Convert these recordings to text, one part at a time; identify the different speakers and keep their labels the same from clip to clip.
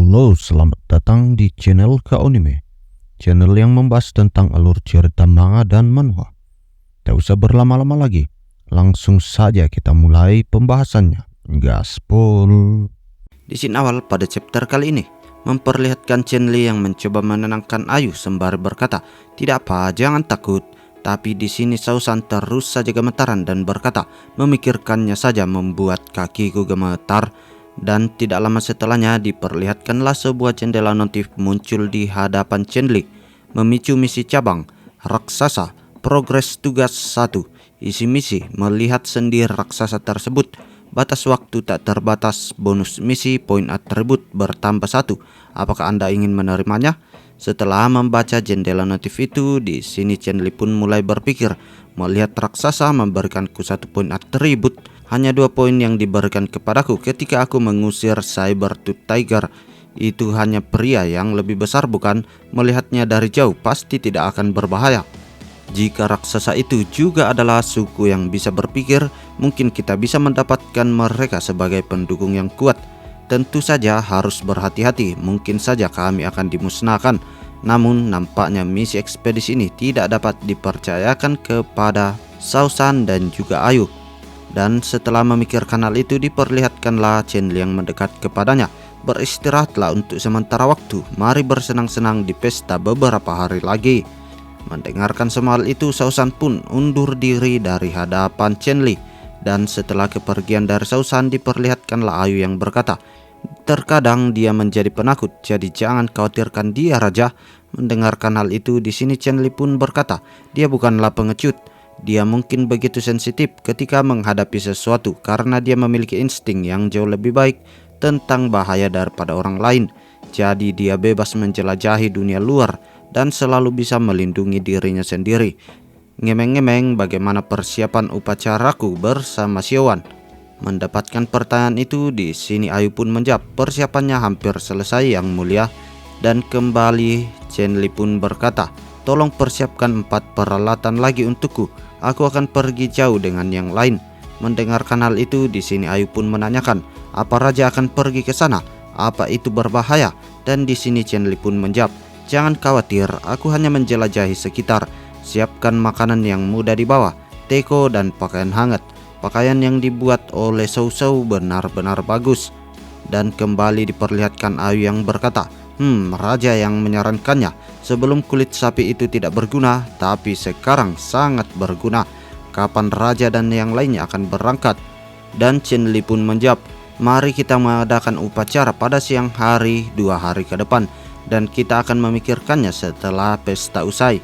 Speaker 1: Halo, selamat datang di channel Kaonime, channel yang membahas tentang alur cerita manga dan manhwa. Tak usah berlama-lama lagi, langsung saja kita mulai pembahasannya. Gaspol.
Speaker 2: Di scene awal pada chapter kali ini memperlihatkan Chenli yang mencoba menenangkan Ayu sembari berkata, "Tidak apa, jangan takut." Tapi di sini Sausan terus saja gemetaran dan berkata, "Memikirkannya saja membuat kakiku gemetar." Dan tidak lama setelahnya diperlihatkanlah sebuah jendela notif muncul di hadapan Chenli, memicu misi cabang raksasa progres tugas 1. Isi misi melihat sendir raksasa tersebut. Batas waktu tak terbatas, bonus misi, poin atribut bertambah 1. Apakah Anda ingin menerimanya? Setelah membaca jendela notif itu, di sini Chenli pun mulai berpikir, melihat raksasa memberikanku 1 poin atribut, hanya 2 poin yang diberikan kepadaku ketika aku mengusir Saber-Tooth Tiger. Itu hanya pria yang lebih besar bukan? Melihatnya dari jauh pasti tidak akan berbahaya. Jika raksasa itu juga adalah suku yang bisa berpikir, mungkin kita bisa mendapatkan mereka sebagai pendukung yang kuat. Tentu saja harus berhati-hati, mungkin saja kami akan dimusnahkan. Namun nampaknya misi ekspedisi ini tidak dapat dipercayakan kepada Sausan dan juga Ayu. Dan setelah memikirkan hal itu, diperlihatkanlah Chenli yang mendekat kepadanya. "Beristirahatlah untuk sementara waktu, mari bersenang-senang di pesta beberapa hari lagi." Mendengarkan semua hal itu, Sausan pun undur diri dari hadapan Chenli. Dan setelah kepergian dari Sausan, diperlihatkanlah Ayu yang berkata, "Terkadang dia menjadi penakut, jadi jangan khawatirkan dia, Raja." Mendengarkan hal itu, di sini Chenli pun berkata, "Dia bukanlah pengecut. Dia mungkin begitu sensitif ketika menghadapi sesuatu karena dia memiliki insting yang jauh lebih baik tentang bahaya daripada orang lain. Jadi dia bebas menjelajahi dunia luar dan selalu bisa melindungi dirinya sendiri." "Ngemeng-ngemeng, bagaimana persiapan upacaraku bersama Siowan?" Mendapatkan pertanyaan itu, di sini Ayu pun menjawab, "Persiapannya hampir selesai, Yang Mulia." Dan kembali Chenli pun berkata, "Tolong persiapkan 4 peralatan lagi untukku. Aku akan pergi jauh dengan yang lain." Mendengarkan hal itu, di sini Ayu pun menanyakan, "Apa Raja akan pergi ke sana? Apa itu berbahaya?" Dan di sini Chenli pun menjawab, "Jangan khawatir, aku hanya menjelajahi sekitar. Siapkan makanan yang mudah dibawa, teko dan pakaian hangat. Pakaian yang dibuat oleh Sou benar-benar bagus." Dan kembali diperlihatkan Ayu yang berkata, Raja yang menyarankannya. Sebelum kulit sapi itu tidak berguna, tapi sekarang sangat berguna. Kapan Raja dan yang lainnya akan berangkat?" Dan Chenli pun menjawab, "Mari kita mengadakan upacara pada siang hari 2 hari ke depan, dan kita akan memikirkannya setelah pesta usai."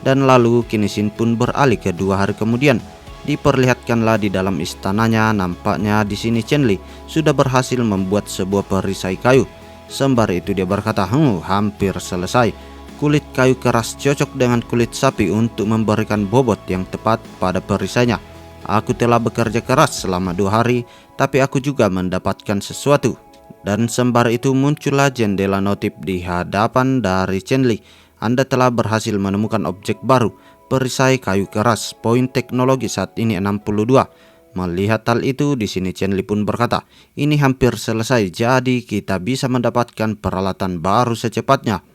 Speaker 2: Dan lalu Kinishin pun beralih ke 2 hari kemudian. Diperlihatkanlah di dalam istananya, nampaknya di sini Chenli sudah berhasil membuat sebuah perisai kayu. Sembari itu dia berkata, hampir selesai. Kulit kayu keras cocok dengan kulit sapi untuk memberikan bobot yang tepat pada perisainya. Aku telah bekerja keras selama 2 hari, tapi aku juga mendapatkan sesuatu." Dan sembari itu muncullah jendela notif di hadapan dari Chenli. "Anda telah berhasil menemukan objek baru, perisai kayu keras, poin teknologi saat ini 62. Melihat hal itu, di sini Chenli pun berkata, "Ini hampir selesai, jadi kita bisa mendapatkan peralatan baru secepatnya."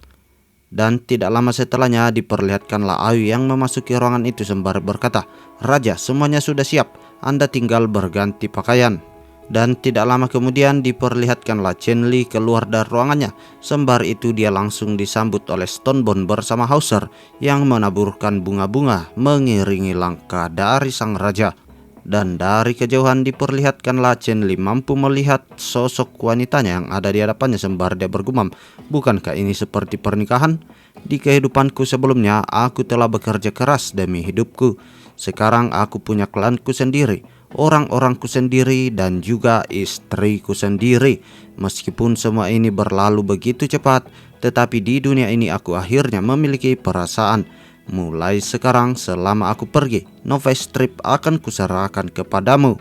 Speaker 2: Dan tidak lama setelahnya diperlihatkanlah Ayu yang memasuki ruangan itu sembari berkata, "Raja, semuanya sudah siap, Anda tinggal berganti pakaian." Dan tidak lama kemudian diperlihatkanlah Chenli keluar dari ruangannya. Sembari itu dia langsung disambut oleh Stonebone bersama Hauser yang menaburkan bunga-bunga mengiringi langkah dari sang raja. Dan dari kejauhan diperlihatkanlah Chenli mampu melihat sosok wanitanya yang ada di hadapannya sembari dia bergumam, "Bukankah ini seperti pernikahan? Di kehidupanku sebelumnya aku telah bekerja keras demi hidupku. Sekarang aku punya klanku sendiri, orang-orangku sendiri, dan juga istriku sendiri. Meskipun semua ini berlalu begitu cepat, tetapi di dunia ini aku akhirnya memiliki perasaan. Mulai sekarang selama aku pergi, Nova Strip akan kuserahkan kepadamu."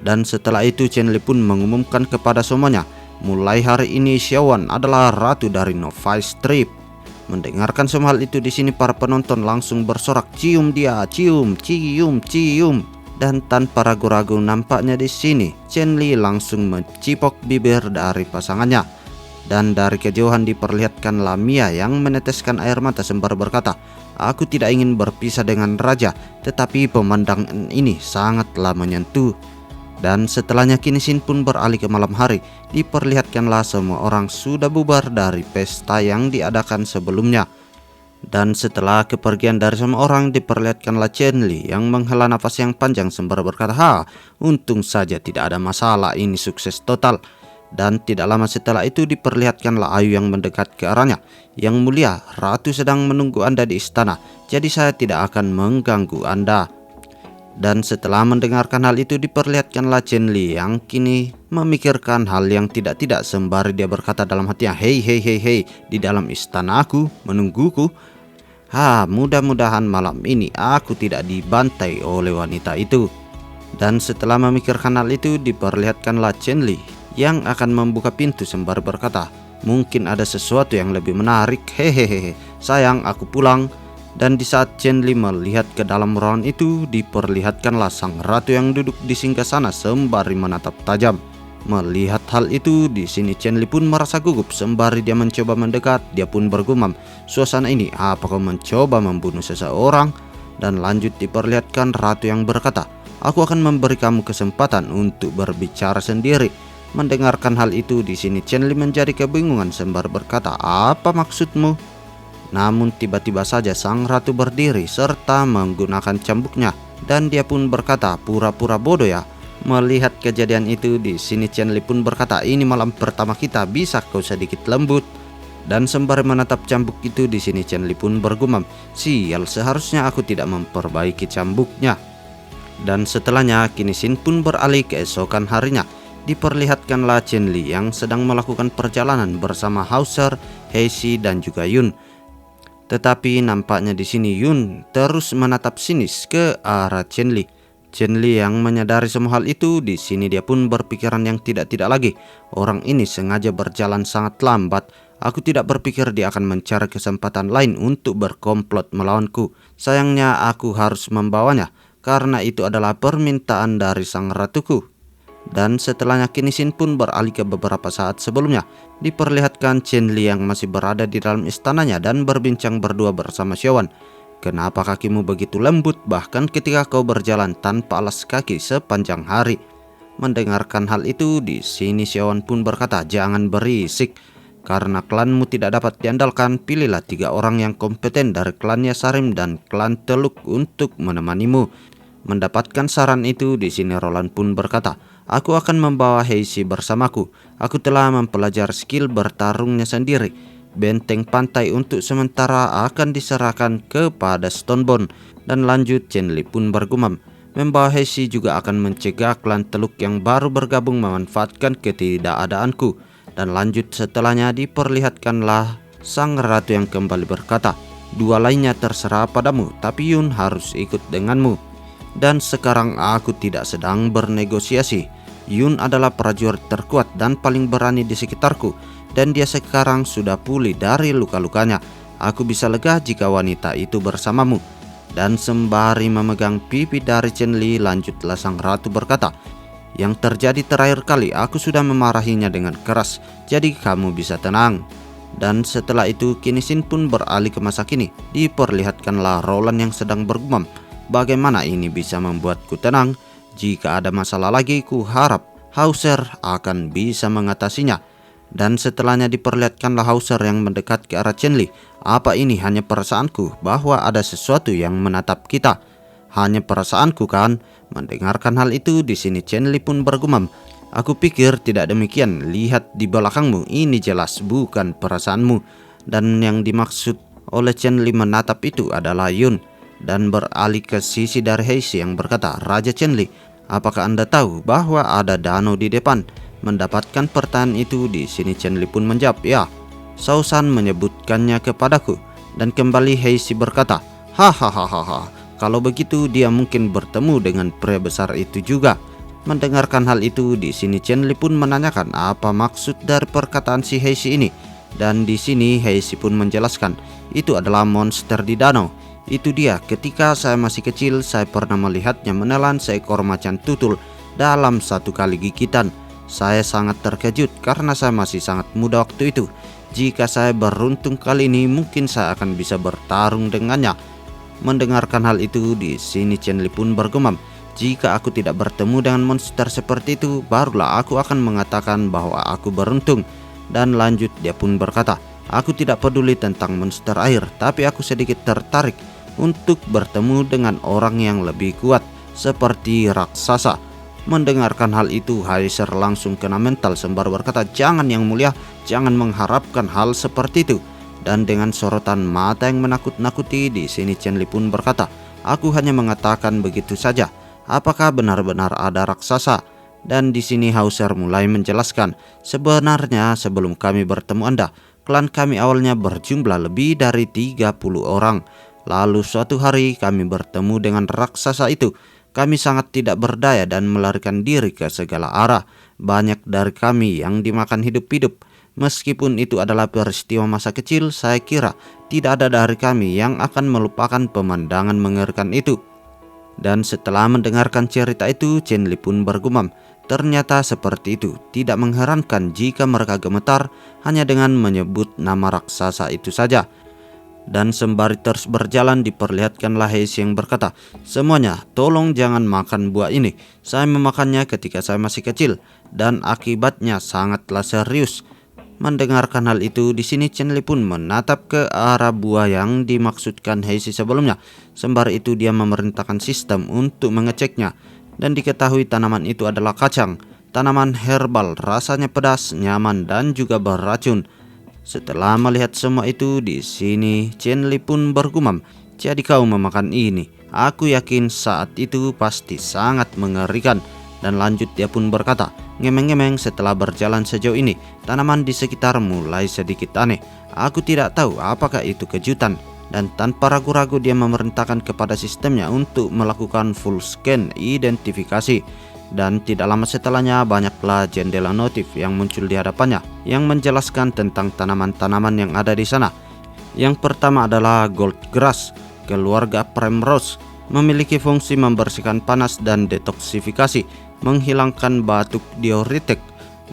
Speaker 2: Dan setelah itu Chenli pun mengumumkan kepada semuanya, mulai hari ini Siowan adalah ratu dari Nova Strip. Mendengarkan semua hal itu, di sini para penonton langsung bersorak, "Cium dia, cium, cium, cium." Dan tanpa ragu-ragu nampaknya di sini Chenli langsung mencipok bibir dari pasangannya. Dan dari kejauhan diperlihatkan Lamia yang meneteskan air mata sembari berkata, "Aku tidak ingin berpisah dengan raja, tetapi pemandangan ini sangatlah menyentuh." Dan setelahnya Kinisin pun beralih ke malam hari. Diperlihatkanlah semua orang sudah bubar dari pesta yang diadakan sebelumnya. Dan setelah kepergian dari semua orang, diperlihatkanlah Chenli yang menghela nafas yang panjang sembari berkata, untung saja tidak ada masalah, ini sukses total." Dan tidak lama setelah itu diperlihatkanlah Ayu yang mendekat ke arahnya. "Yang mulia, ratu sedang menunggu Anda di istana, jadi saya tidak akan mengganggu Anda." Dan setelah mendengarkan hal itu diperlihatkanlah Chenli yang kini memikirkan hal yang tidak-tidak sembari dia berkata dalam hatinya, hei, di dalam istana aku menungguku. Mudah-mudahan malam ini aku tidak dibantai oleh wanita itu." Dan setelah memikirkan hal itu diperlihatkanlah Chenli yang akan membuka pintu sembari berkata, "Mungkin ada sesuatu yang lebih menarik, hehehe, sayang aku pulang." Dan di saat Chenli melihat ke dalam ruangan itu, diperlihatkanlah sang ratu yang duduk di singgasana sembari menatap tajam. Melihat hal itu, di sini Chenli pun merasa gugup sembari dia mencoba mendekat. Dia pun bergumam, "Suasana ini, apa kau mencoba membunuh seseorang?" Dan lanjut diperlihatkan ratu yang berkata, "Aku akan memberi kamu kesempatan untuk berbicara sendiri." Mendengarkan hal itu, di sini Chenli menjadi kebingungan sembari berkata, "Apa maksudmu?" Namun tiba-tiba saja sang ratu berdiri serta menggunakan cambuknya, dan dia pun berkata, "Pura-pura bodoh ya." Melihat kejadian itu, di sini Chenli pun berkata, "Ini malam pertama kita, bisa kau sedikit lembut?" Dan sembari menatap cambuk itu, di sini Chenli pun bergumam, "Sial, seharusnya aku tidak memperbaiki cambuknya." Dan setelahnya Kinisin pun beralih keesokan harinya. Diperlihatkanlah Chenli yang sedang melakukan perjalanan bersama Hauser, Heishi, dan juga Yun. Tetapi nampaknya di sini Yun terus menatap sinis ke arah Chenli. Chenli yang menyadari semua hal itu, di sini dia pun berpikiran yang tidak-tidak lagi. Orang ini sengaja berjalan sangat lambat. Aku tidak berpikir dia akan mencari kesempatan lain untuk berkomplot melawanku. Sayangnya aku harus membawanya, karena itu adalah permintaan dari sang ratuku. Dan setelahnya Kinisin pun beralih ke beberapa saat sebelumnya. Diperlihatkan Chenli yang masih berada di dalam istananya dan berbincang berdua bersama Xiaowan. "Kenapa kakimu begitu lembut bahkan ketika kau berjalan tanpa alas kaki sepanjang hari?" Mendengarkan hal itu, di sini Xiaowan pun berkata, "Jangan berisik. Karena klanmu tidak dapat diandalkan, pilihlah 3 orang yang kompeten dari klan Yasarim dan klan Teluk untuk menemanimu." Mendapatkan saran itu, di sini Roland pun berkata, "Aku akan membawa Heishi bersamaku. Aku telah mempelajari skill bertarungnya sendiri. Benteng pantai untuk sementara akan diserahkan kepada Stonebone." Dan lanjut Chenli pun bergumam, "Membawa Heishi juga akan mencegah klan Teluk yang baru bergabung memanfaatkan ketidakadaanku." Dan lanjut setelahnya diperlihatkanlah sang ratu yang kembali berkata, "2 lainnya terserah padamu, tapi Yun harus ikut denganmu. Dan sekarang aku tidak sedang bernegosiasi. Yun adalah prajurit terkuat dan paling berani di sekitarku, dan dia sekarang sudah pulih dari luka-lukanya. Aku bisa lega jika wanita itu bersamamu." Dan sembari memegang pipi dari Chenli, lanjutlah sang ratu berkata, "Yang terjadi terakhir kali aku sudah memarahinya dengan keras, jadi kamu bisa tenang." Dan setelah itu Kinisin pun beralih ke masa kini. Diperlihatkanlah Roland yang sedang bergumam, "Bagaimana ini bisa membuatku tenang? Jika ada masalah lagi, ku harap Hauser akan bisa mengatasinya." Dan setelahnya diperlihatkanlah Hauser yang mendekat ke arah Chenli. "Apa ini hanya perasaanku bahwa ada sesuatu yang menatap kita?" "Hanya perasaanku kan?" Mendengarkan hal itu, di sini Chenli pun bergumam, "Aku pikir tidak demikian. Lihat di belakangmu, ini jelas bukan perasaanmu." Dan yang dimaksud oleh Chenli menatap itu adalah Yun. Dan beralih ke sisi dari Heishi yang berkata, "Raja Chenli, apakah Anda tahu bahwa ada danau di depan?" Mendapatkan pertanyaan itu, di sini Chenli pun menjawab, "Ya, Sausan menyebutkannya kepadaku." Dan kembali Heishi berkata, "Hahaha, kalau begitu dia mungkin bertemu dengan pria besar itu juga." Mendengarkan hal itu, di sini Chenli pun menanyakan apa maksud dari perkataan si Heishi ini. Dan di sini Heishi pun menjelaskan, "Itu adalah monster di danau. Itu dia, ketika saya masih kecil saya pernah melihatnya menelan seekor macan tutul dalam satu kali gigitan. Saya sangat terkejut karena saya masih sangat muda waktu itu. Jika saya beruntung kali ini, mungkin saya akan bisa bertarung dengannya. Mendengarkan hal itu, di sini Chen Li pun bergumam, jika aku tidak bertemu dengan monster seperti itu, barulah aku akan mengatakan bahwa aku beruntung. Dan lanjut dia pun berkata, aku tidak peduli tentang monster air, tapi aku sedikit tertarik untuk bertemu dengan orang yang lebih kuat seperti raksasa. Mendengarkan hal itu, Heiser langsung kena mental sembari berkata, jangan yang mulia, jangan mengharapkan hal seperti itu. Dan dengan sorotan mata yang menakut-nakuti, di sini Chen Li pun berkata, aku hanya mengatakan begitu saja. Apakah benar-benar ada raksasa? Dan di sini Hauser mulai menjelaskan, sebenarnya sebelum kami bertemu Anda, klan kami awalnya berjumlah lebih dari 30 orang. Lalu suatu hari kami bertemu dengan raksasa itu. Kami sangat tidak berdaya dan melarikan diri ke segala arah. Banyak dari kami yang dimakan hidup-hidup. Meskipun itu adalah peristiwa masa kecil, saya kira tidak ada dari kami yang akan melupakan pemandangan mengerikan itu. Dan setelah mendengarkan cerita itu, Chen Li pun bergumam, ternyata seperti itu. Tidak mengherankan jika mereka gemetar hanya dengan menyebut nama raksasa itu saja. Dan sembari terus berjalan, diperlihatkanlah Heishi yang berkata, semuanya tolong jangan makan buah ini. Saya memakannya ketika saya masih kecil dan akibatnya sangatlah serius. Mendengarkan hal itu, di sini Chen Li pun menatap ke arah buah yang dimaksudkan Heishi sebelumnya. Sembari itu dia memerintahkan sistem untuk mengeceknya. Dan diketahui tanaman itu adalah kacang. Tanaman herbal, rasanya pedas, nyaman dan juga beracun. Setelah melihat semua itu, di sini Chen Li pun bergumam, jadi kau memakan ini. Aku yakin saat itu pasti sangat mengerikan. Dan lanjut dia pun berkata, ngemeng-ngemeng setelah berjalan sejauh ini, tanaman di sekitar mulai sedikit aneh. Aku tidak tahu apakah itu kejutan. Dan tanpa ragu-ragu dia memerintahkan kepada sistemnya untuk melakukan full scan identifikasi. Dan tidak lama setelahnya banyaklah jendela notif yang muncul di hadapannya yang menjelaskan tentang tanaman-tanaman yang ada di sana. Yang pertama adalah gold grass, keluarga primrose, memiliki fungsi membersihkan panas dan detoksifikasi, menghilangkan batuk diuretik,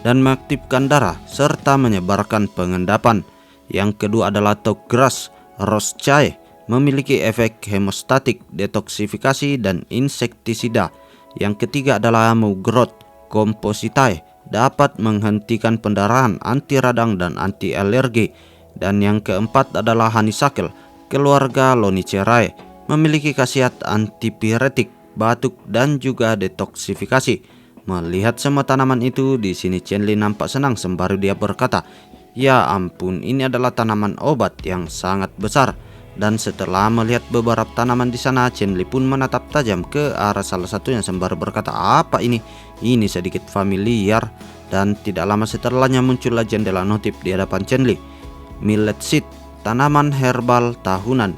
Speaker 2: dan mengaktifkan darah, serta menyebarkan pengendapan. Yang kedua adalah topgrass, roscae, memiliki efek hemostatik, detoksifikasi, dan insektisida. Yang ketiga adalah maugrowth compositae, dapat menghentikan pendarahan, anti radang, dan anti alergi. Dan yang keempat adalah honeysuckle, keluarga Lonicerae, memiliki khasiat antipiretik, batuk, dan juga detoksifikasi. Melihat semua tanaman itu, di sini Chen Li nampak senang sembari dia berkata, ya ampun, ini adalah tanaman obat yang sangat besar. Dan setelah melihat beberapa tanaman di sana, Chen Li pun menatap tajam ke arah salah satunya sembari berkata, apa ini? Ini sedikit familiar. Dan tidak lama setelahnya muncullah jendela notif di hadapan Chen Li. Millet seed, tanaman herbal tahunan,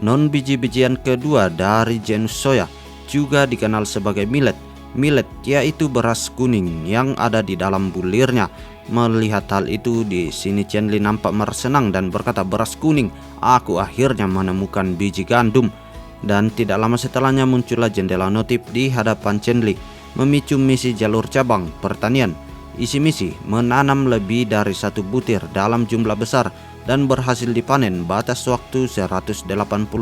Speaker 2: non biji-bijian kedua dari genus soya, juga dikenal sebagai millet. Millet yaitu beras kuning yang ada di dalam bulirnya. Melihat hal itu, di sini Chen Li nampak mersenang dan berkata, beras kuning, aku akhirnya menemukan biji gandum. Dan tidak lama setelahnya muncullah jendela notif di hadapan Chen Li, memicu misi jalur cabang pertanian. Isi misi menanam lebih dari 1 butir dalam jumlah besar dan berhasil dipanen batas waktu 180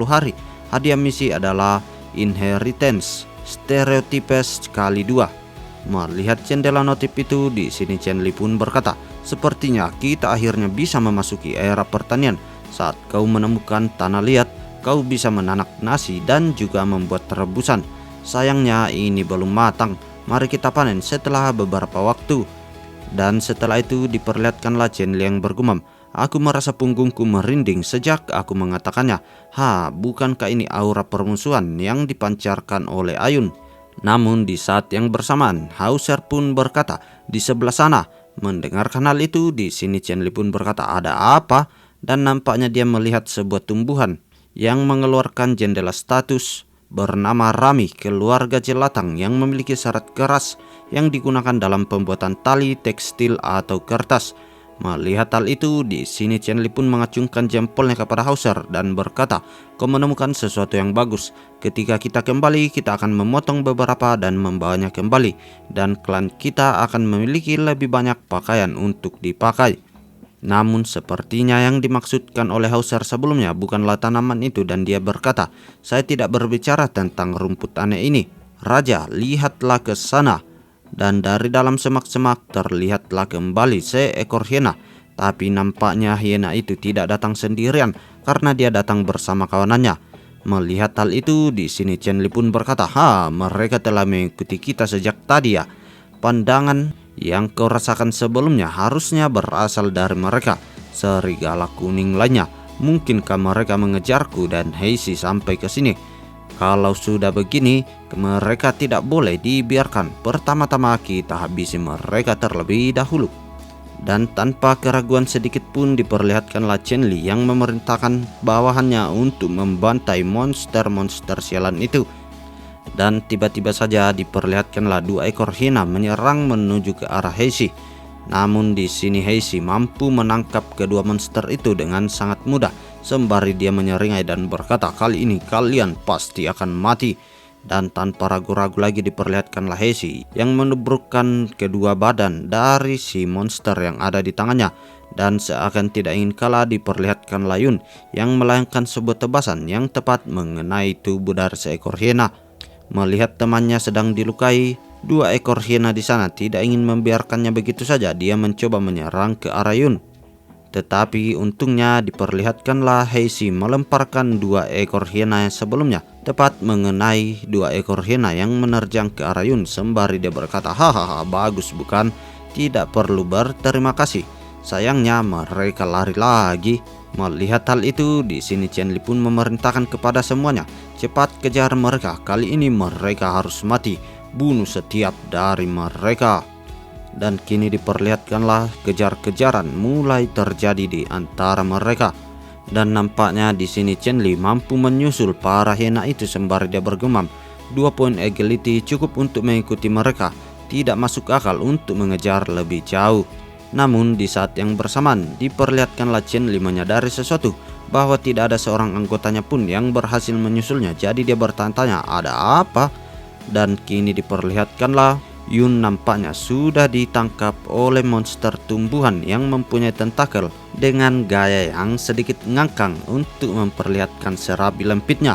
Speaker 2: hari. Hadiah misi adalah inheritance stereotipes kali 2. Melihat jendela notif itu, di sini Chen Li pun berkata, sepertinya kita akhirnya bisa memasuki era pertanian. Saat kau menemukan tanah liat, kau bisa menanak nasi dan juga membuat rebusan. Sayangnya ini belum matang. Mari kita panen setelah beberapa waktu. Dan setelah itu diperlihatkanlah Chen Li yang bergumam, aku merasa punggungku merinding sejak aku mengatakannya. Bukankah ini aura permusuhan yang dipancarkan oleh Ayun? Namun di saat yang bersamaan, Hauser pun berkata, di sebelah sana. Mendengarkan hal itu, di sini Chen Li pun berkata, ada apa? Dan nampaknya dia melihat sebuah tumbuhan yang mengeluarkan jendela status bernama Rami, keluarga jelatang yang memiliki serat keras yang digunakan dalam pembuatan tali, tekstil, atau kertas. Melihat hal itu, di sini Chen Li pun mengacungkan jempolnya kepada Hauser dan berkata, "Kau menemukan sesuatu yang bagus. Ketika kita kembali, kita akan memotong beberapa dan membawanya kembali, dan klan kita akan memiliki lebih banyak pakaian untuk dipakai." Namun sepertinya yang dimaksudkan oleh Hauser sebelumnya bukanlah tanaman itu, dan dia berkata, "Saya tidak berbicara tentang rumput aneh ini. Raja, lihatlah ke sana." Dan dari dalam semak-semak terlihatlah kembali seekor hiena. Tapi nampaknya hiena itu tidak datang sendirian karena dia datang bersama kawanannya. Melihat hal itu, di sini Chen Li pun berkata, mereka telah mengikuti kita sejak tadi ya. Pandangan yang kau rasakan sebelumnya harusnya berasal dari mereka. Serigala kuning lainnya. Mungkinkah mereka mengejarku dan Heishi sampai ke sini? Kalau sudah begini, mereka tidak boleh dibiarkan. Pertama-tama kita habisi mereka terlebih dahulu. Dan tanpa keraguan sedikit pun diperlihatkanlah Chen Li yang memerintahkan bawahannya untuk membantai monster-monster sialan itu. Dan tiba-tiba saja diperlihatkanlah 2 ekor hiena menyerang menuju ke arah Heishi. Namun di sini Heishi mampu menangkap kedua monster itu dengan sangat mudah, sembari dia menyeringai dan berkata, "Kali ini kalian pasti akan mati." Dan tanpa ragu-ragu lagi diperlihatkanlah Heishi yang menubrukkan kedua badan dari si monster yang ada di tangannya. Dan seakan tidak ingin kalah diperlihatkanlah Yun yang melayangkan sebuah tebasan yang tepat mengenai tubuh dari seekor hiena. Melihat temannya sedang dilukai, 2 ekor hiena di sana tidak ingin membiarkannya begitu saja. Dia mencoba menyerang ke arah Yun. Tetapi untungnya diperlihatkanlah Heishi melemparkan 2 ekor hiena yang sebelumnya tepat mengenai 2 ekor hiena yang menerjang ke arah Yun, sembari dia berkata, "Hahaha, bagus bukan? Tidak perlu berterima kasih. Sayangnya mereka lari lagi." Melihat hal itu, di sini Chen Li pun memerintahkan kepada semuanya, "Cepat kejar mereka. Kali ini mereka harus mati. Bunuh setiap dari mereka." Dan kini diperlihatkanlah kejar-kejaran mulai terjadi di antara mereka. Dan nampaknya di sini Chen Li mampu menyusul para hiena itu sembari dia bergumam, 2 poin agility cukup untuk mengikuti mereka. Tidak masuk akal untuk mengejar lebih jauh. Namun di saat yang bersamaan diperlihatkanlah Chen Li menyadari sesuatu, bahwa tidak ada seorang anggotanya pun yang berhasil menyusulnya. Jadi dia bertanya-tanya, ada apa? Dan kini diperlihatkanlah Yun nampaknya sudah ditangkap oleh monster tumbuhan yang mempunyai tentakel dengan gaya yang sedikit ngangkang untuk memperlihatkan serabi lempitnya.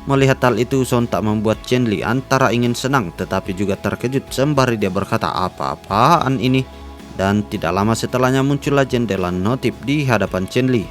Speaker 2: Melihat hal itu sontak membuat Chen Li antara ingin senang tetapi juga terkejut, sembari dia berkata, "Apa-apaan ini?" Dan tidak lama setelahnya muncullah jendela notif di hadapan Chen Li.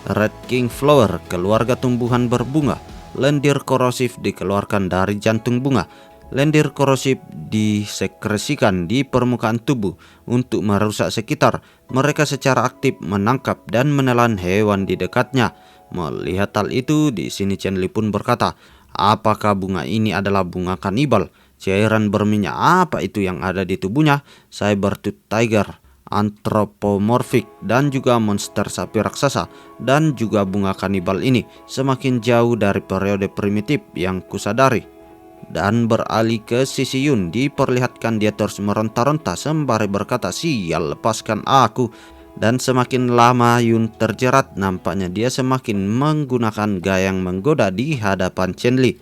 Speaker 2: Red King Flower, keluarga tumbuhan berbunga. Lendir korosif dikeluarkan dari jantung bunga. Lendir korosif disekresikan di permukaan tubuh untuk merusak sekitar. Mereka secara aktif menangkap dan menelan hewan di dekatnya. Melihat hal itu, di sini Chen Li pun berkata, "Apakah bunga ini adalah bunga kanibal? Cairan berminyak apa itu yang ada di tubuhnya? Saber-tooth tiger, antropomorfik, dan juga monster sapi raksasa. Dan juga bunga kanibal ini semakin jauh dari periode primitif yang kusadari." Dan beralih ke sisi Yun, diperlihatkan dia terus meronta-ronta sembari berkata, "Sial, lepaskan aku." Dan semakin lama Yun terjerat, nampaknya dia semakin menggunakan gaya yang menggoda di hadapan Chen Li.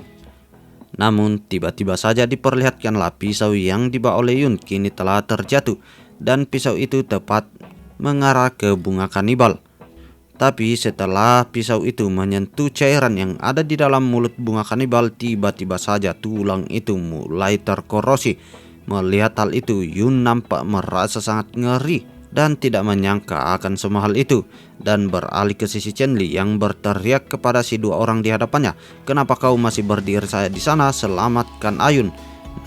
Speaker 2: Namun tiba-tiba saja diperlihatkanlah pisau yang dibawa oleh Yun kini telah terjatuh, dan pisau itu tepat mengarah ke bunga kanibal. Tapi setelah pisau itu menyentuh cairan yang ada di dalam mulut bunga kanibal, tiba-tiba saja tulang itu mulai terkorosi. Melihat hal itu, Yun nampak merasa sangat ngeri dan tidak menyangka akan semua hal itu, dan beralih ke sisi Chen Li yang berteriak kepada si 2 orang di hadapannya, "Kenapa kau masih berdiri saja di sana? Selamatkan Ayun."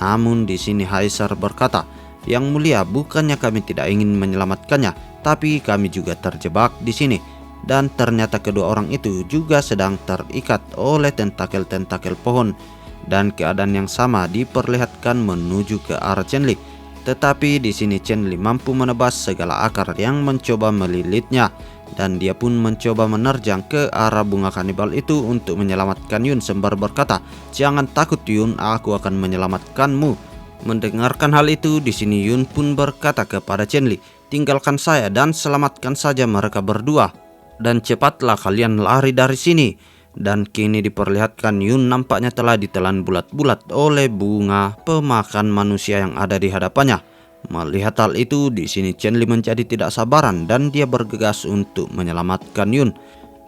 Speaker 2: Namun di sini Haiser berkata, "Yang mulia, bukannya kami tidak ingin menyelamatkannya, tapi kami juga terjebak di sini." Dan ternyata kedua orang itu juga sedang terikat oleh tentakel-tentakel pohon. Dan keadaan yang sama diperlihatkan menuju ke arah Chen Li. Tetapi di sini Chen Li mampu menebas segala akar yang mencoba melilitnya. Dan dia pun mencoba menerjang ke arah bunga kanibal itu untuk menyelamatkan Yun, sembari berkata, "Jangan takut Yun, aku akan menyelamatkanmu." Mendengarkan hal itu, di sini Yun pun berkata kepada Chen Li, tinggalkan saya dan selamatkan saja mereka berdua. Dan cepatlah kalian lari dari sini." Dan kini diperlihatkan Yun nampaknya telah ditelan bulat-bulat oleh bunga pemakan manusia yang ada di hadapannya. Melihat hal itu, di sini Chen Li menjadi tidak sabaran dan dia bergegas untuk menyelamatkan Yun.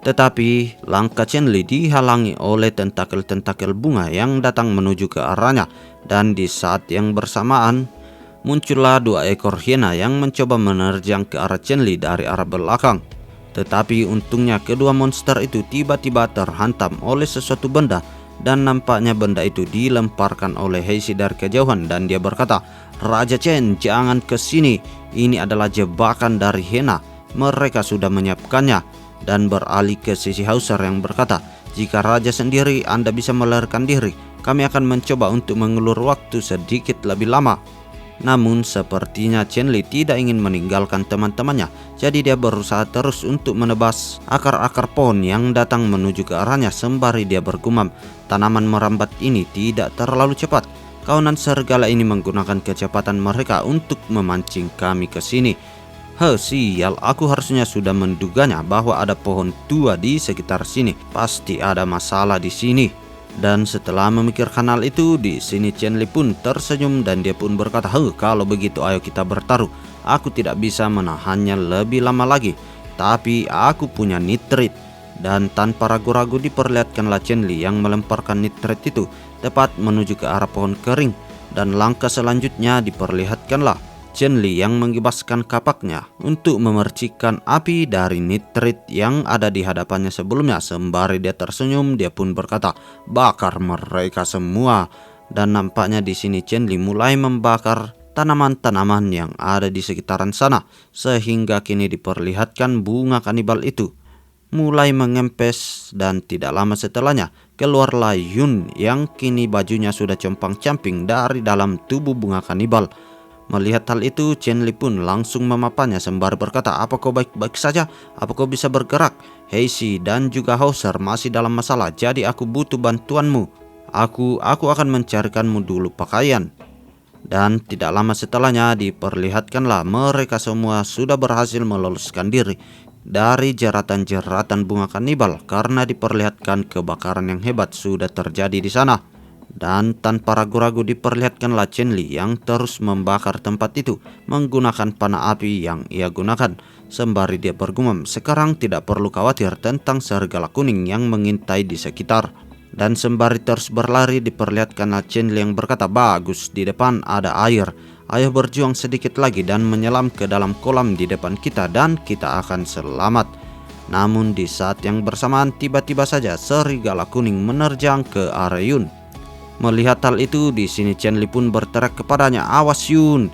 Speaker 2: Tetapi langkah Chen Li dihalangi oleh tentakel-tentakel bunga yang datang menuju ke arahnya. Dan di saat yang bersamaan muncullah 2 ekor hiena yang mencoba menerjang ke arah Chen Li dari arah belakang. Tetapi untungnya kedua monster itu tiba-tiba terhantam oleh sesuatu benda. Dan nampaknya benda itu dilemparkan oleh Heishi dari kejauhan dan dia berkata, "Raja Chen, jangan ke sini. Ini adalah jebakan dari Hena. Mereka sudah menyiapkannya." Dan beralih ke sisi Hauser yang berkata, "Jika Raja sendiri Anda bisa melarikan diri, kami akan mencoba untuk mengulur waktu sedikit lebih lama." Namun sepertinya Chen Li tidak ingin meninggalkan teman-temannya, jadi dia berusaha terus untuk menebas akar-akar pohon yang datang menuju ke arahnya sembari dia bergumam, "Tanaman merambat ini tidak terlalu cepat. Kawanan serigala ini menggunakan kecepatan mereka untuk memancing kami ke sini. Sial, aku harusnya sudah menduganya bahwa ada pohon tua di sekitar sini. Pasti ada masalah di sini." Dan setelah memikirkan hal itu, di sini Chen Li pun tersenyum dan dia pun berkata, "Kalau begitu ayo kita bertaruh. Aku tidak bisa menahannya lebih lama lagi, tapi aku punya nitrit." Dan tanpa ragu-ragu diperlihatkanlah Chen Li yang melemparkan nitrit itu tepat menuju ke arah pohon kering. Dan langkah selanjutnya diperlihatkanlah Chen Li yang mengibaskan kapaknya untuk memercikkan api dari nitrit yang ada di hadapannya sebelumnya. Sembari dia tersenyum, dia pun berkata, "Bakar mereka semua." Dan nampaknya di sini Chen Li mulai membakar tanaman-tanaman yang ada di sekitaran sana, sehingga kini diperlihatkan bunga kanibal itu mulai mengempes. Dan tidak lama setelahnya keluarlah Yun yang kini bajunya sudah compang-camping dari dalam tubuh bunga kanibal. Melihat hal itu, Chen Li pun langsung memapannya sembari berkata, "Apa kau baik-baik saja? Apa kau bisa bergerak? Heishi dan juga Hauser masih dalam masalah, jadi aku butuh bantuanmu. Aku akan mencarikanmu dulu pakaian." Dan tidak lama setelahnya diperlihatkanlah mereka semua sudah berhasil meloloskan diri dari jeratan-jeratan bunga kanibal karena diperlihatkan kebakaran yang hebat sudah terjadi di sana. Dan tanpa ragu-ragu diperlihatkanlah Chen Li yang terus membakar tempat itu menggunakan panah api yang ia gunakan. Sembari dia bergumam, "Sekarang tidak perlu khawatir tentang serigala kuning yang mengintai di sekitar." Dan sembari terus berlari diperlihatkanlah Chen Li yang berkata, "Bagus, di depan ada air. Ayo berjuang sedikit lagi dan menyelam ke dalam kolam di depan kita dan kita akan selamat." Namun di saat yang bersamaan tiba-tiba saja serigala kuning menerjang ke arah Yun. Melihat hal itu, di sini Chen Li pun berteriak kepadanya, "Awas Yun!"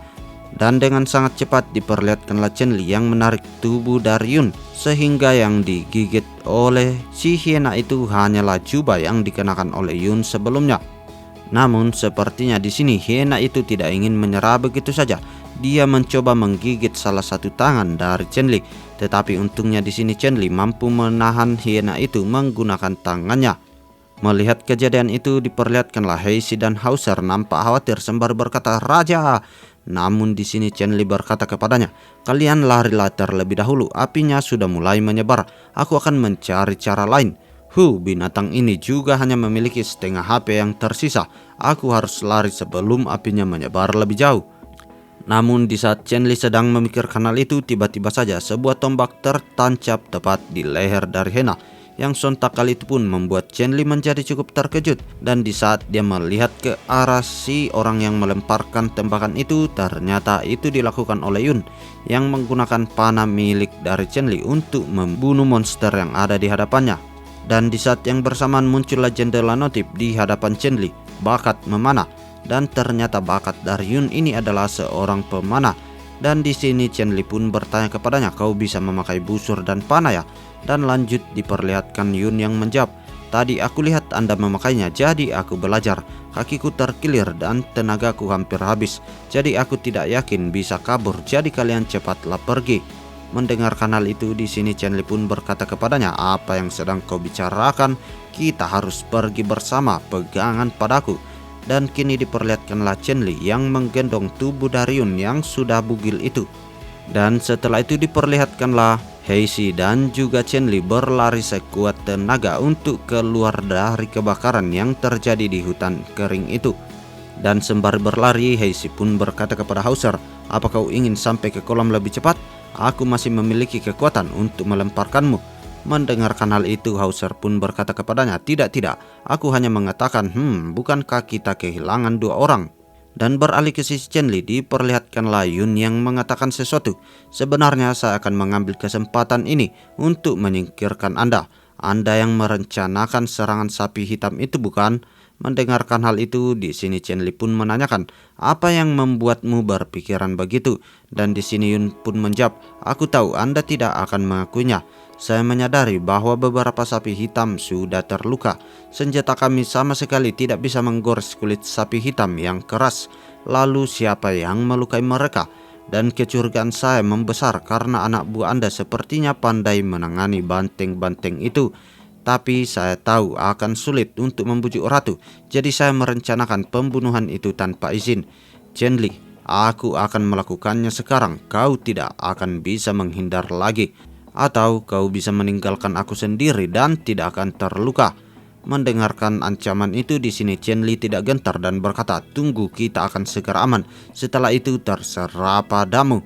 Speaker 2: Dan dengan sangat cepat diperlihatkanlah Chen Li yang menarik tubuh dari Yun, sehingga yang digigit oleh si hiena itu hanyalah jubah yang dikenakan oleh Yun sebelumnya. Namun sepertinya di sini hiena itu tidak ingin menyerah begitu saja. Dia mencoba menggigit salah satu tangan dari Chen Li, tetapi untungnya di sini Chen Li mampu menahan hiena itu menggunakan tangannya. Melihat kejadian itu diperlihatkanlah Heishi dan Hauser nampak khawatir sembari berkata, "Raja!" Namun di sini Chen Li berkata kepadanya, "Kalian larilah terlebih dahulu, apinya sudah mulai menyebar. Aku akan mencari cara lain. Binatang ini juga hanya memiliki setengah HP yang tersisa. Aku harus lari sebelum apinya menyebar lebih jauh." Namun di saat Chen Li sedang memikirkan hal itu, tiba-tiba saja sebuah tombak tertancap tepat di leher dari Hena. Yang sontak kali itu pun membuat Chen Li menjadi cukup terkejut. Dan di saat dia melihat ke arah si orang yang melemparkan tembakan itu, ternyata itu dilakukan oleh Yun yang menggunakan panah milik dari Chen Li untuk membunuh monster yang ada di hadapannya. Dan di saat yang bersamaan muncullah jendela notif di hadapan Chen Li, bakat memanah. Dan ternyata bakat dari Yun ini adalah seorang pemanah. Dan di sini Chen Li pun bertanya kepadanya, "Kau bisa memakai busur dan panah ya?" Dan lanjut diperlihatkan Yun yang menjawab, "Tadi aku lihat Anda memakainya, jadi aku belajar. Kakiku terkilir dan tenagaku hampir habis. Jadi aku tidak yakin bisa kabur, jadi kalian cepatlah pergi." Mendengarkan hal itu, di sini Chen Li pun berkata kepadanya, "Apa yang sedang kau bicarakan? Kita harus pergi bersama, pegangan padaku." Dan kini diperlihatkanlah Chen Li yang menggendong tubuh dari Yun yang sudah bugil itu. Dan setelah itu diperlihatkanlah Heishi dan juga Chen Li berlari sekuat tenaga untuk keluar dari kebakaran yang terjadi di hutan kering itu. Dan sembari berlari, Heishi pun berkata kepada Hauser, "Apa kau ingin sampai ke kolam lebih cepat? Aku masih memiliki kekuatan untuk melemparkanmu." Mendengarkan hal itu, Hauser pun berkata kepadanya, Tidak, aku hanya mengatakan, bukankah kita kehilangan 2 orang?" Dan beralih ke sisi Chen Li, diperlihatkanlah Yun yang mengatakan sesuatu. "Sebenarnya saya akan mengambil kesempatan ini untuk menyingkirkan Anda. Anda yang merencanakan serangan sapi hitam itu, bukan?" Mendengarkan hal itu, di sini Chen Li pun menanyakan, "Apa yang membuatmu berpikiran begitu?" Dan di sini Yun pun menjawab, "Aku tahu Anda tidak akan mengakuinya. Saya menyadari bahwa beberapa sapi hitam sudah terluka. Senjata kami sama sekali tidak bisa menggores kulit sapi hitam yang keras. Lalu siapa yang melukai mereka? Dan kecurigaan saya membesar karena anak buah Anda sepertinya pandai menangani banteng-banteng itu. Tapi saya tahu akan sulit untuk membujuk ratu. Jadi saya merencanakan pembunuhan itu tanpa izin. Chen Li, aku akan melakukannya sekarang. Kau tidak akan bisa menghindar lagi. Atau kau bisa meninggalkan aku sendiri dan tidak akan terluka." Mendengarkan ancaman itu, di sini Chen Li tidak gentar dan berkata, "Tunggu, kita akan segera aman. Setelah itu terserah padamu."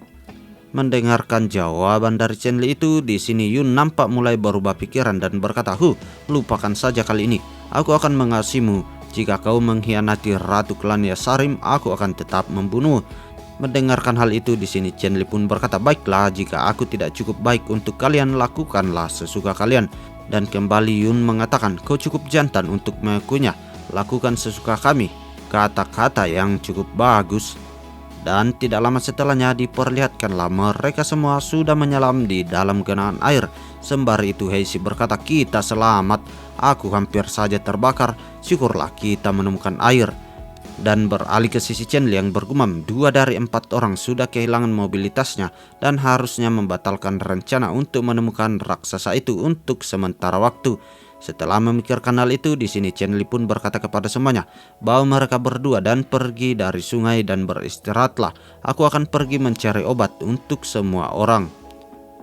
Speaker 2: Mendengarkan jawaban dari Chen Li itu, di sini Yun nampak mulai berubah pikiran dan berkata, "Lupakan saja kali ini. Aku akan mengasihimu. Jika kau mengkhianati Ratu Klan Yasarim, aku akan tetap membunuh." Mendengarkan hal itu, di sini Chen Li pun berkata, "Baiklah, jika aku tidak cukup baik untuk kalian, lakukanlah sesuka kalian." Dan kembali Yun mengatakan, "Kau cukup jantan untuk mengakuinya. Lakukan sesuka kami." Kata-kata yang cukup bagus. Dan tidak lama setelahnya diperlihatkanlah mereka semua sudah menyelam di dalam genangan air. Sembari itu Heishi berkata, "Kita selamat. Aku hampir saja terbakar. Syukurlah kita menemukan air." Dan beralih ke sisi Chen Li yang bergumam, 2 dari 4 orang sudah kehilangan mobilitasnya dan harusnya membatalkan rencana untuk menemukan raksasa itu untuk sementara waktu. Setelah memikirkan hal itu, di sini Chen Li pun berkata kepada semuanya, "Bawa mereka berdua dan pergi dari sungai dan beristirahatlah. Aku akan pergi mencari obat untuk semua orang."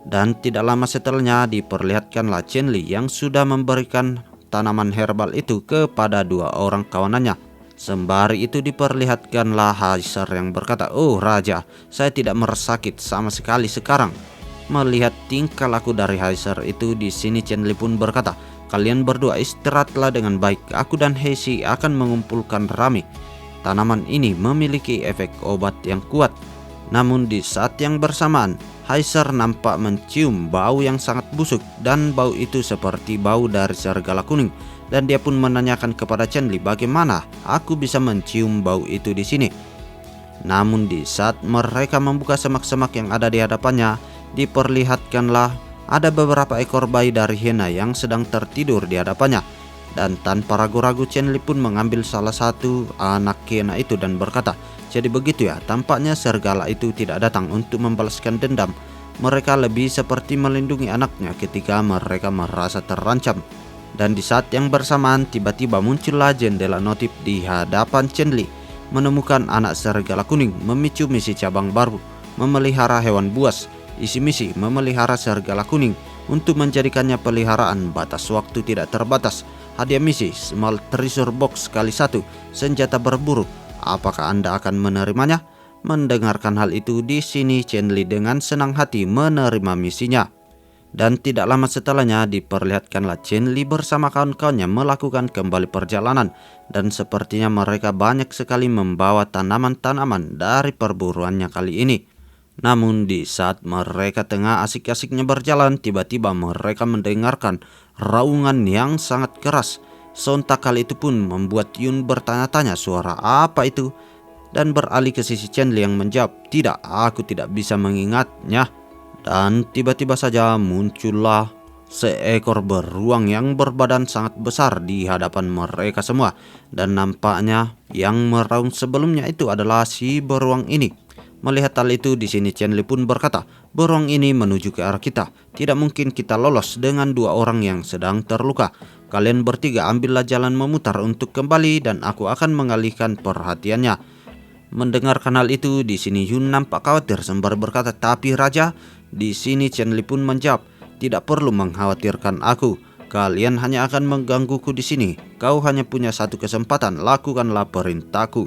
Speaker 2: Dan tidak lama setelahnya diperlihatkanlah Chen Li yang sudah memberikan tanaman herbal itu kepada 2 orang kawanannya. Sembari itu diperlihatkanlah Haiser yang berkata, "Oh Raja, saya tidak meresakit sama sekali sekarang." Melihat tingkah laku dari Haiser itu, di sini Chen Li pun berkata, "Kalian berdua istirahatlah dengan baik. Aku dan Heishi akan mengumpulkan Rami. Tanaman ini memiliki efek obat yang kuat." Namun di saat yang bersamaan, Haiser nampak mencium bau yang sangat busuk dan bau itu seperti bau dari serigala kuning. Dan dia pun menanyakan kepada Chen Li, "Bagaimana aku bisa mencium bau itu di sini?" Namun di saat mereka membuka semak-semak yang ada di hadapannya, diperlihatkanlah ada beberapa ekor bayi dari hiena yang sedang tertidur di hadapannya. Dan tanpa ragu-ragu Chen Li pun mengambil salah satu anak hiena itu dan berkata, "Jadi begitu ya, tampaknya serigala itu tidak datang untuk membalaskan dendam. Mereka lebih seperti melindungi anaknya ketika mereka merasa terancam." Dan di saat yang bersamaan, tiba-tiba muncullah jendela notif di hadapan Chen Li. Menemukan anak serigala kuning, memicu misi cabang baru, memelihara hewan buas. Isi misi memelihara serigala kuning untuk menjadikannya peliharaan batas waktu tidak terbatas. Hadiah misi, small treasure box kali 1, senjata berburu. Apakah Anda akan menerimanya? Mendengarkan hal itu, di sini Chen Li dengan senang hati menerima misinya. Dan tidak lama setelahnya diperlihatkanlah Chen Li bersama kawan-kawannya melakukan kembali perjalanan. Dan sepertinya mereka banyak sekali membawa tanaman-tanaman dari perburuannya kali ini. Namun di saat mereka tengah asik-asiknya berjalan, tiba-tiba mereka mendengarkan raungan yang sangat keras. Sontak hal itu pun membuat Yun bertanya-tanya, "Suara apa itu?" Dan beralih ke sisi Chen Li yang menjawab, "Tidak, aku tidak bisa mengingatnya." Dan tiba-tiba saja muncullah seekor beruang yang berbadan sangat besar di hadapan mereka semua. Dan nampaknya yang meraung sebelumnya itu adalah si beruang ini. Melihat hal itu, di sini Chen Li pun berkata, "Beruang ini menuju ke arah kita. Tidak mungkin kita lolos dengan 2 orang yang sedang terluka. Kalian bertiga ambillah jalan memutar untuk kembali dan aku akan mengalihkan perhatiannya." Mendengarkan hal itu, di sini Yun nampak khawatir sembari berkata, "Tapi Raja," di sini Chen Li pun menjawab, "Tidak perlu mengkhawatirkan aku. Kalian hanya akan menggangguku di sini. Kau hanya punya satu kesempatan, lakukanlah perintahku."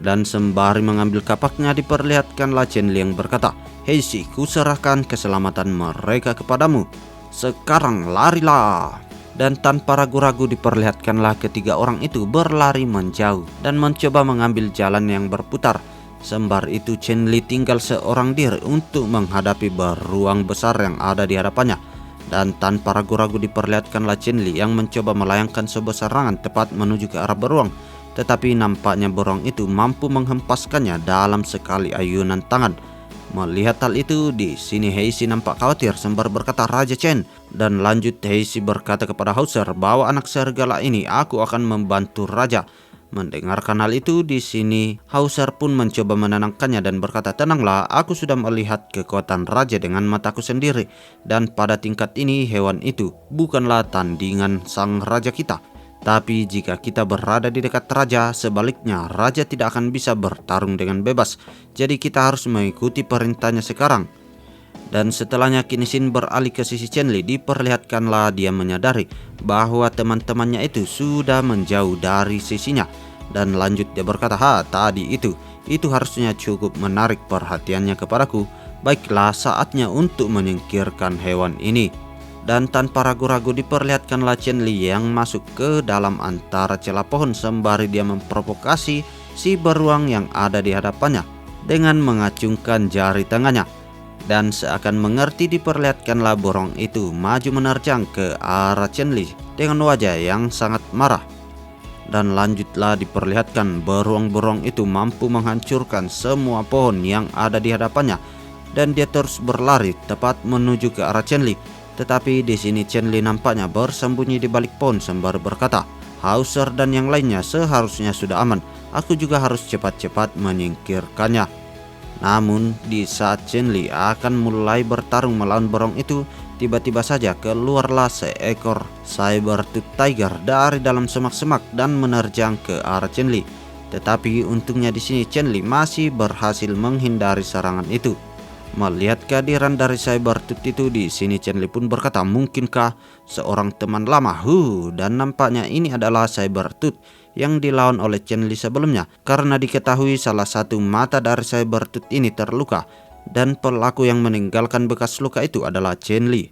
Speaker 2: Dan sembari mengambil kapaknya, diperlihatkanlah Chen Li yang berkata, "Hei si, kuserahkan keselamatan mereka kepadamu. Sekarang larilah." Dan tanpa ragu-ragu diperlihatkanlah ketiga orang itu berlari menjauh dan mencoba mengambil jalan yang berputar. Sembari itu Chen Li tinggal seorang diri untuk menghadapi beruang besar yang ada di hadapannya. Dan tanpa ragu-ragu diperlihatkanlah Chen Li yang mencoba melayangkan sebuah serangan tepat menuju ke arah beruang. Tetapi nampaknya beruang itu mampu menghempaskannya dalam sekali ayunan tangan. Melihat hal itu, di sini Heishi nampak khawatir sembari berkata, "Raja Chen." Dan lanjut Heishi berkata kepada Hauser, "Bawa anak serigala ini, aku akan membantu Raja." Mendengarkan hal itu, di sini Hauser pun mencoba menenangkannya dan berkata, "Tenanglah, aku sudah melihat kekuatan Raja dengan mataku sendiri. Dan pada tingkat ini hewan itu bukanlah tandingan sang Raja kita. Tapi jika kita berada di dekat Raja, sebaliknya Raja tidak akan bisa bertarung dengan bebas. Jadi kita harus mengikuti perintahnya sekarang." Dan setelahnya kini Shin beralih ke sisi Chen Li. Diperlihatkanlah dia menyadari bahwa teman-temannya itu sudah menjauh dari sisinya. Dan lanjut dia berkata, Tadi itu harusnya cukup menarik perhatiannya kepadaku. Baiklah, saatnya untuk menyingkirkan hewan ini." Dan tanpa ragu-ragu diperlihatkanlah Chen Li yang masuk ke dalam antara celah pohon sembari dia memprovokasi si beruang yang ada di hadapannya dengan mengacungkan jari tangannya. Dan seakan mengerti diperlihatkanlah beruang itu maju menerjang ke arah Chen Li dengan wajah yang sangat marah. Dan lanjutlah diperlihatkan beruang-beruang itu mampu menghancurkan semua pohon yang ada di hadapannya. Dan dia terus berlari tepat menuju ke arah Chen Li. Tetapi di sini Chen Li nampaknya bersembunyi di balik pohon sembari berkata, "Hauser dan yang lainnya seharusnya sudah aman. Aku juga harus cepat-cepat menyingkirkannya." Namun di saat Chen Li akan mulai bertarung melawan beruang itu, tiba-tiba saja keluarlah seekor saber-tooth tiger dari dalam semak-semak dan menerjang ke arah Chen Li. Tetapi untungnya di sini Chen Li masih berhasil menghindari serangan itu. Melihat kehadiran dari saber-tooth itu, di sini Chen Li pun berkata, "Mungkinkah seorang teman lama?" Dan nampaknya ini adalah saber-tooth yang dilawan oleh Chen Li sebelumnya, karena diketahui salah satu mata dari saber-tooth ini terluka dan pelaku yang meninggalkan bekas luka itu adalah Chen Li.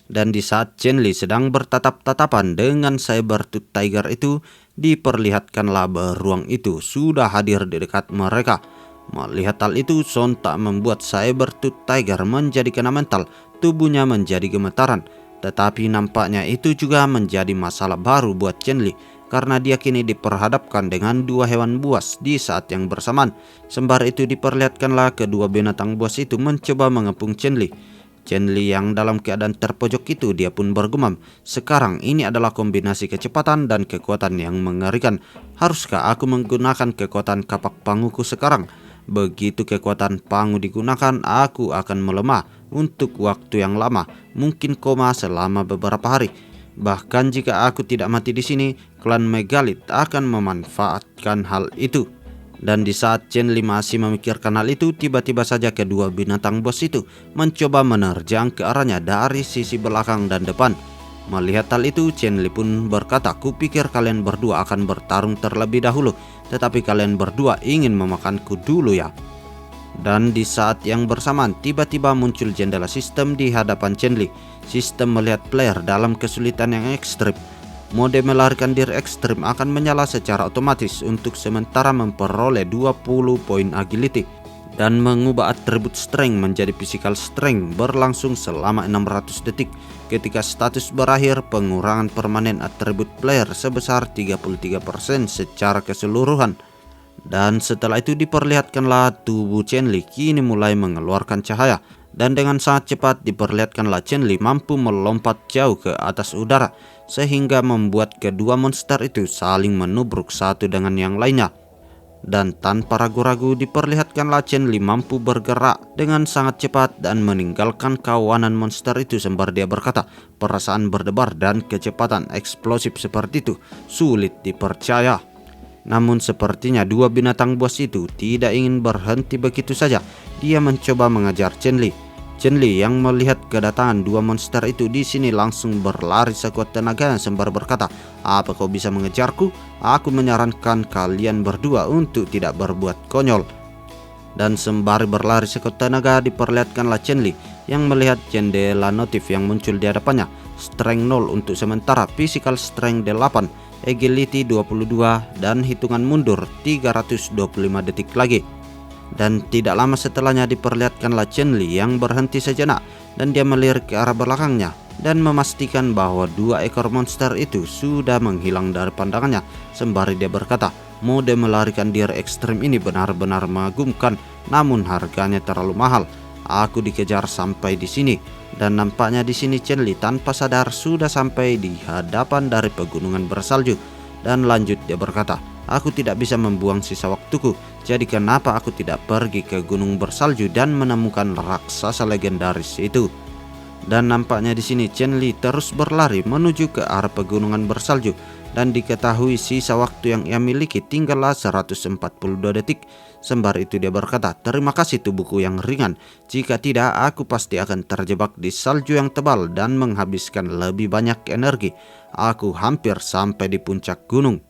Speaker 2: Dan di saat Chen Li sedang bertatap-tatapan dengan saber-tooth tiger itu, diperlihatkanlah beruang itu sudah hadir di dekat mereka. Melihat hal itu sontak membuat saber-tooth tiger menjadi kena mental, tubuhnya menjadi gemetaran. Tetapi nampaknya itu juga menjadi masalah baru buat Chen Li, karena dia kini diperhadapkan dengan dua hewan buas di saat yang bersamaan. Sembari itu diperlihatkanlah kedua binatang buas itu mencoba mengepung Chen Li. Chen Li yang dalam keadaan terpojok itu, dia pun bergumam, "Sekarang ini adalah kombinasi kecepatan dan kekuatan yang mengerikan. Haruskah aku menggunakan kekuatan kapak panguku sekarang? Begitu kekuatan pangu digunakan, aku akan melemah untuk waktu yang lama, mungkin koma selama beberapa hari. Bahkan jika aku tidak mati di sini, klan Megalith akan memanfaatkan hal itu." Dan di saat Chen Li masih memikirkan hal itu, tiba-tiba saja kedua binatang bos itu mencoba menerjang ke arahnya dari sisi belakang dan depan. Melihat hal itu, Chen Li pun berkata, "Kupikir kalian berdua akan bertarung terlebih dahulu, tetapi kalian berdua ingin memakanku dulu ya." Dan di saat yang bersamaan, tiba-tiba muncul jendela sistem di hadapan Chen Li. Sistem melihat player dalam kesulitan yang ekstrim. Mode melarikan diri ekstrim akan menyala secara otomatis untuk sementara memperoleh 20 poin agility. Dan mengubah atribut strength menjadi physical strength berlangsung selama 600 detik. Ketika status berakhir, pengurangan permanen atribut player sebesar 33% secara keseluruhan. Dan setelah itu diperlihatkanlah tubuh Chen Li kini mulai mengeluarkan cahaya. Dan dengan sangat cepat diperlihatkanlah Chen Li mampu melompat jauh ke atas udara, sehingga membuat kedua monster itu saling menubruk satu dengan yang lainnya. Dan tanpa ragu-ragu diperlihatkanlah Chen Li mampu bergerak dengan sangat cepat dan meninggalkan kawanan monster itu sembari dia berkata, "Perasaan berdebar dan kecepatan eksplosif seperti itu sulit dipercaya." Namun sepertinya dua binatang buas itu tidak ingin berhenti begitu saja. Dia mencoba mengejar Chen Li. Chen Li yang melihat kedatangan dua monster itu di sini langsung berlari sekuat tenaganya sembari berkata, "Apa kau bisa mengejarku? Aku menyarankan kalian berdua untuk tidak berbuat konyol." Dan sembari berlari sekuat tenaga diperlihatkanlah Chen Li yang melihat jendela notif yang muncul di hadapannya. Strength 0 untuk sementara, physical strength 8, agility 22, dan hitungan mundur 325 detik lagi. Dan tidak lama setelahnya diperlihatkanlah Chen Li yang berhenti sejenak dan dia melirik ke arah belakangnya dan memastikan bahwa dua ekor monster itu sudah menghilang dari pandangannya. Sembari dia berkata, "Mode melarikan diri ekstrim ini benar-benar mengagumkan, namun harganya terlalu mahal. Aku dikejar sampai di sini." Dan nampaknya di sini Chen Li tanpa sadar sudah sampai di hadapan dari pegunungan bersalju. Dan lanjut dia berkata, "Aku tidak bisa membuang sisa waktuku. Jadi kenapa aku tidak pergi ke gunung bersalju dan menemukan raksasa legendaris itu?" Dan nampaknya di sini Chen Li terus berlari menuju ke arah pegunungan bersalju dan diketahui sisa waktu yang ia miliki tinggallah 142 detik. Sembari itu dia berkata, "Terima kasih tubuhku yang ringan. Jika tidak, aku pasti akan terjebak di salju yang tebal dan menghabiskan lebih banyak energi. Aku hampir sampai di puncak gunung."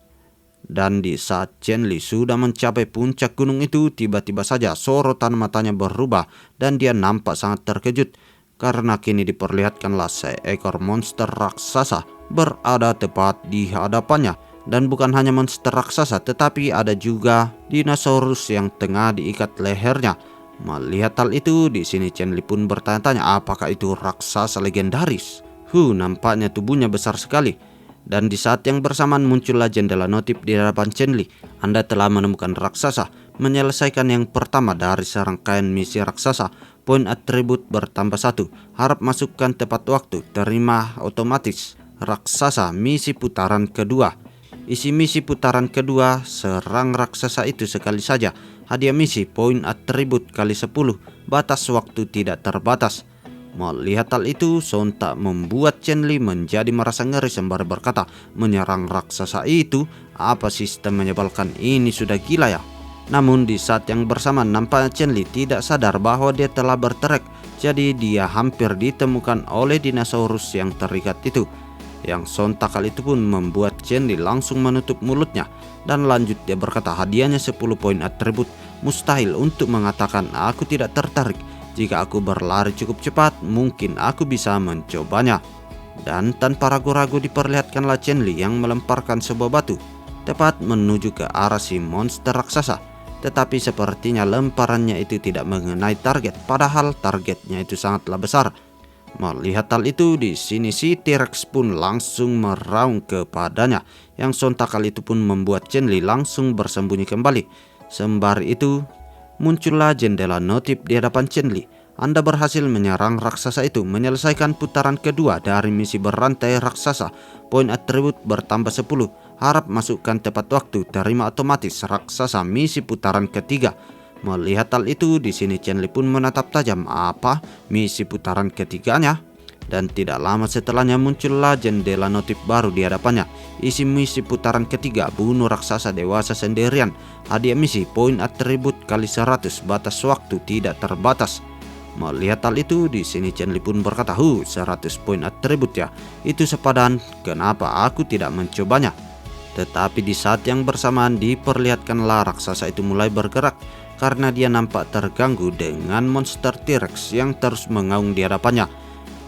Speaker 2: Dan di saat Chen Li sudah mencapai puncak gunung itu, tiba-tiba saja sorotan matanya berubah dan dia nampak sangat terkejut karena kini diperlihatkanlah seekor monster raksasa berada tepat di hadapannya. Dan bukan hanya monster raksasa, tetapi ada juga dinosaurus yang tengah diikat lehernya. Melihat hal itu, di sini Chen Li pun bertanya-tanya, apakah itu raksasa legendaris? Nampaknya tubuhnya besar sekali. Dan di saat yang bersamaan muncullah jendela notif di hadapan Chen Li. "Anda telah menemukan raksasa. Menyelesaikan yang pertama dari serangkaian misi raksasa. Poin atribut bertambah 1. Harap masukkan tepat waktu. Terima otomatis. Raksasa misi putaran kedua. Isi misi putaran kedua, serang raksasa itu sekali saja. Hadiah misi poin atribut kali 10. Batas waktu tidak terbatas." Melihat hal itu sontak membuat Chen Li menjadi merasa ngeri sembari berkata, "Menyerang raksasa itu? Apa sistem menyebalkan ini, sudah gila ya?" Namun di saat yang bersamaan nampaknya Chen Li tidak sadar bahwa dia telah berteriak. Jadi dia hampir ditemukan oleh dinosaurus yang terikat itu. Yang sontak hal itu pun membuat Chen Li langsung menutup mulutnya. Dan lanjut dia berkata, "Hadiahnya 10 poin atribut. Mustahil untuk mengatakan aku tidak tertarik. Jika aku berlari cukup cepat, mungkin aku bisa mencobanya." Dan tanpa ragu-ragu diperlihatkanlah Chen Li yang melemparkan sebuah batu tepat menuju ke arah si monster raksasa. Tetapi sepertinya lemparannya itu tidak mengenai target, padahal targetnya itu sangatlah besar. Melihat hal itu, di sini si T-Rex pun langsung meraung kepadanya. Yang sontak hal itu pun membuat Chen Li langsung bersembunyi kembali. Sembari itu muncullah jendela notif di hadapan Chen Li. "Anda berhasil menyerang raksasa itu. Menyelesaikan putaran kedua dari misi berantai raksasa. Poin atribut bertambah 10. Harap masukkan tepat waktu. Terima otomatis raksasa misi putaran ketiga." Melihat hal itu, di sini Chen Li pun menatap tajam, apa misi putaran ketiganya? Dan tidak lama setelahnya muncullah jendela notif baru di hadapannya. Isi misi putaran ketiga, bunuh raksasa dewasa sendirian. Hadiah misi poin atribut kali 100, batas waktu tidak terbatas. Melihat hal itu, di sini Chen Li pun berkata, 100 poin atribut ya, itu sepadan, kenapa aku tidak mencobanya?" Tetapi di saat yang bersamaan diperlihatkanlah raksasa itu mulai bergerak karena dia nampak terganggu dengan monster T-Rex yang terus mengaung di hadapannya.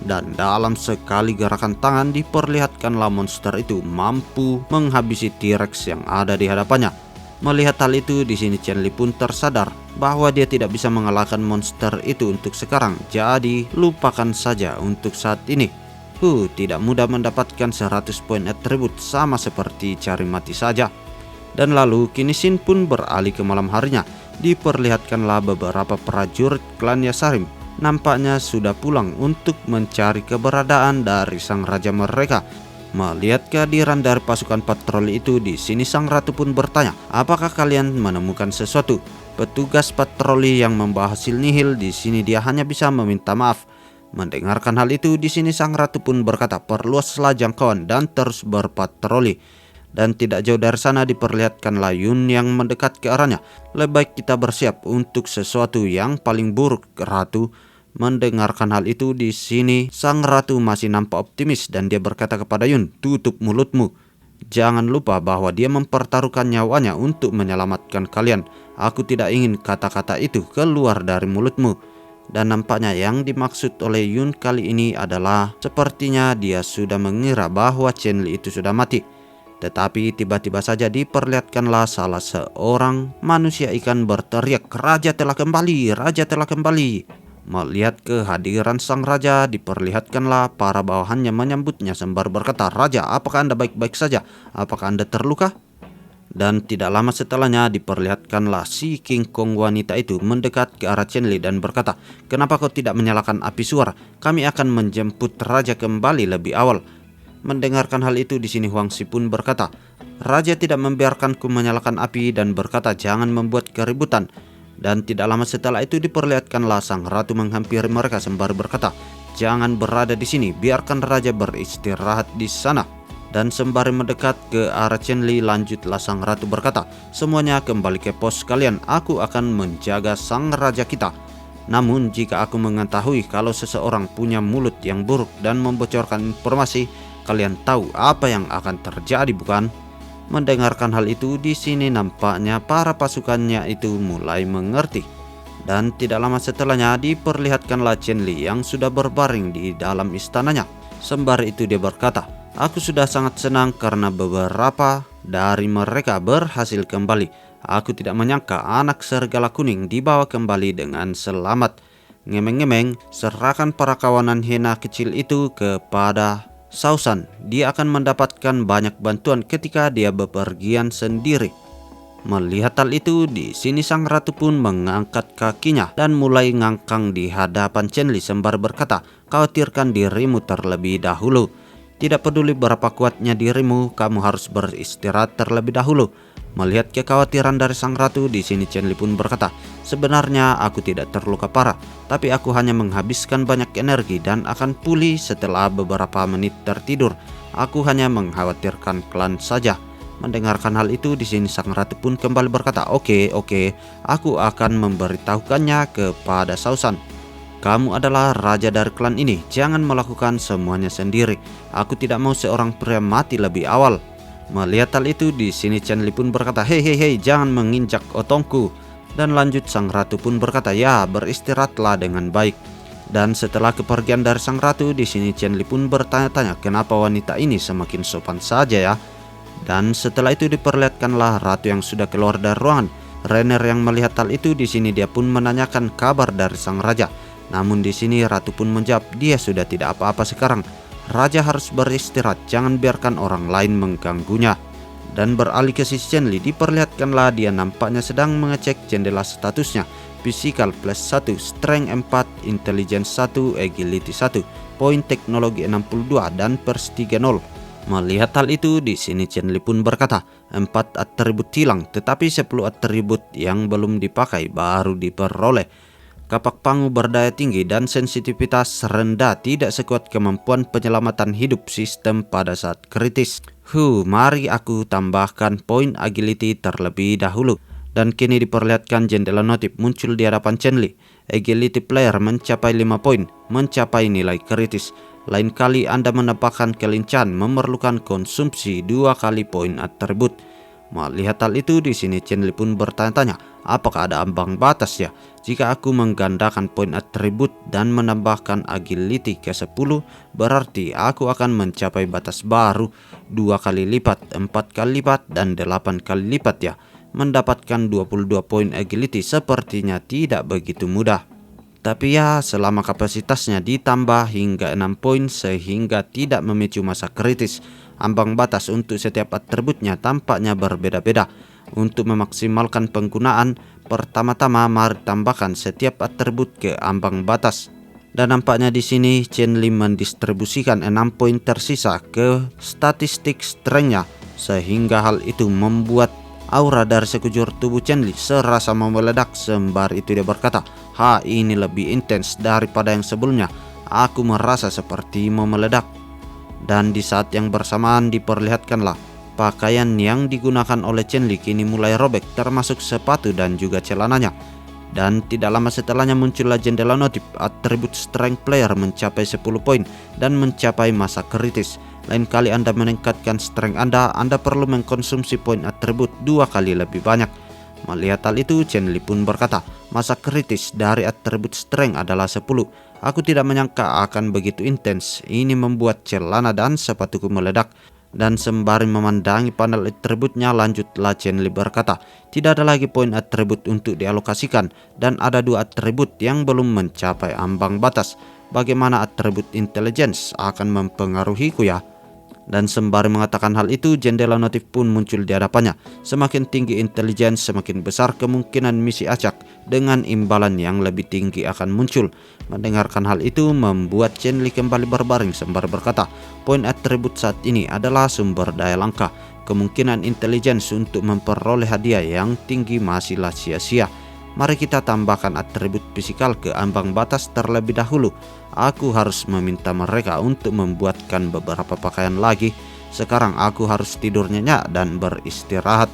Speaker 2: Dan dalam sekali gerakan tangan diperlihatkanlah monster itu mampu menghabisi T-Rex yang ada di hadapannya. Melihat hal itu, di sini Chen Li pun tersadar bahwa dia tidak bisa mengalahkan monster itu untuk sekarang. Jadi lupakan saja untuk saat ini. Tidak mudah mendapatkan 100 poin atribut, sama seperti cari mati saja. Dan lalu kini Shin pun beralih ke malam harinya. Diperlihatkanlah beberapa prajurit klan Yasarim nampaknya sudah pulang untuk mencari keberadaan dari sang raja mereka. Melihat kehadiran dari pasukan patroli itu, di sini sang ratu pun bertanya, "Apakah kalian menemukan sesuatu?" Petugas patroli yang membawa hasil nihil di sini dia hanya bisa meminta maaf. Mendengarkan hal itu, di sini sang ratu pun berkata, "Perluaslah jangkauan dan terus berpatroli." Dan tidak jauh dari sana diperlihatkanlah Yun yang mendekat ke arahnya. Lebih baik kita bersiap untuk sesuatu yang paling buruk, Ratu. Mendengarkan hal itu di sini sang ratu masih nampak optimis dan dia berkata kepada Yun, tutup mulutmu. Jangan lupa bahwa dia mempertaruhkan nyawanya untuk menyelamatkan kalian. Aku tidak ingin kata-kata itu keluar dari mulutmu. Dan nampaknya yang dimaksud oleh Yun kali ini adalah sepertinya dia sudah mengira bahwa Chen Li itu sudah mati. Tetapi tiba-tiba saja diperlihatkanlah salah seorang manusia ikan berteriak, "Raja telah kembali, raja telah kembali." Melihat kehadiran sang raja, diperlihatkanlah para bawahannya menyambutnya sembari berkata, "Raja, apakah Anda baik-baik saja? Apakah Anda terluka?" Dan tidak lama setelahnya diperlihatkanlah si King Kong wanita itu mendekat ke arah Chen Li dan berkata, "Kenapa kau tidak menyalakan api suara? Kami akan menjemput raja kembali lebih awal." Mendengarkan hal itu di sini Huang Xi pun berkata, "Raja tidak membiarkanku menyalakan api dan berkata jangan membuat keributan." Dan tidak lama setelah itu diperlihatkanlah sang ratu menghampiri mereka sembari berkata, "Jangan berada di sini, biarkan raja beristirahat di sana." Dan sembari mendekat ke arah Chen Li, lanjutlah sang ratu berkata, "Semuanya kembali ke pos kalian, aku akan menjaga sang raja kita. Namun jika aku mengetahui kalau seseorang punya mulut yang buruk dan membocorkan informasi, kalian tahu apa yang akan terjadi, bukan?" Mendengarkan hal itu di sini nampaknya para pasukannya itu mulai mengerti. Dan tidak lama setelahnya diperlihatkanlah Chen Li yang sudah berbaring di dalam istananya. Sembari itu dia berkata, "Aku sudah sangat senang karena beberapa dari mereka berhasil kembali. Aku tidak menyangka anak serigala kuning dibawa kembali dengan selamat. Ngemeng-ngemeng, serahkan para kawanan hena kecil itu kepada Sausan. Dia akan mendapatkan banyak bantuan ketika dia bepergian sendiri." Melihat hal itu, di sini sang ratu pun mengangkat kakinya dan mulai ngangkang di hadapan Chen Li sembari berkata, "Khawatirkan dirimu terlebih dahulu. Tidak peduli berapa kuatnya dirimu, kamu harus beristirahat terlebih dahulu." Melihat kekhawatiran dari sang ratu, di sini Chen Li pun berkata, "Sebenarnya aku tidak terluka parah, tapi aku hanya menghabiskan banyak energi dan akan pulih setelah beberapa menit tertidur. Aku hanya mengkhawatirkan klan saja." Mendengarkan hal itu, di sini sang ratu pun kembali berkata, Oke, aku akan memberitahukannya kepada Sausan. Kamu adalah raja dari klan ini, jangan melakukan semuanya sendiri. Aku tidak mau seorang pria mati lebih awal." Melihat hal itu, di sini Chen Li pun berkata, hei, jangan menginjak otongku." Dan lanjut sang ratu pun berkata, "Ya, beristirahatlah dengan baik." Dan setelah kepergian dari sang ratu, di sini Chen Li pun bertanya-tanya, kenapa wanita ini semakin sopan saja ya? Dan setelah itu diperlihatkanlah ratu yang sudah keluar dari ruangan. Renner yang melihat hal itu, di sini dia pun menanyakan kabar dari sang raja. Namun di sini ratu pun menjawab, dia sudah tidak apa-apa sekarang. Raja harus beristirahat, jangan biarkan orang lain mengganggunya. Dan beralih ke sisi Chen Li, diperlihatkanlah dia nampaknya sedang mengecek jendela statusnya. Physical +1, Strength 4, Intelligence 1, Agility 1, poin teknologi 62 dan Prestige 0. Melihat hal itu, di sini Chen Li pun berkata, 4 atribut hilang, tetapi 10 atribut yang belum dipakai baru diperoleh. Kapak Pangu berdaya tinggi dan sensitivitas rendah, tidak sekuat kemampuan penyelamatan hidup sistem pada saat kritis. Mari aku tambahkan poin agility terlebih dahulu. Dan kini diperlihatkan jendela notif muncul di hadapan Chen Li. Agility player mencapai 5 poin, mencapai nilai kritis. Lain kali Anda mendapatkan kelincahan memerlukan konsumsi 2 kali poin atribut. Melihat hal itu, di sini Chen Li pun bertanya-tanya, apakah ada ambang batas ya? Jika aku menggandakan poin atribut dan menambahkan agility ke 10, berarti aku akan mencapai batas baru 2 kali lipat, 4 kali lipat, dan 8 kali lipat ya. Mendapatkan 22 poin agility sepertinya tidak begitu mudah. Tapi ya, selama kapasitasnya ditambah hingga 6 poin sehingga tidak memicu masa kritis. Ambang batas untuk setiap atributnya tampaknya berbeda-beda. Untuk memaksimalkan penggunaan, pertama-tama mari tambahkan setiap atribut ke ambang batas. Dan nampaknya di sini Chen Li mendistribusikan 6 poin tersisa ke statistik strength-nya, sehingga hal itu membuat aura dari sekujur tubuh Chen Li serasa mau meledak. Sembari itu dia berkata, ini lebih intens daripada yang sebelumnya. Aku merasa seperti mau meledak." Dan di saat yang bersamaan diperlihatkanlah Pakaian yang digunakan oleh Chen Li kini mulai robek, termasuk sepatu dan juga celananya. Dan tidak lama setelahnya muncullah jendela notif. Atribut strength player mencapai 10 poin dan mencapai masa kritis. Lain kali Anda meningkatkan strength Anda perlu mengkonsumsi poin atribut 2 kali lebih banyak. Melihat hal itu, Chen Li pun berkata, masa kritis dari atribut strength adalah 10. Aku tidak menyangka akan begitu intens. Ini membuat celana dan sepatuku meledak. Dan sembari memandangi panel atributnya, lanjutlah Chen Li berkata, tidak ada lagi poin atribut untuk dialokasikan dan ada 2 atribut yang belum mencapai ambang batas. Bagaimana atribut intelligence akan mempengaruhiku ya? Dan sembari mengatakan hal itu, jendela notif pun muncul di hadapannya. Semakin tinggi intelligence, semakin besar kemungkinan misi acak dengan imbalan yang lebih tinggi akan muncul. Mendengarkan hal itu membuat Chen Li kembali berbaring sembari berkata, poin atribut saat ini adalah sumber daya langka. Kemungkinan intelligence untuk memperoleh hadiah yang tinggi masihlah sia-sia. Mari kita tambahkan atribut fisikal ke ambang batas terlebih dahulu. Aku harus meminta mereka untuk membuatkan beberapa pakaian lagi. Sekarang aku harus tidur nyenyak dan beristirahat.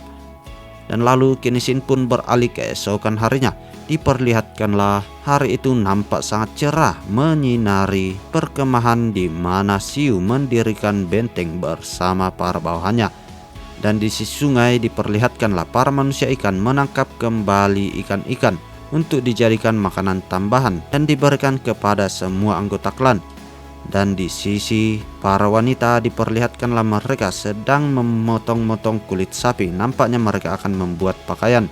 Speaker 2: Dan lalu Kenshin pun beralih ke esokan harinya. Diperlihatkanlah hari itu nampak sangat cerah menyinari perkemahan di mana Xiu mendirikan benteng bersama para bawahannya. Dan di sisi sungai diperlihatkanlah para manusia ikan menangkap kembali ikan-ikan untuk dijadikan makanan tambahan dan diberikan kepada semua anggota klan. Dan di sisi para wanita diperlihatkanlah mereka sedang memotong-motong kulit sapi. Nampaknya mereka akan membuat pakaian.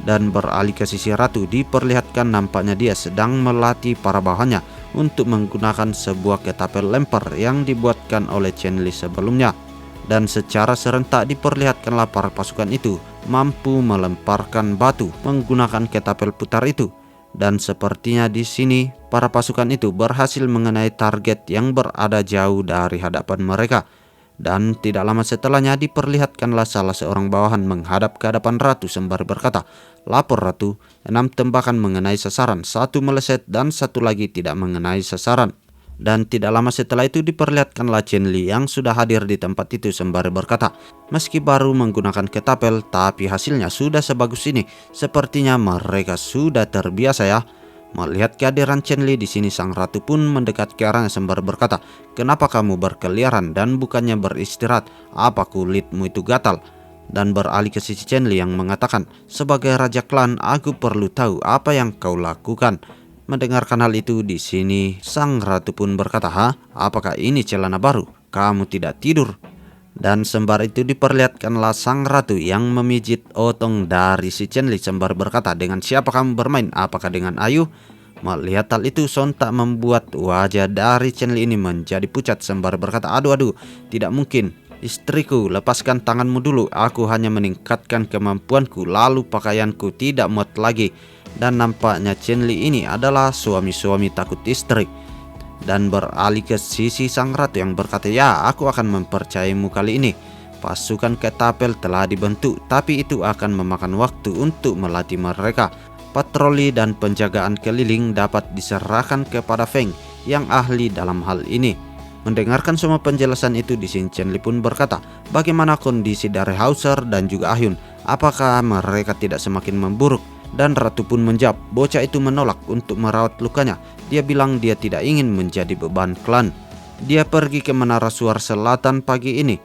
Speaker 2: Dan beralih ke sisi ratu diperlihatkan nampaknya dia sedang melatih para bawahannya untuk menggunakan sebuah ketapel lempar yang dibuatkan oleh Chen Li sebelumnya. Dan secara serentak diperlihatkanlah para pasukan itu mampu melemparkan batu menggunakan ketapel putar itu. Dan sepertinya di sini para pasukan itu berhasil mengenai target yang berada jauh dari hadapan mereka. Dan tidak lama setelahnya diperlihatkanlah salah seorang bawahan menghadap ke hadapan ratu sembari berkata, lapor ratu, 6 tembakan mengenai sasaran, 1 meleset dan 1 lagi tidak mengenai sasaran. Dan tidak lama setelah itu diperlihatkanlah Chen Li yang sudah hadir di tempat itu sembari berkata, meski baru menggunakan ketapel tapi hasilnya sudah sebagus ini. Sepertinya mereka sudah terbiasa ya. Melihat kehadiran Chen Li di sini, sang ratu pun mendekat ke arahnya sembari berkata, kenapa kamu berkeliaran dan bukannya beristirahat? Apa kulitmu itu gatal? Dan beralih ke sisi Chen Li yang mengatakan, sebagai raja klan aku perlu tahu apa yang kau lakukan. Mendengarkan hal itu di sini, sang ratu pun berkata, apakah ini celana baru? Kamu tidak tidur? Dan sembari itu diperlihatkanlah sang ratu yang memijit otong dari si Chen Li sembari berkata, dengan siapa kamu bermain? Apakah dengan Ayu? Melihat hal itu sontak membuat wajah dari Chen Li ini menjadi pucat sembari berkata, aduh, tidak mungkin. Istriku, lepaskan tanganmu dulu. Aku hanya meningkatkan kemampuanku, lalu pakaianku tidak muat lagi. Dan nampaknya Chen Li ini adalah suami-suami takut istri. Dan beralih ke sisi sang ratu yang berkata, ya aku akan mempercayaimu kali ini. Pasukan ketapel telah dibentuk, tapi itu akan memakan waktu untuk melatih mereka. Patroli dan penjagaan keliling dapat diserahkan kepada Feng yang ahli dalam hal ini. Mendengarkan semua penjelasan itu di sini, Chen Li pun berkata, bagaimana kondisi dari Hauser dan juga Ahyun? Apakah mereka tidak semakin memburuk? Dan ratu pun menjawab, bocah itu menolak untuk merawat lukanya. Dia bilang dia tidak ingin menjadi beban klan. Dia pergi ke Menara Suar Selatan pagi ini.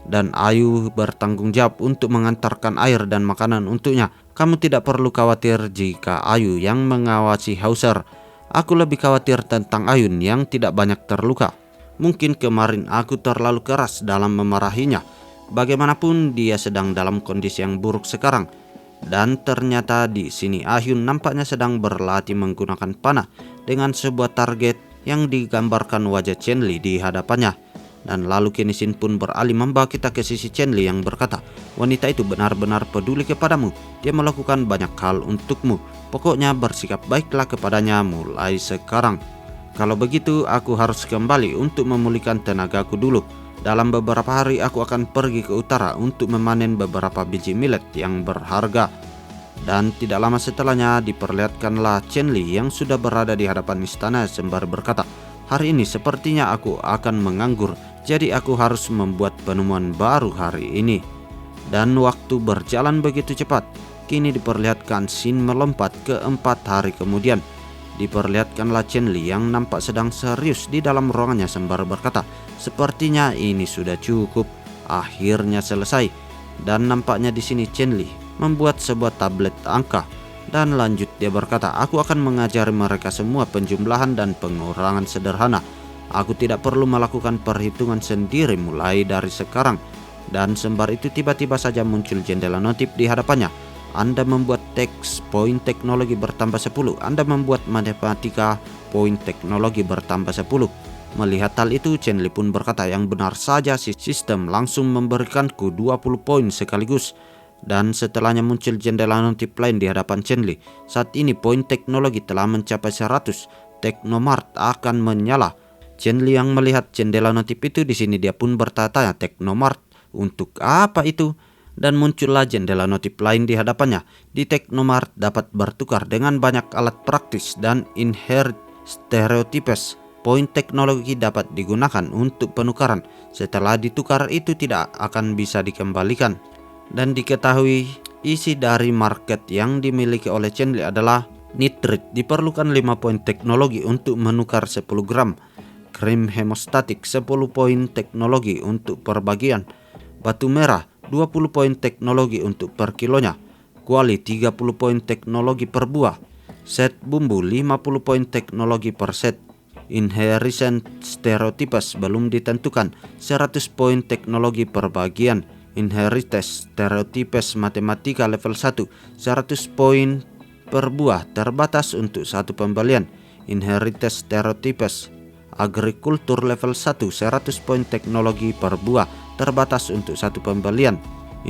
Speaker 2: Dan Ayu bertanggung jawab untuk mengantarkan air dan makanan untuknya. Kamu tidak perlu khawatir jika Ayu yang mengawasi Hauser. Aku lebih khawatir tentang Ayun yang tidak banyak terluka. Mungkin kemarin aku terlalu keras dalam memarahinya. Bagaimanapun dia sedang dalam kondisi yang buruk sekarang. Dan ternyata di sini Ahyun nampaknya sedang berlatih menggunakan panah dengan sebuah target yang digambarkan wajah Chen Li di hadapannya. Dan lalu Kenshin pun beralih membawa kita ke sisi Chen Li yang berkata, wanita itu benar-benar peduli kepadamu. Dia melakukan banyak hal untukmu. Pokoknya bersikap baiklah kepadanya mulai sekarang. Kalau begitu aku harus kembali untuk memulihkan tenagaku dulu. Dalam beberapa hari aku akan pergi ke utara untuk memanen beberapa biji millet yang berharga. Dan tidak lama setelahnya diperlihatkanlah Chen Li yang sudah berada di hadapan istana sembari berkata, hari ini sepertinya aku akan menganggur. Jadi aku harus membuat penemuan baru hari ini. Dan waktu berjalan begitu cepat. Kini diperlihatkan Shin melompat ke 4 hari kemudian. Diperlihatkanlah Chen Li yang nampak sedang serius di dalam ruangannya sembari berkata, sepertinya ini sudah cukup. Akhirnya selesai. Dan nampaknya di sini Chen Li membuat sebuah tablet angka. Dan lanjut dia berkata, aku akan mengajari mereka semua penjumlahan dan pengurangan sederhana. Aku tidak perlu melakukan perhitungan sendiri mulai dari sekarang. Dan sembari itu tiba-tiba saja muncul jendela notif di hadapannya. Anda membuat teks, poin teknologi bertambah 10. Anda membuat matematika, poin teknologi bertambah 10. Melihat hal itu, Chen Li pun berkata, yang benar saja si sistem langsung memberikanku 20 poin sekaligus. Dan setelahnya muncul jendela notif lain di hadapan Chen Li. Saat ini poin teknologi telah mencapai 100. Teknomart akan menyala. Chen Li yang melihat jendela notif itu, di sini dia pun bertanya, Teknomart, untuk apa itu? Dan muncullah jendela notif lain di hadapannya. Di Teknomart dapat bertukar dengan banyak alat praktis dan inherit stereotypes. Poin teknologi dapat digunakan untuk penukaran. Setelah ditukar itu tidak akan bisa dikembalikan. Dan diketahui isi dari market yang dimiliki oleh Chen Li adalah nitrit. Diperlukan 5 poin teknologi untuk menukar 10 gram. Krim hemostatik 10 poin teknologi untuk perbagian. Batu merah 20 poin teknologi untuk per kilonya. Kuali 30 poin teknologi per buah. Set bumbu 50 poin teknologi per set. Inheritance stereotypes belum ditentukan, 100 poin teknologi per bagian. Inheritance stereotypes matematika level 1, 100 poin per buah, terbatas untuk satu pembelian. Inheritance stereotypes agrikultur level 1, 100 poin teknologi per buah, terbatas untuk satu pembelian.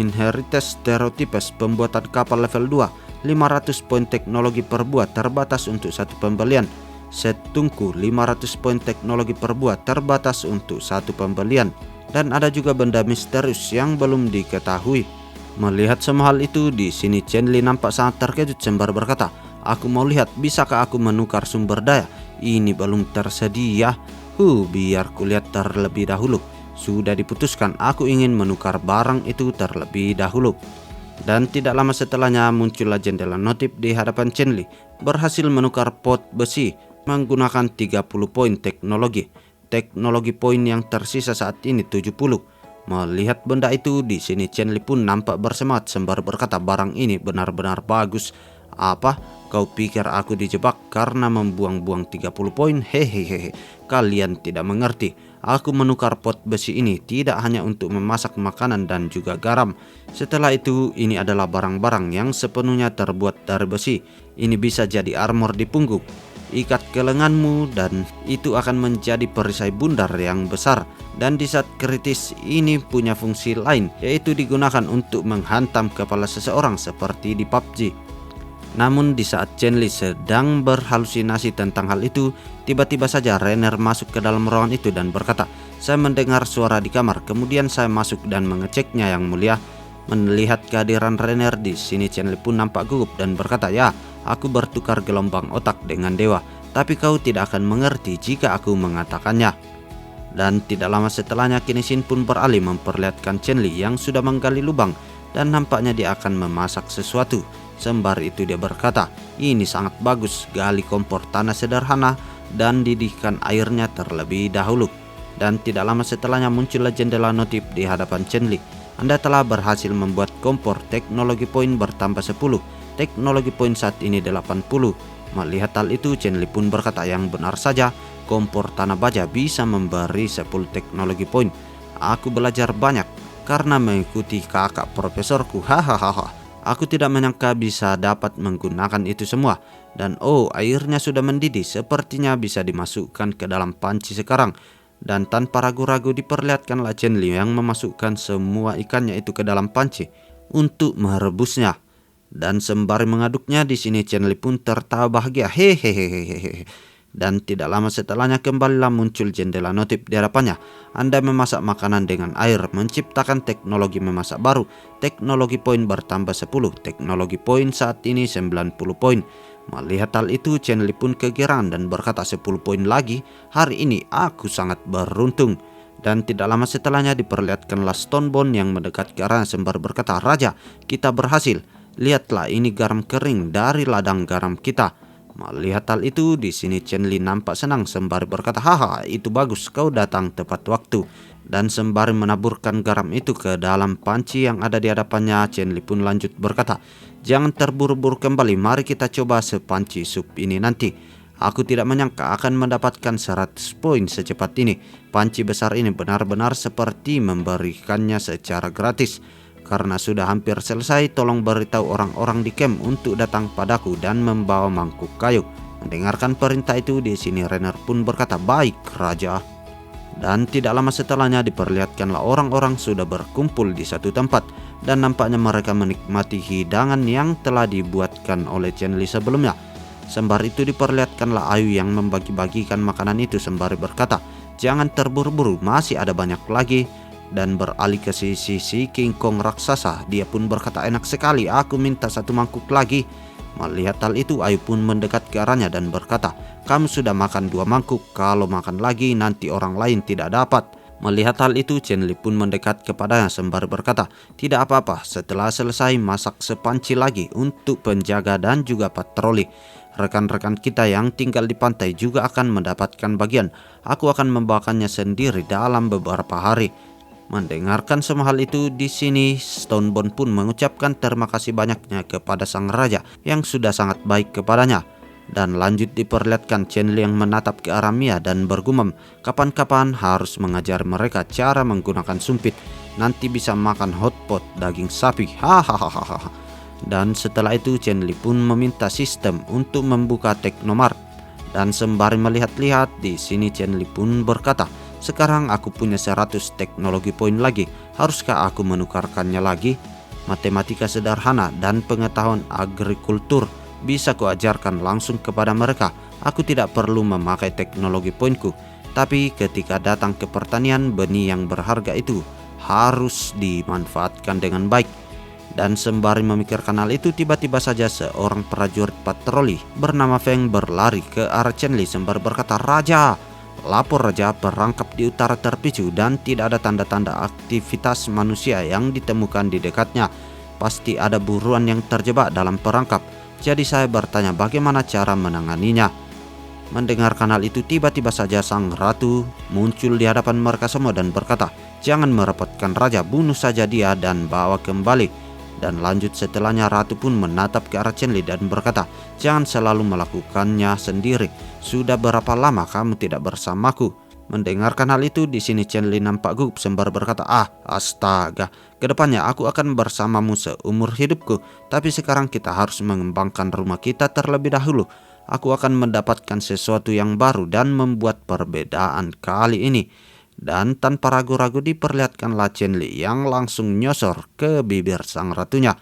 Speaker 2: Inheritance stereotypes pembuatan kapal level 2, 500 poin teknologi per buah, terbatas untuk satu pembelian. Set tungku 500 poin teknologi per buah, terbatas untuk satu pembelian. Dan ada juga benda misterius yang belum diketahui. Melihat semua hal itu, di sini Chen Li nampak sangat terkejut sembari berkata, aku mau lihat, bisakah aku menukar sumber daya? Ini belum tersedia. Biar kulihat terlebih dahulu. Sudah diputuskan, aku ingin menukar barang itu terlebih dahulu. Dan tidak lama setelahnya muncullah jendela notif di hadapan Chen Li. Berhasil menukar pot besi menggunakan 30 poin teknologi. Teknologi poin yang tersisa saat ini 70. Melihat benda itu, di sini Chen Li pun nampak bersemangat sembari berkata, barang ini benar-benar bagus. Apa? Kau pikir aku dijebak karena membuang-buang 30 poin? Hehehe, kalian tidak mengerti. Aku menukar pot besi ini tidak hanya untuk memasak makanan dan juga garam. Setelah itu, ini adalah barang-barang yang sepenuhnya terbuat dari besi. Ini bisa jadi armor di punggung. Ikat ke lenganmu dan itu akan menjadi perisai bundar yang besar. Dan di saat kritis ini punya fungsi lain, yaitu digunakan untuk menghantam kepala seseorang seperti di PUBG. Namun di saat Chen Li sedang berhalusinasi tentang hal itu, tiba-tiba saja Rainer masuk ke dalam ruangan itu dan berkata, saya mendengar suara di kamar, kemudian saya masuk dan mengeceknya yang mulia. Melihat kehadiran Rainer, di sini Chen Li pun nampak gugup dan berkata, ya, aku bertukar gelombang otak dengan dewa, tapi kau tidak akan mengerti jika aku mengatakannya. Dan tidak lama setelahnya kini Shin pun beralih memperlihatkan Chen Li yang sudah menggali lubang dan nampaknya dia akan memasak sesuatu. Sembari itu dia berkata, ini sangat bagus, gali kompor tanah sederhana dan didihkan airnya terlebih dahulu. Dan tidak lama setelahnya muncullah jendela notif di hadapan Chen Li. Anda telah berhasil membuat kompor teknologi poin bertambah 10. Teknologi poin saat ini 80. Melihat hal itu, Chen Li pun berkata, yang benar saja, kompor tanah baja bisa memberi 10 teknologi poin. Aku belajar banyak karena mengikuti kakak profesorku. Hahaha. Aku tidak menyangka bisa dapat menggunakan itu semua. Dan airnya sudah mendidih, sepertinya bisa dimasukkan ke dalam panci sekarang. Dan tanpa ragu-ragu diperlihatkanlah Chen Li yang memasukkan semua ikannya itu ke dalam panci untuk merebusnya. Dan sembari mengaduknya, di sini Chen Li pun tertawa bahagia. Hehehehehe. Dan tidak lama setelahnya kembalilah muncul jendela notif di hadapannya. Anda memasak makanan dengan air, menciptakan teknologi memasak baru. Teknologi poin bertambah 10. Teknologi poin saat ini 90 poin. Melihat hal itu, Chen Li pun kegirangan dan berkata, 10 poin lagi. Hari ini aku sangat beruntung. Dan tidak lama setelahnya diperlihatkanlah Stonebone yang mendekat ke arahnya sembari berkata, "Raja, kita berhasil. Lihatlah, ini garam kering dari ladang garam kita." Melihat hal itu, di sini Chen Li nampak senang sembari berkata, "Haha, itu bagus, kau datang tepat waktu." Dan sembari menaburkan garam itu ke dalam panci yang ada di hadapannya, Chen Li pun lanjut berkata, "Jangan terburu-buru kembali, mari kita coba sepanci sup ini nanti. Aku tidak menyangka akan mendapatkan 100 poin secepat ini. Panci besar ini benar-benar seperti memberikannya secara gratis. Karena sudah hampir selesai, tolong beritahu orang-orang di camp untuk datang padaku dan membawa mangkuk kayu." Mendengarkan perintah itu, di sini Renner pun berkata, "Baik, Raja." Dan tidak lama setelahnya diperlihatkanlah orang-orang sudah berkumpul di satu tempat, dan nampaknya mereka menikmati hidangan yang telah dibuatkan oleh Chen Li sebelumnya. Sembari itu diperlihatkanlah Ayu yang membagi-bagikan makanan itu sembari berkata, "Jangan terburu-buru, masih ada banyak lagi." Dan beralih ke sisi King Kong raksasa, dia pun berkata, "Enak sekali, aku minta satu mangkuk lagi." Melihat hal itu, Ayu pun mendekat ke arahnya dan berkata, "Kamu sudah makan 2 mangkuk, kalau makan lagi nanti orang lain tidak dapat." Melihat hal itu, Chen Li pun mendekat kepadanya sembari berkata, "Tidak apa-apa, setelah selesai masak sepanci lagi untuk penjaga dan juga patroli. Rekan-rekan kita yang tinggal di pantai juga akan mendapatkan bagian. Aku akan membawakannya sendiri dalam beberapa hari." Mendengarkan semua hal itu, di sini Stonebone pun mengucapkan terima kasih banyaknya kepada sang raja yang sudah sangat baik kepadanya. Dan lanjut diperlihatkan Chen Li yang menatap ke arah Mia dan bergumam, "Kapan-kapan harus mengajar mereka cara menggunakan sumpit. Nanti bisa makan hotpot daging sapi." Hahaha. Dan setelah itu Chen Li pun meminta sistem untuk membuka Teknomart. Dan sembari melihat-lihat, di sini Chen Li pun berkata, "Sekarang aku punya 100 teknologi poin lagi. Haruskah aku menukarkannya lagi? Matematika sederhana dan pengetahuan agrikultur bisa kuajarkan langsung kepada mereka. Aku tidak perlu memakai teknologi poinku. Tapi ketika datang ke pertanian, benih yang berharga itu harus dimanfaatkan dengan baik." Dan sembari memikirkan hal itu, tiba-tiba saja seorang prajurit patroli bernama Feng berlari ke arah Chen Li sembari berkata, "Raja, lapor Raja, perangkap di utara terpicu dan tidak ada tanda-tanda aktivitas manusia yang ditemukan di dekatnya. Pasti ada buruan yang terjebak dalam perangkap. Jadi saya bertanya bagaimana cara menanganinya." Mendengarkan hal itu, tiba-tiba saja sang ratu muncul di hadapan mereka semua dan berkata, "Jangan merepotkan Raja, bunuh saja dia dan bawa kembali." Dan lanjut setelahnya, ratu pun menatap ke arah Chen Li dan berkata, "Jangan selalu melakukannya sendiri. Sudah berapa lama kamu tidak bersamaku?" Mendengarkan hal itu, di sini Chen Li nampak gugup sembari berkata, Astaga, kedepannya aku akan bersamamu seumur hidupku. Tapi sekarang kita harus mengembangkan rumah kita terlebih dahulu. Aku akan mendapatkan sesuatu yang baru dan membuat perbedaan kali ini." Dan tanpa ragu-ragu diperlihatkanlah Chen Li yang langsung nyosor ke bibir sang ratunya.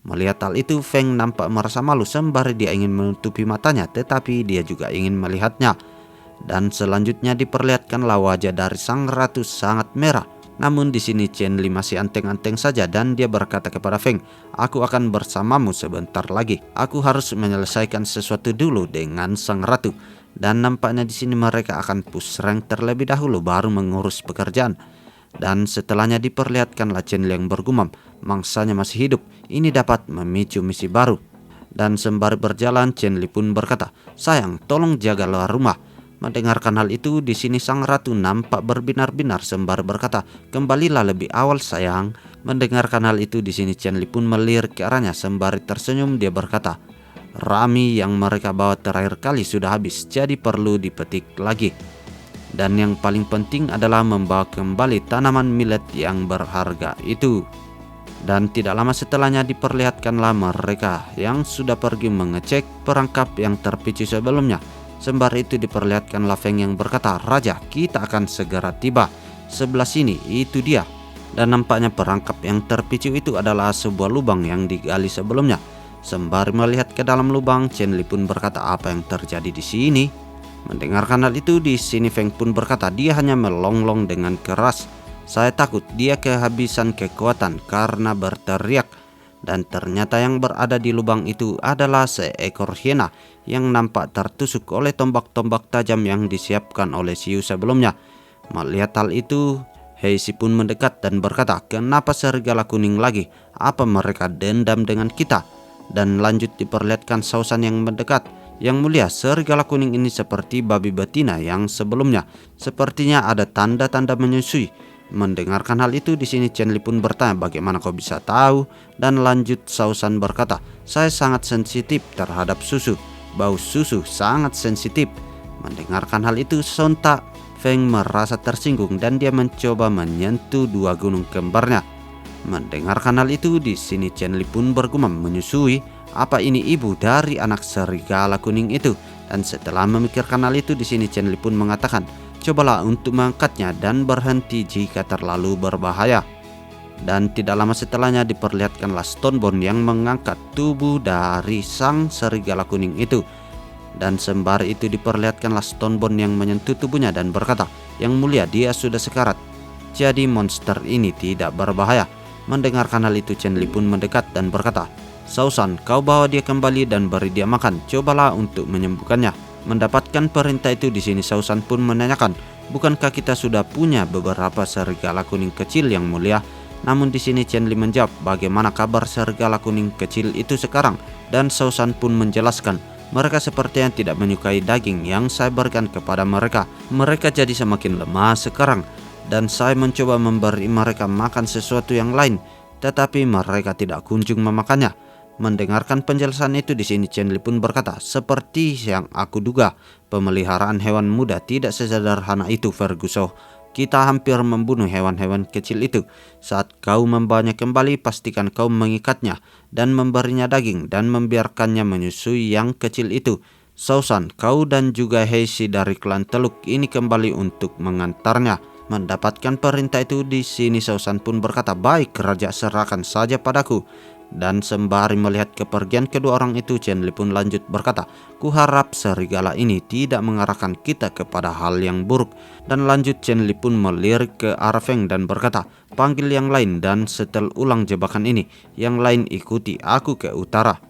Speaker 2: Melihat hal itu, Feng nampak merasa malu sembari dia ingin menutupi matanya, tetapi dia juga ingin melihatnya. Dan selanjutnya diperlihatkanlah wajah dari sang ratu sangat merah. Namun di sini Chen Li masih anteng-anteng saja dan dia berkata kepada Feng, "Aku akan bersamamu sebentar lagi. Aku harus menyelesaikan sesuatu dulu dengan sang ratu." Dan nampaknya di sini mereka akan push rank terlebih dahulu baru mengurus pekerjaan. Dan setelahnya diperlihatkanlah Chen Li yang bergumam, "Mangsanya masih hidup. Ini dapat memicu misi baru." Dan sembari berjalan, Chen Li pun berkata, "Sayang, tolong jagalah rumah." Mendengarkan hal itu, di sini sang ratu nampak berbinar-binar sembari berkata, "Kembalilah lebih awal, sayang." Mendengarkan hal itu, di sini Chen Li pun melirik ke arahnya sembari tersenyum. Dia berkata, "Rami yang mereka bawa terakhir kali sudah habis, jadi perlu dipetik lagi. Dan yang paling penting adalah membawa kembali tanaman millet yang berharga itu." Dan tidak lama setelahnya diperlihatkanlah mereka yang sudah pergi mengecek perangkap yang terpicu sebelumnya. Sembari itu diperlihatkanlah Feng yang berkata, "Raja, kita akan segera tiba. Sebelah sini, itu dia." Dan nampaknya perangkap yang terpicu itu adalah sebuah lubang yang digali sebelumnya. Sembari melihat ke dalam lubang, Chen Li pun berkata, "Apa yang terjadi di sini?" Mendengarkan hal itu, di sini Feng pun berkata, "Dia hanya melonglong dengan keras. Saya takut dia kehabisan kekuatan karena berteriak." Dan ternyata yang berada di lubang itu adalah seekor hiena yang nampak tertusuk oleh tombak-tombak tajam yang disiapkan oleh Xiu sebelumnya. Melihat hal itu, Heisi pun mendekat dan berkata, "Kenapa serigala kuning lagi? Apa mereka dendam dengan kita?" Dan lanjut diperlihatkan Sausan yang mendekat. "Yang mulia, serigala kuning ini seperti babi betina yang sebelumnya. Sepertinya ada tanda-tanda menyusui." Mendengarkan hal itu, di sini Chen Li pun bertanya, "Bagaimana kau bisa tahu?" Dan lanjut Sausan berkata, "Saya sangat sensitif terhadap susu. Bau susu sangat sensitif." Mendengarkan hal itu, sontak Feng merasa tersinggung dan dia mencoba menyentuh dua gunung kembarnya. Mendengarkan hal itu, di sini Chen Li pun bergumam, "Menyusui? Apa ini ibu dari anak serigala kuning itu?" Dan setelah memikirkan hal itu, di sini Chen Li pun mengatakan, "Cobalah untuk mengangkatnya dan berhenti jika terlalu berbahaya." Dan tidak lama setelahnya diperlihatkanlah Stonebone yang mengangkat tubuh dari sang serigala kuning itu. Dan sembari itu diperlihatkanlah Stonebone yang menyentuh tubuhnya dan berkata, "Yang mulia, dia sudah sekarat. Jadi monster ini tidak berbahaya." Mendengarkan hal itu, Chen Li pun mendekat dan berkata, "Sausan, kau bawa dia kembali dan beri dia makan. Cobalah untuk menyembuhkannya." Mendapatkan perintah itu, di sini Sausan pun menanyakan, "Bukankah kita sudah punya beberapa serigala kuning kecil, yang mulia?" Namun di sini Chen Li menjawab, "Bagaimana kabar serigala kuning kecil itu sekarang?" Dan Sausan pun menjelaskan, "Mereka sepertinya tidak menyukai daging yang saya berikan kepada mereka. Mereka jadi semakin lemah sekarang. Dan saya mencoba memberi mereka makan sesuatu yang lain, tetapi mereka tidak kunjung memakannya." Mendengarkan penjelasan itu, di sini Chen Li pun berkata, "Seperti yang aku duga, pemeliharaan hewan muda tidak sesederhana itu, Ferguson. Kita hampir membunuh hewan-hewan kecil itu. Saat kau membawanya kembali, pastikan kau mengikatnya dan memberinya daging dan membiarkannya menyusui yang kecil itu. Sausan, kau dan juga Heisi dari klan Teluk ini kembali untuk mengantarnya." Mendapatkan perintah itu, di sini Sausan pun berkata, "Baik, Raja, serahkan saja padaku." Dan sembari melihat kepergian kedua orang itu, Chen Li pun lanjut berkata, "Kuharap serigala ini tidak mengarahkan kita kepada hal yang buruk." Dan lanjut Chen Li pun melirik ke arah Feng dan berkata, "Panggil yang lain dan setel ulang jebakan ini. Yang lain ikuti aku ke utara."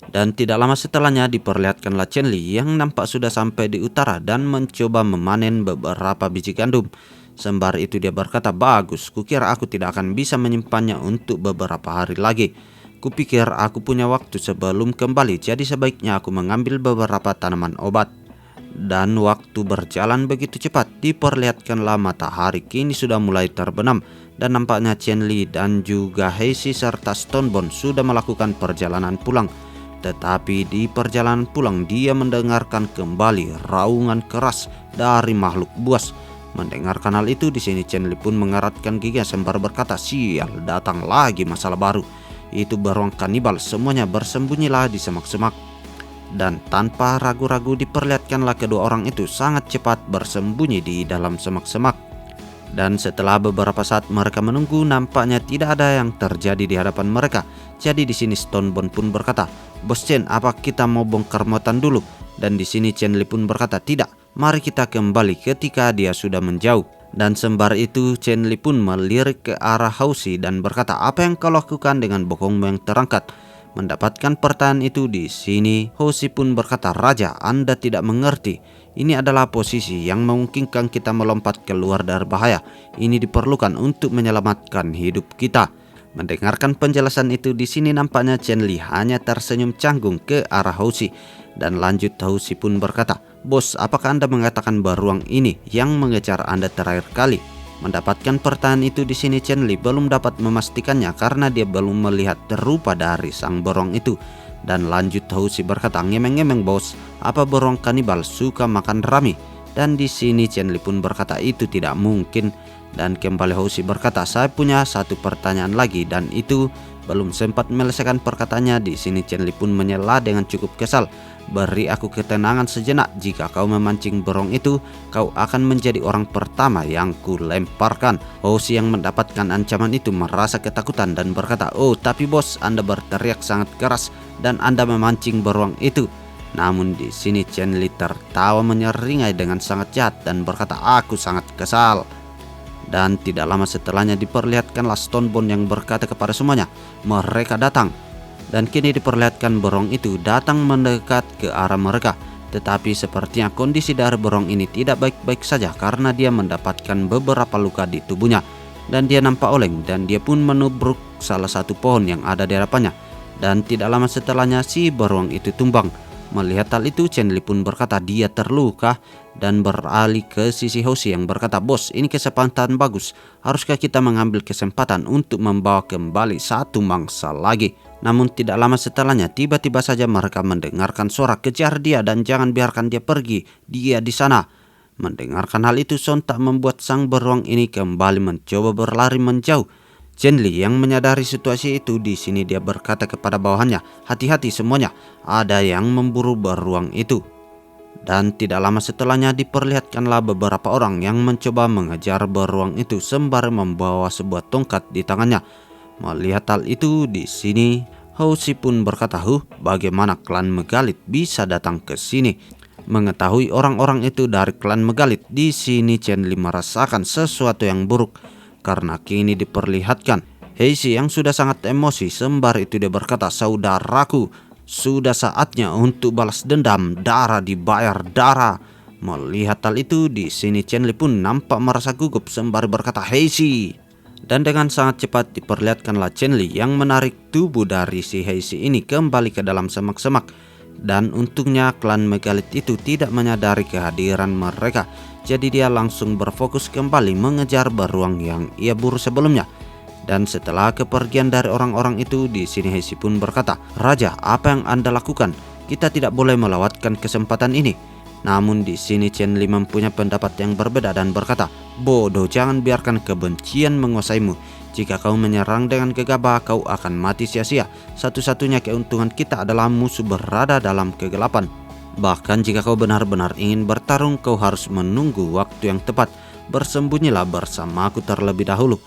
Speaker 2: Dan tidak lama setelahnya diperlihatkanlah Chen Li yang nampak sudah sampai di utara dan mencoba memanen beberapa biji gandum. Sembari itu dia berkata, "Bagus, kukira aku tidak akan bisa menyimpannya untuk beberapa hari lagi. Kupikir aku punya waktu sebelum kembali, jadi sebaiknya aku mengambil beberapa tanaman obat." Dan waktu berjalan begitu cepat, diperlihatkanlah matahari kini sudah mulai terbenam. Dan nampaknya Chen Li dan juga Heisi serta Stonebone sudah melakukan perjalanan pulang. Tetapi di perjalanan pulang, dia mendengarkan kembali raungan keras dari makhluk buas. Mendengarkan hal itu, di sini Chen Li pun mengeratkan gigi sembari berkata, "Sial, datang lagi masalah baru. Itu beruang kanibal, semuanya bersembunyilah di semak-semak." Dan tanpa ragu-ragu diperlihatkanlah kedua orang itu sangat cepat bersembunyi di dalam semak-semak. Dan setelah beberapa saat mereka menunggu, nampaknya tidak ada yang terjadi di hadapan mereka. Jadi di sini Stonebone pun berkata, "Bos Chen, apa kita mau bongkar muatan dulu?" Dan di sini Chen Li pun berkata, "Tidak, mari kita kembali ketika dia sudah menjauh." Dan sembari itu Chen Li pun melirik ke arah Hausi dan berkata, "Apa yang kau lakukan dengan bokongmu yang terangkat?" Mendapatkan pertanyaan itu, di sini Hausi pun berkata, "Raja, Anda tidak mengerti. Ini adalah posisi yang memungkinkan kita melompat keluar dari bahaya. Ini diperlukan untuk menyelamatkan hidup kita." Mendengarkan penjelasan itu, di sini nampaknya Chen Li hanya tersenyum canggung ke arah Hausi. Dan lanjut Hausi pun berkata, "Bos, apakah Anda mengatakan beruang ini yang mengejar Anda terakhir kali?" Mendapatkan pertanyaan itu, di sini Chen Li belum dapat memastikannya karena dia belum melihat rupa dari sang beruang itu. Dan lanjut Hausi berkata, "Ngemeng-ngemeng bos, apa beruang kanibal suka makan rami?" Dan di sini Chen Li pun berkata, "Itu tidak mungkin." Dan kembali Hausi berkata, "Saya punya satu pertanyaan lagi." Dan itu belum sempat menyelesaikan perkataannya, di sini Chen Li pun menyela dengan cukup kesal, "Beri aku ketenangan sejenak. Jika kau memancing beruang itu, kau akan menjadi orang pertama yang kulemparkan." Hausi yang mendapatkan ancaman itu merasa ketakutan dan berkata, "Oh, tapi bos, Anda berteriak sangat keras dan Anda memancing beruang itu." Namun di sini Chen Li tertawa menyeringai dengan sangat jahat dan berkata, "Aku sangat kesal." Dan tidak lama setelahnya diperlihatkanlah Stonebone yang berkata kepada semuanya, "Mereka datang." Dan kini diperlihatkan beruang itu datang mendekat ke arah mereka. Tetapi sepertinya kondisi dari beruang ini tidak baik-baik saja karena dia mendapatkan beberapa luka di tubuhnya. Dan dia nampak oleng dan dia pun menubruk salah satu pohon yang ada di hadapannya. Dan tidak lama setelahnya si beruang itu tumbang. Melihat hal itu, Chen Li pun berkata dia terluka dan beralih ke sisi Hoshi yang berkata, "Bos, ini kesempatan bagus. Haruskah kita mengambil kesempatan untuk membawa kembali satu mangsa lagi?" Namun tidak lama setelahnya, tiba-tiba saja mereka mendengarkan suara, "Kejar dia dan jangan biarkan dia pergi. Dia di sana." Mendengarkan hal itu sontak membuat sang beruang ini kembali mencoba berlari menjauh. Chen Li yang menyadari situasi itu, di sini dia berkata kepada bawahannya, "Hati-hati semuanya, ada yang memburu beruang itu." Dan tidak lama setelahnya diperlihatkanlah beberapa orang yang mencoba mengejar beruang itu sembari membawa sebuah tongkat di tangannya. Melihat hal itu, di sini Hoshi pun berkata, bagaimana klan Megalit bisa datang ke sini?" Mengetahui orang-orang itu dari klan Megalit, di sini Chen Li merasakan sesuatu yang buruk karena kini diperlihatkan Heishi yang sudah sangat emosi. Sembari itu dia berkata, "Saudaraku, sudah saatnya untuk balas dendam. Darah dibayar darah." Melihat hal itu, di sini Chen Li pun nampak merasa gugup sembari berkata, "Heishi." Dan dengan sangat cepat diperlihatkanlah Chen Li yang menarik tubuh dari si Heishi ini kembali ke dalam semak-semak. Dan untungnya klan Megalit itu tidak menyadari kehadiran mereka. Jadi dia langsung berfokus kembali mengejar beruang yang ia buru sebelumnya. Dan setelah kepergian dari orang-orang itu, di sini Heishi pun berkata, "Raja, apa yang Anda lakukan? Kita tidak boleh melewatkan kesempatan ini." Namun di sini Chen Li mempunyai pendapat yang berbeda dan berkata, "Bodoh, jangan biarkan kebencian menguasaimu. Jika kau menyerang dengan gegabah, kau akan mati sia-sia. Satu-satunya keuntungan kita adalah musuh berada dalam kegelapan. Bahkan jika kau benar-benar ingin bertarung, kau harus menunggu waktu yang tepat. Bersembunyilah bersamaku terlebih dahulu."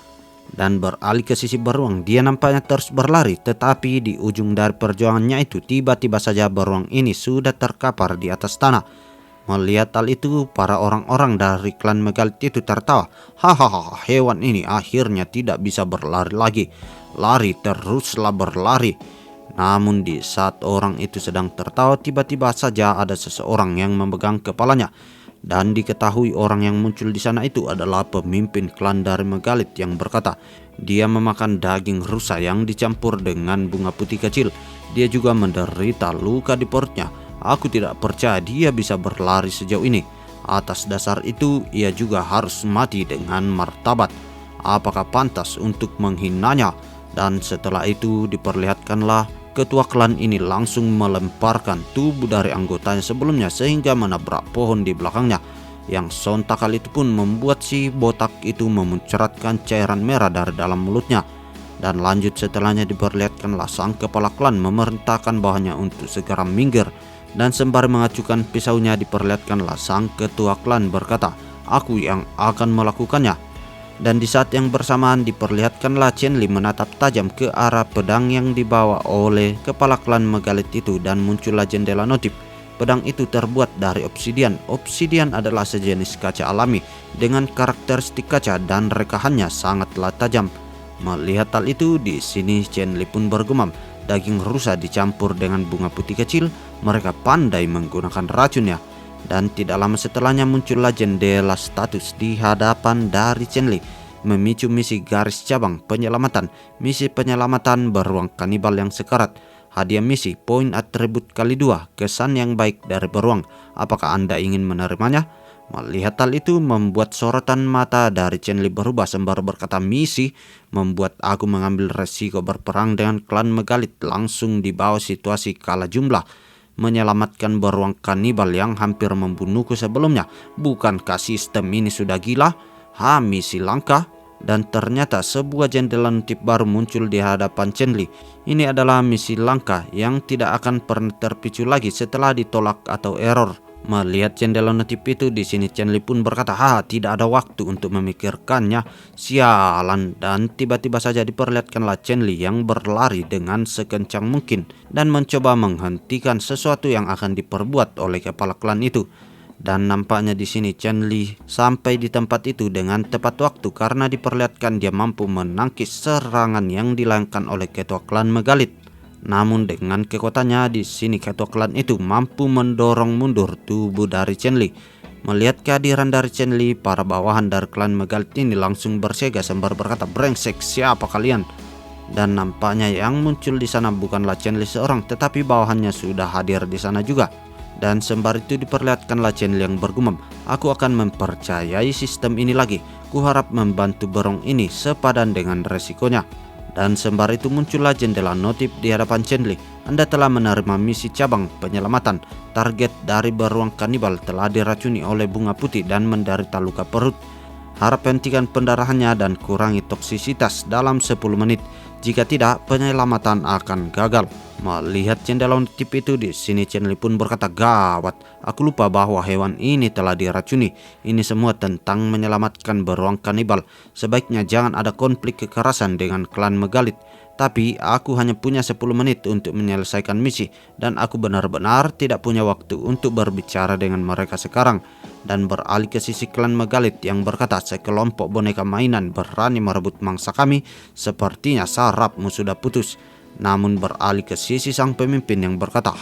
Speaker 2: Dan beralih ke sisi beruang, dia nampaknya terus berlari. Tetapi di ujung dari perjuangannya itu, tiba-tiba saja beruang ini sudah terkapar di atas tanah. Melihat hal itu, para orang-orang dari klan Megalit itu tertawa. "Hahaha, hewan ini akhirnya tidak bisa berlari lagi. Lari, teruslah berlari." Namun di saat orang itu sedang tertawa, tiba-tiba saja ada seseorang yang memegang kepalanya. Dan diketahui orang yang muncul di sana itu adalah pemimpin klan dari Megalit yang berkata, dia memakan daging rusa yang dicampur dengan bunga putih kecil. Dia juga menderita luka di perutnya. Aku tidak percaya dia bisa berlari sejauh ini. Atas dasar itu, ia juga harus mati dengan martabat. Apakah pantas untuk menghinanya? Dan setelah itu diperlihatkanlah ketua klan ini langsung melemparkan tubuh dari anggotanya sebelumnya sehingga menabrak pohon di belakangnya. Yang sontak kali itu pun membuat si botak itu memuncratkan cairan merah dari dalam mulutnya. Dan lanjut setelahnya diperlihatkanlah sang kepala klan memerintahkan bawahannya untuk segera minggir. Dan sembari mengacukan pisaunya diperlihatkanlah sang ketua klan berkata, "Aku yang akan melakukannya." Dan di saat yang bersamaan diperlihatkanlah Chen Li menatap tajam ke arah pedang yang dibawa oleh kepala klan Megalit itu dan muncullah jendela notif. Pedang itu terbuat dari obsidian. Obsidian adalah sejenis kaca alami dengan karakteristik kaca dan rekahannya sangatlah tajam. Melihat hal itu, di sini Chen Li pun bergumam, daging rusa dicampur dengan bunga putih kecil. Mereka pandai menggunakan racunnya. Dan tidak lama setelahnya muncullah jendela status di hadapan dari Chen Li, memicu misi garis cabang penyelamatan. Misi penyelamatan beruang kanibal yang sekarat. Hadiah misi poin atribut kali 2, kesan yang baik dari beruang. Apakah Anda ingin menerimanya? Melihat hal itu membuat sorotan mata dari Chen Li berubah sembari berkata, "Misi membuat aku mengambil resiko berperang dengan klan Megalit langsung di bawah situasi kalah jumlah. Menyelamatkan beruang kanibal yang hampir membunuhku sebelumnya. Bukankah sistem ini sudah gila? Misi langka." Dan ternyata sebuah jendela notif baru muncul di hadapan Chen Li. Ini adalah misi langka yang tidak akan pernah terpicu lagi setelah ditolak atau error. Melihat jendela notif itu, di sini Chen Li pun berkata, "Tidak ada waktu untuk memikirkannya. Sialan." Dan tiba-tiba saja diperlihatkanlah Chen Li yang berlari dengan sekencang mungkin dan mencoba menghentikan sesuatu yang akan diperbuat oleh kepala klan itu. Dan nampaknya di sini Chen Li sampai di tempat itu dengan tepat waktu karena diperlihatkan dia mampu menangkis serangan yang dilayangkan oleh ketua klan Megalit. Namun dengan kekuatannya di sini ketua klan itu mampu mendorong mundur tubuh dari Chen Li. Melihat kehadiran dari Chen Li, para bawahan dari klan Megalit ini langsung bersiaga sembari berkata, "Brengsek, siapa kalian?" Dan nampaknya yang muncul di sana bukanlah Chen Li seorang, tetapi bawahannya sudah hadir di sana juga. Dan sembari itu diperlihatkanlah Chen Li yang bergumam, "Aku akan mempercayai sistem ini lagi. Kuharap membantu Berong ini sepadan dengan resikonya." Dan sembari itu muncullah jendela notif di hadapan Chen Li. "Anda telah menerima misi cabang penyelamatan. Target dari beruang kanibal telah diracuni oleh bunga putih dan menderita luka perut. Harap hentikan pendarahannya dan kurangi toksisitas dalam 10 menit. Jika tidak, penyelamatan akan gagal." Melihat jendela notif itu, di sini Chen Li pun berkata, "Gawat, aku lupa bahwa hewan ini telah diracuni. Ini semua tentang menyelamatkan beruang kanibal. Sebaiknya jangan ada konflik kekerasan dengan klan Megalit. Tapi aku hanya punya 10 menit untuk menyelesaikan misi, dan aku benar-benar tidak punya waktu untuk berbicara dengan mereka sekarang." Dan beralih ke sisi klan Megalit yang berkata, "Sekelompok boneka mainan berani merebut mangsa kami. Sepertinya sarafmu sudah putus." Namun beralih ke sisi sang pemimpin yang berkata,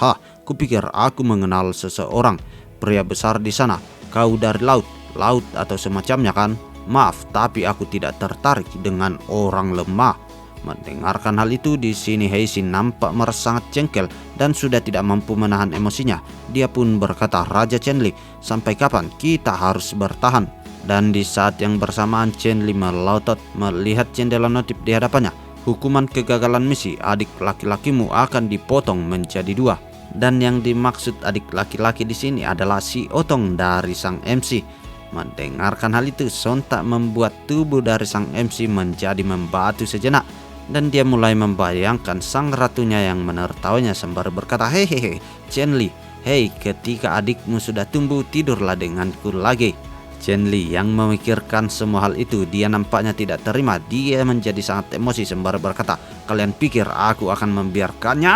Speaker 2: kupikir aku mengenal seseorang. Pria besar di sana. Kau dari laut atau semacamnya kan? Maaf, tapi aku tidak tertarik dengan orang lemah." Mendengarkan hal itu, di sini Heishi nampak merasa sangat jengkel dan sudah tidak mampu menahan emosinya. Dia pun berkata, "Raja Chen Li, sampai kapan kita harus bertahan?" Dan di saat yang bersamaan Chen Li melotot melihat jendela notif di hadapannya. "Hukuman kegagalan misi adik laki-lakimu akan dipotong menjadi 2. Dan yang dimaksud adik laki-laki di sini adalah si Otong dari sang MC. Mendengarkan hal itu sontak membuat tubuh dari sang MC menjadi membatu sejenak. Dan dia mulai membayangkan sang ratunya yang menertawanya sembari berkata, "Hehehe, Chen Li, hei, ketika adikmu sudah tumbuh, tidurlah denganku lagi." Chen Li yang memikirkan semua hal itu, dia nampaknya tidak terima. Dia menjadi sangat emosi sembari berkata, "Kalian pikir aku akan membiarkannya?"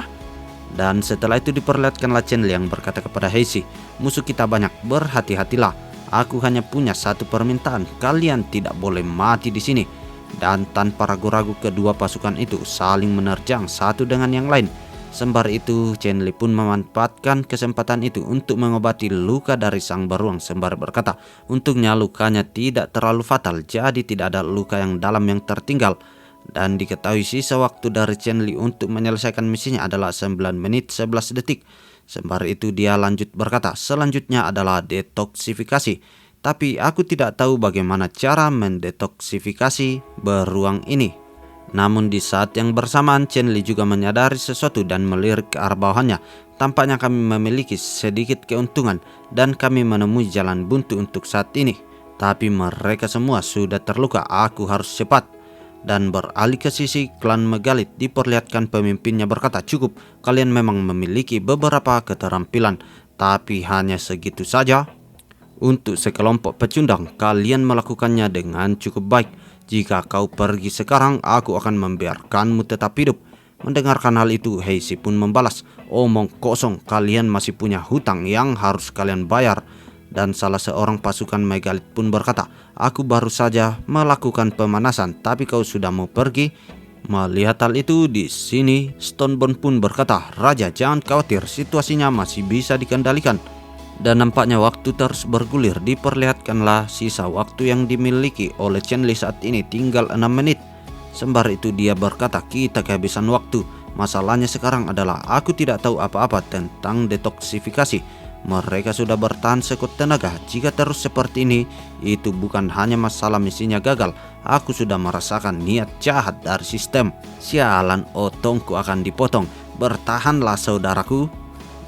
Speaker 2: Dan setelah itu diperlihatkanlah Chen Li yang berkata kepada Heishi, "Musuh kita banyak, berhati-hatilah. Aku hanya punya satu permintaan, kalian tidak boleh mati di sini." Dan tanpa ragu-ragu kedua pasukan itu saling menerjang satu dengan yang lain. Sembari itu Chen Li pun memanfaatkan kesempatan itu untuk mengobati luka dari sang beruang sembari berkata, "Untungnya lukanya tidak terlalu fatal, jadi tidak ada luka yang dalam yang tertinggal." Dan diketahui sisa waktu dari Chen Li untuk menyelesaikan misinya adalah 9 menit 11 detik. Sembari itu dia lanjut berkata, "Selanjutnya adalah detoksifikasi. Tapi aku tidak tahu bagaimana cara mendetoksifikasi beruang ini." Namun di saat yang bersamaan Chen Li juga menyadari sesuatu dan melirik ke arah bawahannya. "Tampaknya kami memiliki sedikit keuntungan dan kami menemui jalan buntu untuk saat ini. Tapi mereka semua sudah terluka, aku harus cepat." Dan beralih ke sisi klan Megalit, diperlihatkan pemimpinnya berkata, "Cukup, kalian memang memiliki beberapa keterampilan, tapi hanya segitu saja. Untuk sekelompok pecundang, kalian melakukannya dengan cukup baik. Jika kau pergi sekarang, aku akan membiarkanmu tetap hidup." Mendengarkan hal itu, Heishi pun membalas, "Omong kosong, kalian masih punya hutang yang harus kalian bayar." Dan salah seorang pasukan Megalit pun berkata, "Aku baru saja melakukan pemanasan, tapi kau sudah mau pergi?" Melihat hal itu, di sini Stonebone pun berkata, "Raja, jangan khawatir, situasinya masih bisa dikendalikan." Dan nampaknya waktu terus bergulir. Diperlihatkanlah sisa waktu yang dimiliki oleh Chen Li saat ini tinggal 6 menit. Sembari itu dia berkata, "Kita kehabisan waktu. Masalahnya sekarang adalah aku tidak tahu apa-apa tentang detoksifikasi. Mereka sudah bertahan sekuat tenaga. Jika terus seperti ini, itu bukan hanya masalah misinya gagal. Aku sudah merasakan niat jahat dari sistem. Sialan, otongku akan dipotong. Bertahanlah saudaraku."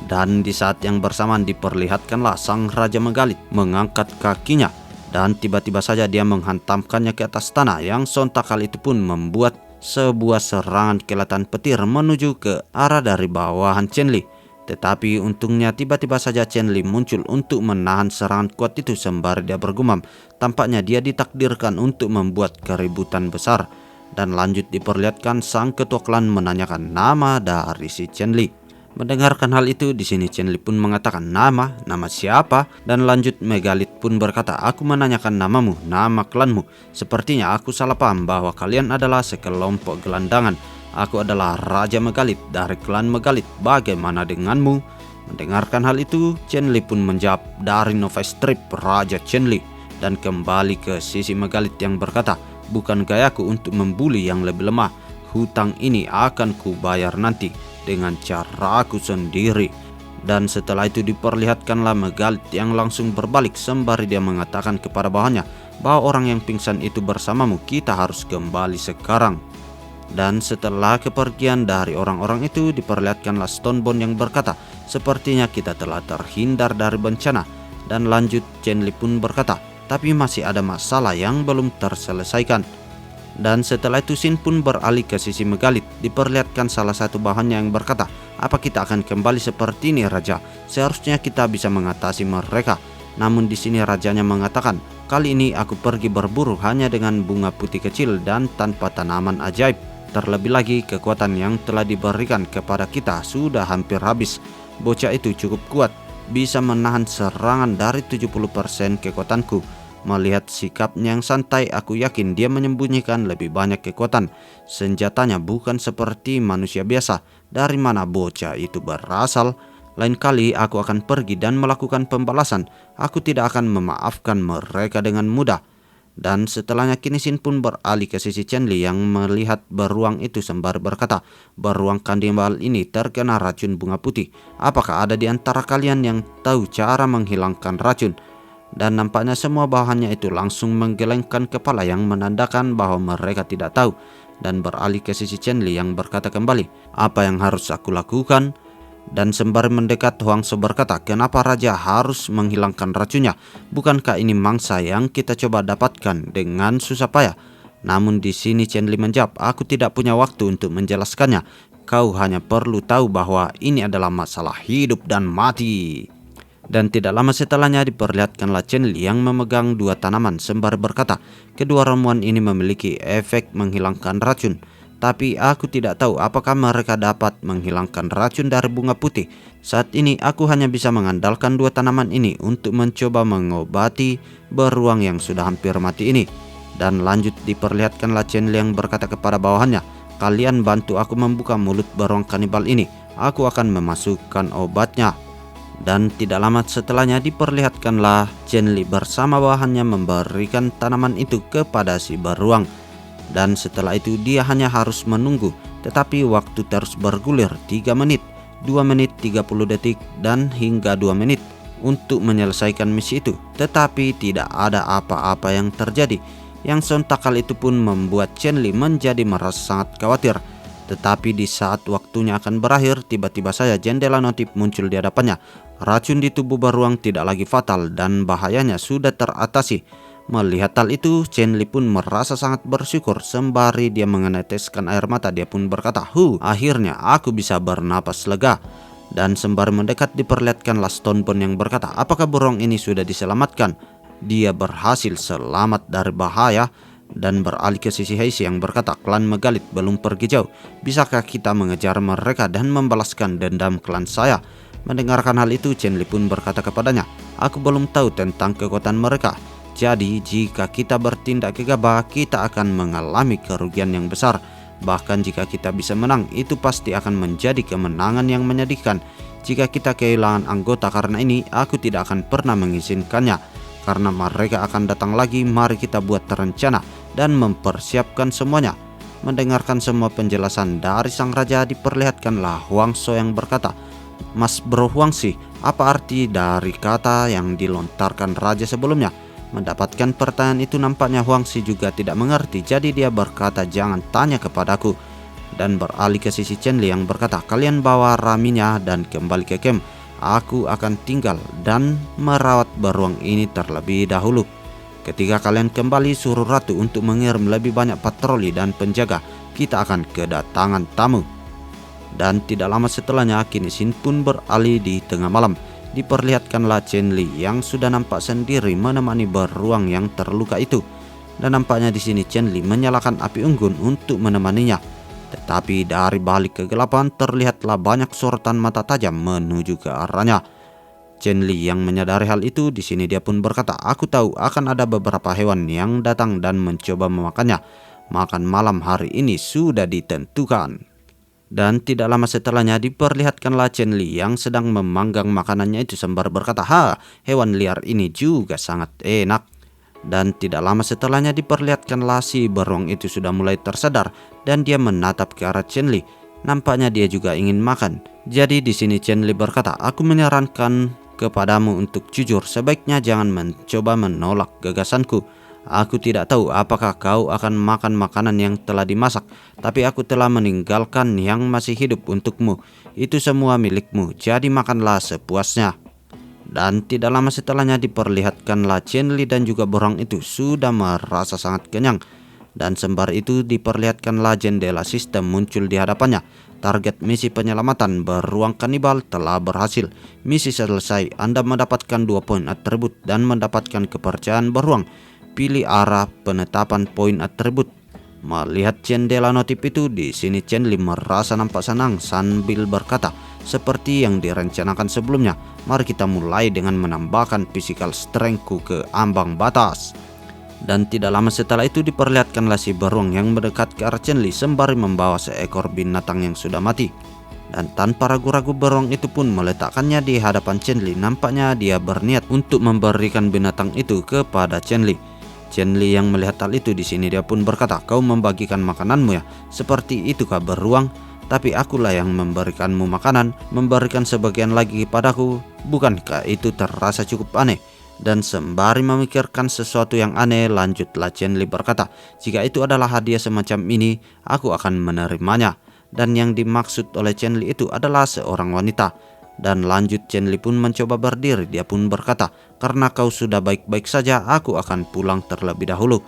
Speaker 2: Dan di saat yang bersamaan diperlihatkanlah sang Raja Megalit mengangkat kakinya. Dan tiba-tiba saja dia menghantamkannya ke atas tanah, yang sontak kali itu pun membuat sebuah serangan kilatan petir menuju ke arah dari bawahan Chen Li. Tetapi untungnya tiba-tiba saja Chen Li muncul untuk menahan serangan kuat itu sembari dia bergumam. Tampaknya dia ditakdirkan untuk membuat keributan besar. Dan lanjut diperlihatkan sang ketua klan menanyakan nama dari si Chen Li. Mendengarkan hal itu, di sini Chen Li pun mengatakan, nama siapa?" Dan lanjut Megalit pun berkata, "Aku menanyakan namamu, nama klanmu. Sepertinya aku salah paham bahwa kalian adalah sekelompok gelandangan. Aku adalah Raja Megalit dari klan Megalit. Bagaimana denganmu?" Mendengarkan hal itu, Chen Li pun menjawab, "Dari Nova Strip, Raja Chen Li." Dan kembali ke sisi Megalit yang berkata, "Bukan gayaku untuk membuli yang lebih lemah. Hutang ini akan kubayar nanti dengan caraku sendiri." Dan setelah itu diperlihatkanlah Megalit yang langsung berbalik sembari dia mengatakan kepada bawahannya bahwa orang yang pingsan itu bersamamu, kita harus kembali sekarang. Dan setelah kepergian dari orang-orang itu diperlihatkanlah Stonebone yang berkata, "Sepertinya kita telah terhindar dari bencana." Dan lanjut Chen Li pun berkata, "Tapi masih ada masalah yang belum terselesaikan." Dan setelah itu Sin pun beralih ke sisi Megalit. Diperlihatkan salah satu bahannya yang berkata, "Apa kita akan kembali seperti ini, Raja? Seharusnya kita bisa mengatasi mereka." Namun di sini rajanya mengatakan, "Kali ini aku pergi berburu hanya dengan bunga putih kecil dan tanpa tanaman ajaib. Terlebih lagi kekuatan yang telah diberikan kepada kita sudah hampir habis. Bocah itu cukup kuat, bisa menahan serangan dari 70% kekuatanku. Melihat sikapnya yang santai, aku yakin dia menyembunyikan lebih banyak kekuatan. Senjatanya bukan seperti manusia biasa. Dari mana bocah itu berasal? Lain kali aku akan pergi dan melakukan pembalasan. Aku tidak akan memaafkan mereka dengan mudah." Dan setelahnya kini Sin pun beralih ke sisi Chen Li yang melihat beruang itu sembari berkata, "Beruang kanibal ini terkena racun bunga putih. Apakah ada di antara kalian yang tahu cara menghilangkan racun?" Dan nampaknya semua bawahannya itu langsung menggelengkan kepala yang menandakan bahwa mereka tidak tahu. Dan beralih ke sisi Chen Li yang berkata kembali, "Apa yang harus aku lakukan?" Dan sembari mendekat, Huangso berkata, "Kenapa Raja harus menghilangkan racunnya? Bukankah ini mangsa yang kita coba dapatkan dengan susah payah?" Namun di sini Chen Li menjawab, "Aku tidak punya waktu untuk menjelaskannya. Kau hanya perlu tahu bahwa ini adalah masalah hidup dan mati." Dan tidak lama setelahnya diperlihatkanlah Chen Li yang memegang dua tanaman sembari berkata, "Kedua ramuan ini memiliki efek menghilangkan racun. Tapi aku tidak tahu apakah mereka dapat menghilangkan racun dari bunga putih. Saat ini aku hanya bisa mengandalkan dua tanaman ini untuk mencoba mengobati beruang yang sudah hampir mati ini." Dan lanjut diperlihatkanlah Chen Li yang berkata kepada bawahannya, "Kalian bantu aku membuka mulut beruang kanibal ini. Aku akan memasukkan obatnya." Dan tidak lama setelahnya diperlihatkanlah Chen Li bersama bawahannya memberikan tanaman itu kepada si beruang. Dan setelah itu dia hanya harus menunggu. Tetapi waktu terus bergulir 3 menit, 2 menit 30 detik, dan hingga 2 menit untuk menyelesaikan misi itu. Tetapi tidak ada apa-apa yang terjadi. Yang sontak hal itu pun membuat Chen Li menjadi merasa sangat khawatir. Tetapi di saat waktunya akan berakhir, tiba-tiba saja jendela notif muncul di hadapannya. Racun di tubuh beruang tidak lagi fatal dan bahayanya sudah teratasi. Melihat hal itu, Chen Li pun merasa sangat bersyukur. Sembari dia meneteskan air mata, dia pun berkata, "Akhirnya aku bisa bernapas lega." Dan sembari mendekat diperlihatkanlah Stonebone yang berkata, "Apakah beruang ini sudah diselamatkan?" Dia berhasil selamat dari bahaya. Dan beralih ke sisi Heishi yang berkata, "Klan Megalit belum pergi jauh. Bisakah kita mengejar mereka dan membalaskan dendam klan saya?" Mendengarkan hal itu, Chen Li pun berkata kepadanya, "Aku belum tahu tentang kekuatan mereka. Jadi jika kita bertindak gegabah, kita akan mengalami kerugian yang besar. Bahkan jika kita bisa menang, itu pasti akan menjadi kemenangan yang menyedihkan. Jika kita kehilangan anggota karena ini, aku tidak akan pernah mengizinkannya. Karena mereka akan datang lagi, mari kita buat rencana dan mempersiapkan semuanya." Mendengarkan semua penjelasan dari sang raja, diperlihatkanlah Huangso yang berkata, "Mas Bro Huangsi, apa arti dari kata yang dilontarkan raja sebelumnya?" Mendapatkan pertanyaan itu nampaknya Huangsi juga tidak mengerti, jadi dia berkata, "Jangan tanya kepadaku." Dan beralih ke sisi Chen Li yang berkata, "Kalian bawa raminya dan kembali ke camp. Aku akan tinggal dan merawat beruang ini terlebih dahulu. Ketika kalian kembali, suruh ratu untuk mengirim lebih banyak patroli dan penjaga. Kita akan kedatangan tamu." Dan tidak lama setelahnya kini Sin pun beralih di tengah malam. Diperlihatkanlah Chen Li yang sudah nampak sendiri menemani beruang yang terluka itu. Dan nampaknya di sini Chen Li menyalakan api unggun untuk menemaninya. Tetapi dari balik kegelapan terlihatlah banyak sorotan mata tajam menuju ke arahnya. Chen Li yang menyadari hal itu, di sini dia pun berkata, "Aku tahu akan ada beberapa hewan yang datang dan mencoba memakannya. makan malam hari ini sudah ditentukan. Dan tidak lama setelahnya diperlihatkanlah Chen Li yang sedang memanggang makanannya itu sembari berkata, "Ha, hewan liar ini juga sangat enak." Dan tidak lama setelahnya diperlihatkanlah si beruang itu sudah mulai tersadar dan dia menatap ke arah Chen Li. Nampaknya dia juga ingin makan. Jadi di sini Chen Li berkata, "Aku menyarankan kepadamu untuk jujur, sebaiknya jangan mencoba menolak gagasanku. Aku tidak tahu apakah kau akan makan makanan yang telah dimasak, tapi aku telah meninggalkan yang masih hidup untukmu. Itu semua milikmu, jadi makanlah sepuasnya." Dan tidak lama setelahnya diperlihatkanlah Chen Li dan juga beruang itu sudah merasa sangat kenyang. Dan sembari itu diperlihatkanlah jendela sistem muncul di hadapannya. Target misi penyelamatan beruang kanibal telah berhasil. Misi selesai, Anda mendapatkan 2 poin atribut dan mendapatkan kepercayaan beruang. Pilih arah penetapan poin atribut. Melihat jendela notif itu, di sini Chen Li merasa nampak senang sambil berkata, "Seperti yang direncanakan sebelumnya, mari kita mulai dengan menambahkan physical strength-ku ke ambang batas." Dan tidak lama setelah itu diperlihatkanlah si beruang yang mendekat ke arah Chen Li sembari membawa seekor binatang yang sudah mati. Dan tanpa ragu-ragu beruang itu pun meletakkannya di hadapan Chen Li. Nampaknya dia berniat untuk memberikan binatang itu kepada Chen Li. Chen Li yang melihat hal itu, di sini dia pun berkata, "Kau membagikan makananmu ya? Seperti itu kah beruang? Tapi akulah yang memberikanmu makanan, memberikan sebagian lagi kepadaku. Bukankah itu terasa cukup aneh?" Dan sembari memikirkan sesuatu yang aneh, lanjutlah Chen Li berkata, "Jika itu adalah hadiah semacam ini, aku akan menerimanya." Dan yang dimaksud oleh Chen Li itu adalah seorang wanita. Dan lanjut Chen Li pun mencoba berdiri. Dia pun berkata, "Karena kau sudah baik-baik saja, aku akan pulang terlebih dahulu."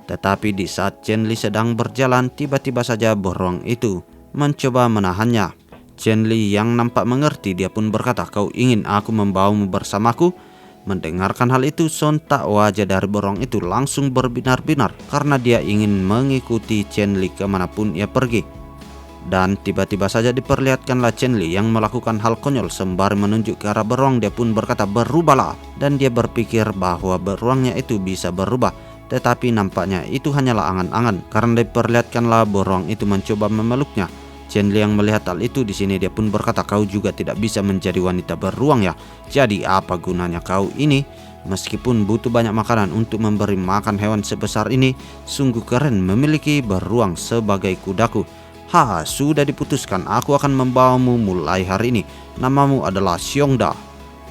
Speaker 2: Tetapi di saat Chen Li sedang berjalan, tiba-tiba saja beruang itu mencoba menahannya. Chen Li yang nampak mengerti, dia pun berkata, "Kau ingin aku membawamu bersamaku?" Mendengarkan hal itu, sontak wajah dari beruang itu langsung berbinar-binar karena dia ingin mengikuti Chen Li kemanapun ia pergi. Dan tiba-tiba saja diperlihatkanlah Chen Li yang melakukan hal konyol sembari menunjuk ke arah beruang. Dia pun berkata, "Berubahlah." Dan dia berpikir bahwa beruangnya itu bisa berubah. Tetapi nampaknya itu hanyalah angan-angan karena diperlihatkanlah beruang itu mencoba memeluknya. Chen Li yang melihat hal itu, di sini dia pun berkata, "Kau juga tidak bisa menjadi wanita beruang ya? Jadi apa gunanya kau ini? Meskipun butuh banyak makanan untuk memberi makan hewan sebesar ini, sungguh keren memiliki beruang sebagai kudaku. Ha, sudah diputuskan, aku akan membawamu mulai hari ini. Namamu adalah Xiongda."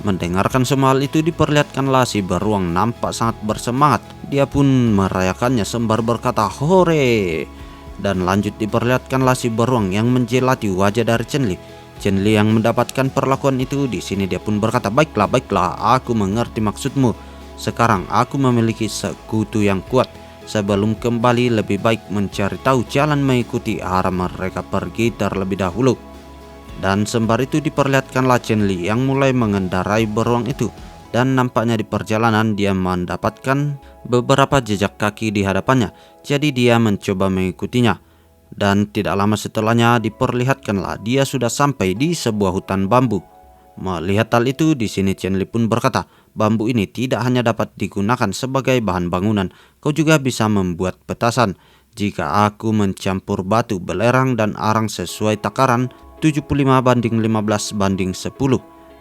Speaker 2: Mendengarkan semua hal itu, diperlihatkanlah si beruang nampak sangat bersemangat. Dia pun merayakannya sembari berkata, "Hore!" Dan lanjut diperlihatkanlah si beruang yang menjelati wajah dari Chen Li. Chen Li yang mendapatkan perlakuan itu, di sini dia pun berkata, baiklah, aku mengerti maksudmu. Sekarang aku memiliki sekutu yang kuat. Sebelum kembali, lebih baik mencari tahu jalan mengikuti arah mereka pergi terlebih dahulu." Dan sembari itu diperlihatkanlah Chen Li yang mulai mengendarai beruang itu. Dan nampaknya di perjalanan dia mendapatkan beberapa jejak kaki di hadapannya. Jadi dia mencoba mengikutinya. Dan tidak lama setelahnya diperlihatkanlah dia sudah sampai di sebuah hutan bambu. Melihat hal itu, di sini Chen Li pun berkata, "Bambu ini tidak hanya dapat digunakan sebagai bahan bangunan, kau juga bisa membuat petasan. Jika aku mencampur batu, belerang dan arang sesuai takaran 75:15:10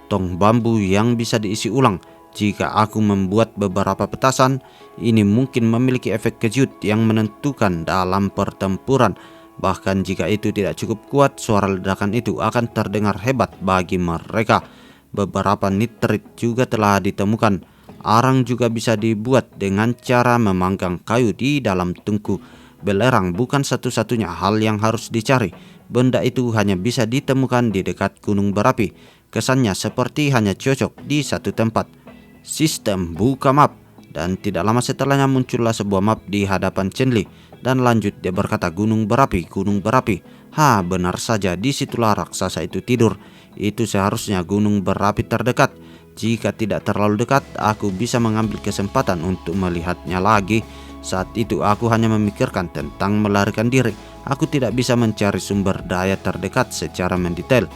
Speaker 2: tong bambu yang bisa diisi ulang. Jika aku membuat beberapa petasan, ini mungkin memiliki efek kejut yang menentukan dalam pertempuran. Bahkan jika itu tidak cukup kuat, suara ledakan itu akan terdengar hebat bagi mereka. Beberapa nitrit juga telah ditemukan. Arang juga bisa dibuat dengan cara memanggang kayu di dalam tungku. Belerang bukan satu-satunya hal yang harus dicari. Benda itu hanya bisa ditemukan di dekat gunung berapi. Kesannya seperti hanya cocok di satu tempat." Sistem buka map. Dan tidak lama setelahnya muncullah sebuah map di hadapan Chen Li. Dan lanjut dia berkata, gunung berapi. Ha, benar saja, disitulah raksasa itu tidur. Itu seharusnya gunung berapi terdekat. Jika tidak terlalu dekat, aku bisa mengambil kesempatan untuk melihatnya lagi. Saat itu aku hanya memikirkan tentang melarikan diri. Aku tidak bisa mencari sumber daya terdekat secara mendetail.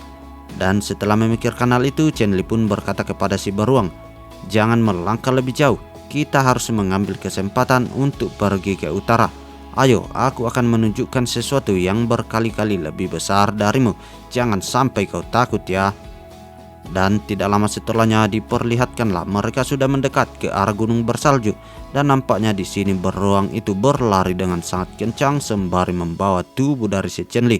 Speaker 2: Dan setelah memikirkan hal itu, Chen Li pun berkata kepada si beruang, "Jangan melangkah lebih jauh. Kita harus mengambil kesempatan untuk pergi ke utara. Ayo, aku akan menunjukkan sesuatu yang berkali-kali lebih besar darimu. Jangan sampai kau takut ya." Dan tidak lama setelahnya diperlihatkanlah mereka sudah mendekat ke arah gunung bersalju, dan nampaknya di sini beruang itu berlari dengan sangat kencang sembari membawa tubuh dari si Chen Li.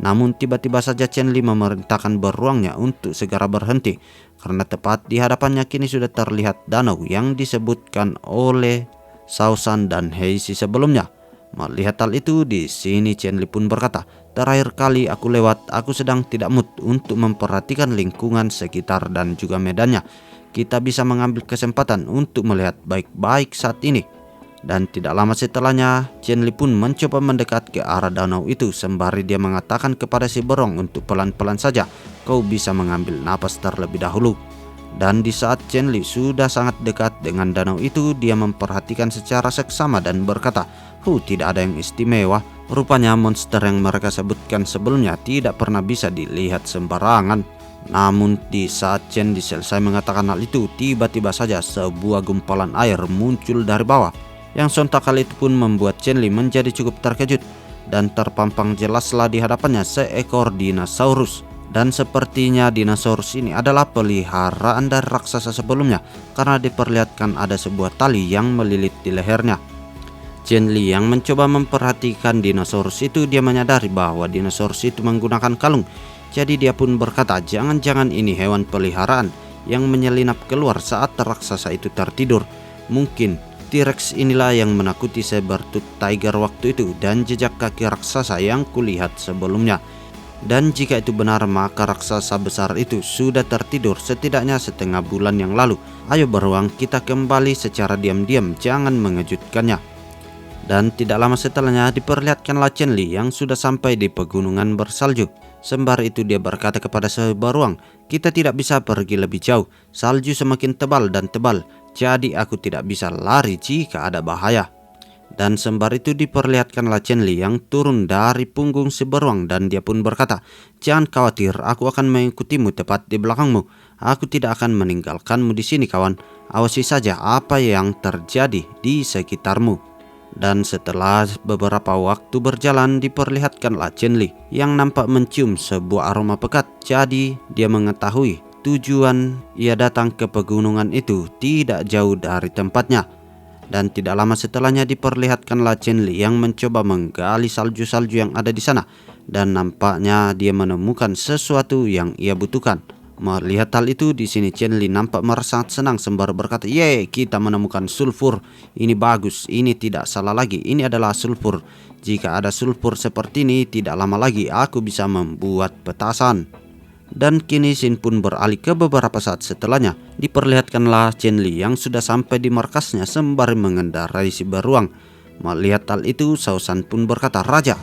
Speaker 2: Namun tiba-tiba saja Chen Li memerintahkan beruangnya untuk segera berhenti, karena tepat di hadapannya kini sudah terlihat danau yang disebutkan oleh Shao San dan Heisi sebelumnya. Melihat hal itu, di sini Chen Li pun berkata, "Terakhir kali aku lewat, aku sedang tidak mood untuk memperhatikan lingkungan sekitar dan juga medannya. Kita bisa mengambil kesempatan untuk melihat baik-baik saat ini." Dan tidak lama setelahnya, Chen Li pun mencoba mendekat ke arah danau itu sembari dia mengatakan kepada si beruang untuk pelan-pelan saja, "Kau bisa mengambil napas terlebih dahulu." Dan di saat Chen Li sudah sangat dekat dengan danau itu, dia memperhatikan secara seksama dan berkata, tidak ada yang istimewa. Rupanya monster yang mereka sebutkan sebelumnya tidak pernah bisa dilihat sembarangan." Namun di saat Chen Li selesai mengatakan hal itu, tiba-tiba saja sebuah gumpalan air muncul dari bawah, yang sontak kali itu pun membuat Chen Li menjadi cukup terkejut, dan terpampang jelaslah di hadapannya seekor dinosaurus. Dan sepertinya dinosaurus ini adalah peliharaan dari raksasa sebelumnya, karena diperlihatkan ada sebuah tali yang melilit di lehernya. Chen Li yang mencoba memperhatikan dinosaurus itu, dia menyadari bahwa dinosaurus itu menggunakan kalung. Jadi dia pun berkata, jangan-jangan ini hewan peliharaan yang menyelinap keluar saat raksasa itu tertidur. Mungkin T-Rex inilah yang menakuti saber-tooth tiger waktu itu dan jejak kaki raksasa yang kulihat sebelumnya. Dan jika itu benar, maka raksasa besar itu sudah tertidur setidaknya setengah bulan yang lalu. Ayo beruang, kita kembali secara diam-diam, jangan mengejutkannya. Dan tidak lama setelahnya diperlihatkanlah Chen Li yang sudah sampai di pegunungan bersalju. Sembari itu dia berkata kepada si beruang, "Kita tidak bisa pergi lebih jauh. Salju semakin tebal dan tebal, jadi aku tidak bisa lari jika ada bahaya." Dan sembari itu diperlihatkanlah Chen Li yang turun dari punggung si beruang, dan dia pun berkata, "Jangan khawatir, aku akan mengikutimu tepat di belakangmu. Aku tidak akan meninggalkanmu di sini kawan. Awasi saja apa yang terjadi di sekitarmu." Dan setelah beberapa waktu berjalan diperlihatkanlah Chen Li yang nampak mencium sebuah aroma pekat. Jadi dia mengetahui tujuan ia datang ke pegunungan itu tidak jauh dari tempatnya. Dan tidak lama setelahnya diperlihatkanlah Chen Li yang mencoba menggali salju-salju yang ada di sana, dan nampaknya dia menemukan sesuatu yang ia butuhkan. Melihat hal itu, di sini Chen Li nampak merasa sangat senang sembari berkata, "Yeay, kita menemukan sulfur. Ini bagus, ini tidak salah lagi, ini adalah sulfur. Jika ada sulfur seperti ini, tidak lama lagi aku bisa membuat petasan." Dan kini scene pun beralih ke beberapa saat setelahnya. Diperlihatkanlah Chen Li yang sudah sampai di markasnya sembari mengendarai si beruang. Melihat hal itu, Shao San pun berkata, Raja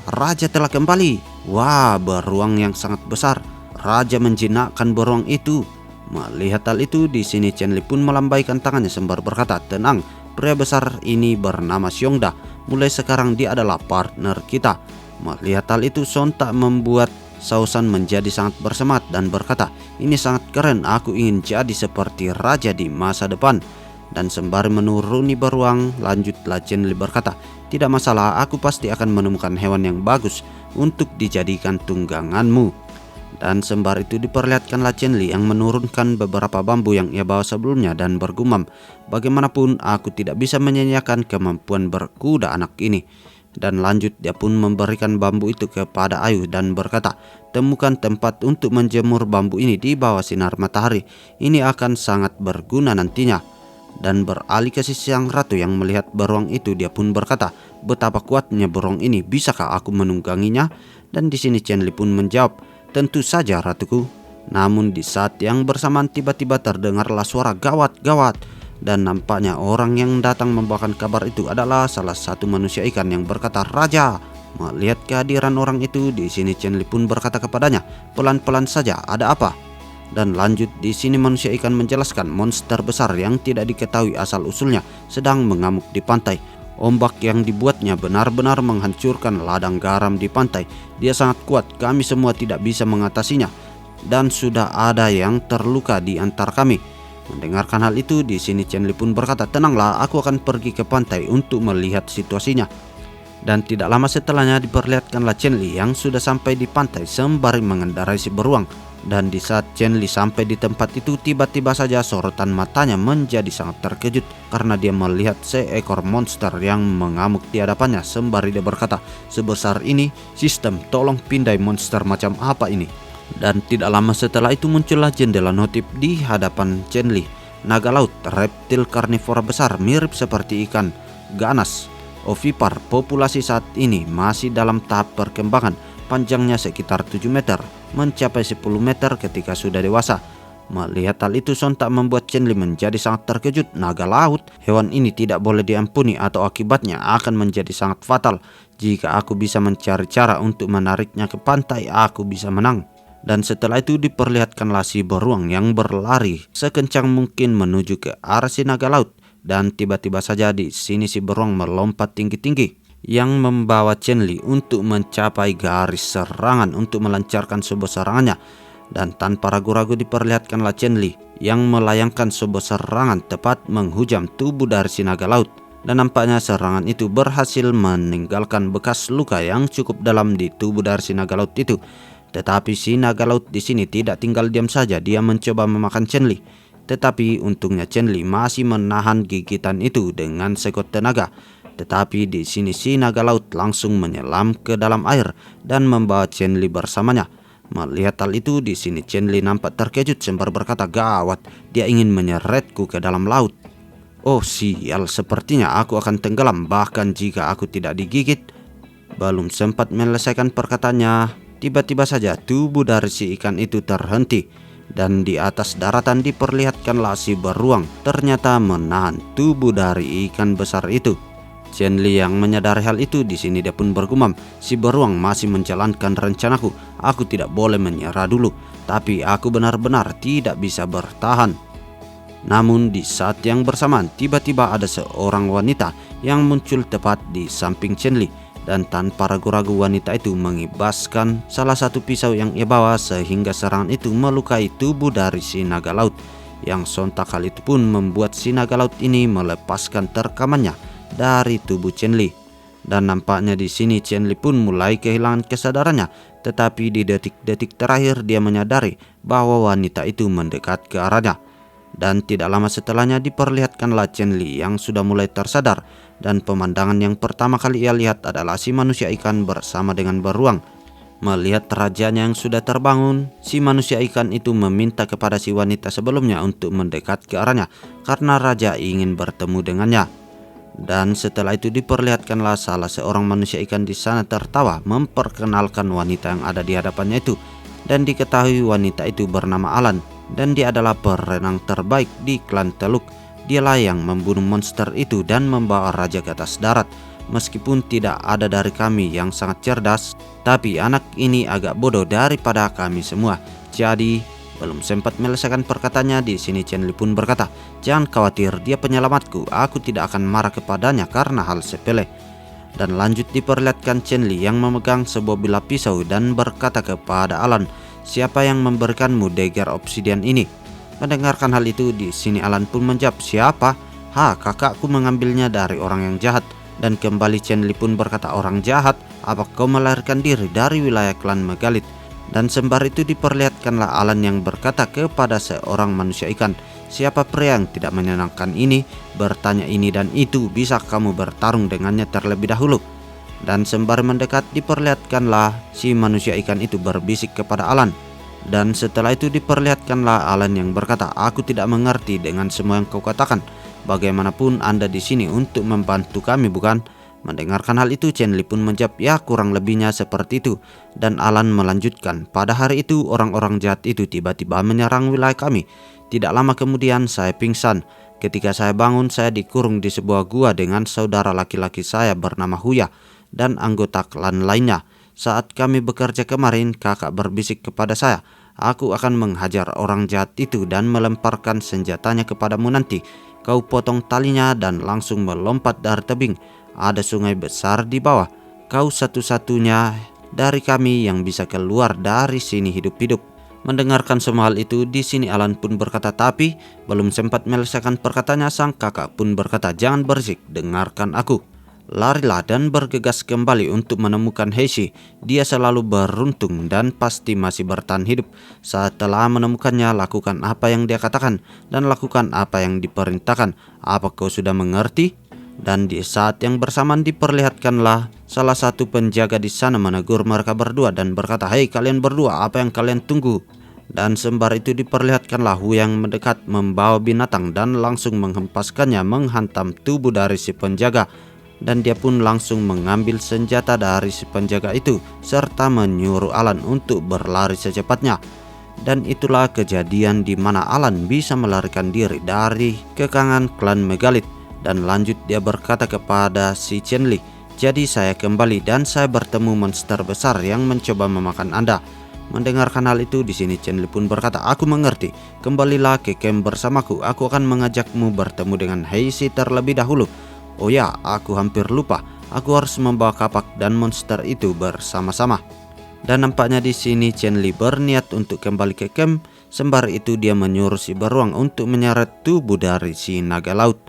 Speaker 2: telah kembali." Wah, beruang yang sangat besar. Raja menjinakkan beruang itu. Melihat hal itu, di sini Chen Li pun melambaikan tangannya sembari berkata, "Tenang, pria besar ini bernama Xiongda. Mulai sekarang dia adalah partner kita." Melihat hal itu sontak membuat Shao San menjadi sangat bersemangat dan berkata, "Ini sangat keren, aku ingin jadi seperti raja di masa depan." Dan sembari menuruni beruang, lanjutlah Chen Li berkata, "Tidak masalah, aku pasti akan menemukan hewan yang bagus untuk dijadikan tungganganmu." Dan sembari itu diperlihatkanlah Chen Li yang menurunkan beberapa bambu yang ia bawa sebelumnya dan bergumam, "Bagaimanapun aku tidak bisa menyanyiakan kemampuan berkuda anak ini." Dan lanjut dia pun memberikan bambu itu kepada Ayu dan berkata, "Temukan tempat untuk menjemur bambu ini di bawah sinar matahari. Ini akan sangat berguna nantinya." Dan beralih ke sisi sang ratu yang melihat beruang itu, dia pun berkata, "Betapa kuatnya beruang ini, bisakah aku menungganginya?" Dan di sini Chen Li pun menjawab, "Tentu saja ratuku." Namun di saat yang bersamaan tiba-tiba terdengarlah suara gawat-gawat. Dan nampaknya orang yang datang membawakan kabar itu adalah salah satu manusia ikan yang berkata, "Raja." Melihat kehadiran orang itu, di sini Chen Li pun berkata kepadanya, "Pelan-pelan saja, ada apa?" Dan lanjut di sini manusia ikan menjelaskan monster besar yang tidak diketahui asal-usulnya sedang mengamuk di pantai. Ombak yang dibuatnya benar-benar menghancurkan ladang garam di pantai. Dia sangat kuat, kami semua tidak bisa mengatasinya. Dan sudah ada yang terluka di antara kami. Mendengarkan hal itu, di sini Chen Li pun berkata, "Tenanglah, aku akan pergi ke pantai untuk melihat situasinya." Dan tidak lama setelahnya diperlihatkanlah Chen Li yang sudah sampai di pantai sembari mengendarai si beruang. Dan di saat Chen Li sampai di tempat itu, tiba-tiba saja sorotan matanya menjadi sangat terkejut karena dia melihat seekor monster yang mengamuk di hadapannya sembari dia berkata, "Sebesar ini, sistem, tolong pindai monster macam apa ini?" Dan tidak lama setelah itu muncullah jendela notif di hadapan Chen Li. Naga laut, reptil karnivora besar mirip seperti ikan ganas ovipar. Populasi saat ini masih dalam tahap perkembangan, panjangnya sekitar 7 meter, mencapai 10 meter ketika sudah dewasa. Melihat hal itu sontak membuat Chen Li menjadi sangat terkejut. Naga laut, hewan ini tidak boleh diampuni atau akibatnya akan menjadi sangat fatal. Jika aku bisa mencari cara untuk menariknya ke pantai, aku bisa menang. Dan setelah itu diperlihatkanlah si beruang yang berlari sekencang mungkin menuju ke arah si naga laut. Dan tiba-tiba saja di sini si beruang melompat tinggi-tinggi yang membawa Chen Li untuk mencapai garis serangan untuk melancarkan sebuah serangannya. Dan tanpa ragu-ragu diperlihatkanlah Chen Li yang melayangkan sebuah serangan tepat menghujam tubuh dari si naga laut. Dan nampaknya serangan itu berhasil meninggalkan bekas luka yang cukup dalam di tubuh dari si naga laut itu. Tetapi si naga laut di sini tidak tinggal diam saja, dia mencoba memakan Chen Li. Tetapi untungnya Chen Li masih menahan gigitan itu dengan sekuat tenaga. Tetapi di sini si naga laut langsung menyelam ke dalam air dan membawa Chen Li bersamanya. Melihat hal itu, di sini Chen Li nampak terkejut sembari berkata, "Gawat, dia ingin menyeretku ke dalam laut. Oh sial, sepertinya aku akan tenggelam bahkan jika aku tidak digigit." Belum sempat menyelesaikan perkataannya, tiba-tiba saja tubuh dari si ikan itu terhenti. Dan di atas daratan diperlihatkanlah si beruang ternyata menahan tubuh dari ikan besar itu. Chen Li yang menyadari hal itu, di sini dia pun bergumam, "Si beruang masih menjalankan rencanaku. Aku tidak boleh menyerah dulu, tapi aku benar-benar tidak bisa bertahan." Namun di saat yang bersamaan tiba-tiba ada seorang wanita yang muncul tepat di samping Chen Li. Dan tanpa ragu-ragu wanita itu mengibaskan salah satu pisau yang ia bawa sehingga serangan itu melukai tubuh dari si naga laut. Yang sontak hal itu pun membuat si naga laut ini melepaskan terkamannya dari tubuh Chen Li. Dan nampaknya di sini Chen Li pun mulai kehilangan kesadarannya. Tetapi di detik-detik terakhir dia menyadari bahwa wanita itu mendekat ke arahnya. Dan tidak lama setelahnya diperlihatkanlah Chen Li yang sudah mulai tersadar. Dan pemandangan yang pertama kali ia lihat adalah si manusia ikan bersama dengan beruang. Melihat rajanya yang sudah terbangun, si manusia ikan itu meminta kepada si wanita sebelumnya untuk mendekat ke arahnya karena raja ingin bertemu dengannya. Dan setelah itu diperlihatkanlah salah seorang manusia ikan di sana tertawa memperkenalkan wanita yang ada di hadapannya itu. Dan diketahui wanita itu bernama Alan dan dia adalah perenang terbaik di klan Teluk. Dialah yang membunuh monster itu dan membawa raja ke atas darat. Meskipun tidak ada dari kami yang sangat cerdas, tapi anak ini agak bodoh daripada kami semua. Jadi, belum sempat menyelesaikan perkataannya, di sini Chen Li pun berkata, "Jangan khawatir, dia penyelamatku. Aku tidak akan marah kepadanya karena hal sepele." Dan lanjut diperlihatkan Chen Li yang memegang sebuah bilah pisau dan berkata kepada Alan, "Siapa yang memberikanmu dagger obsidian ini?" Mendengarkan hal itu, di sini Alan pun menjawab, "Siapa? Kakakku mengambilnya dari orang yang jahat." Dan kembali Chen Li pun berkata, "Orang jahat? Apa kau melarikan diri dari wilayah klan Megalit?" Dan sembari itu diperlihatkanlah Alan yang berkata kepada seorang manusia ikan, "Siapa pria yang tidak menyenangkan ini? Bertanya ini dan itu, bisa kamu bertarung dengannya terlebih dahulu." Dan sembari mendekat diperlihatkanlah si manusia ikan itu berbisik kepada Alan. Dan setelah itu diperlihatkanlah Alan yang berkata, "Aku tidak mengerti dengan semua yang kau katakan. Bagaimanapun Anda di sini untuk membantu kami, bukan?" Mendengarkan hal itu Chen Li pun menjawab, "Ya, kurang lebihnya seperti itu." Dan Alan melanjutkan, "Pada hari itu orang-orang jahat itu tiba-tiba menyerang wilayah kami. Tidak lama kemudian saya pingsan. Ketika saya bangun, saya dikurung di sebuah gua dengan saudara laki-laki saya bernama Huya dan anggota klan lainnya. Saat kami bekerja kemarin, kakak berbisik kepada saya, 'Aku akan menghajar orang jahat itu dan melemparkan senjatanya kepadamu nanti. Kau potong talinya dan langsung melompat dari tebing. Ada sungai besar di bawah. Kau satu-satunya dari kami yang bisa keluar dari sini hidup-hidup.'" Mendengarkan semua hal itu, di sini Alan pun berkata, tapi belum sempat menyelesaikan perkataannya, sang kakak pun berkata, "Jangan berisik, dengarkan aku." Larilah dan bergegas kembali untuk menemukan Heishi. Dia selalu beruntung dan pasti masih bertahan hidup. Setelah menemukannya, lakukan apa yang dia katakan dan lakukan apa yang diperintahkan. Apa kau sudah mengerti? Dan di saat yang bersamaan diperlihatkanlah salah satu penjaga di sana menegur mereka berdua dan berkata, "Hei kalian berdua, apa yang kalian tunggu?" Dan sembari itu diperlihatkanlah Hu yang mendekat membawa binatang dan langsung menghempaskannya menghantam tubuh dari si penjaga. Dan dia pun langsung mengambil senjata dari si penjaga itu serta menyuruh Alan untuk berlari secepatnya. Dan itulah kejadian di mana Alan bisa melarikan diri dari kekangan klan Megalith. Dan lanjut dia berkata kepada si Chen Li, "Jadi saya kembali dan saya bertemu monster besar yang mencoba memakan Anda." Mendengarkan hal itu, di sini Chen Li pun berkata, "Aku mengerti. Kembalilah ke camp bersamaku. Aku akan mengajakmu bertemu dengan Heishi terlebih dahulu. Oh ya, aku hampir lupa. Aku harus membawa kapak dan monster itu bersama-sama." Dan nampaknya di sini Chen Li berniat untuk kembali ke camp. Sembari itu dia menyuruh si beruang untuk menyeret tubuh dari si naga laut.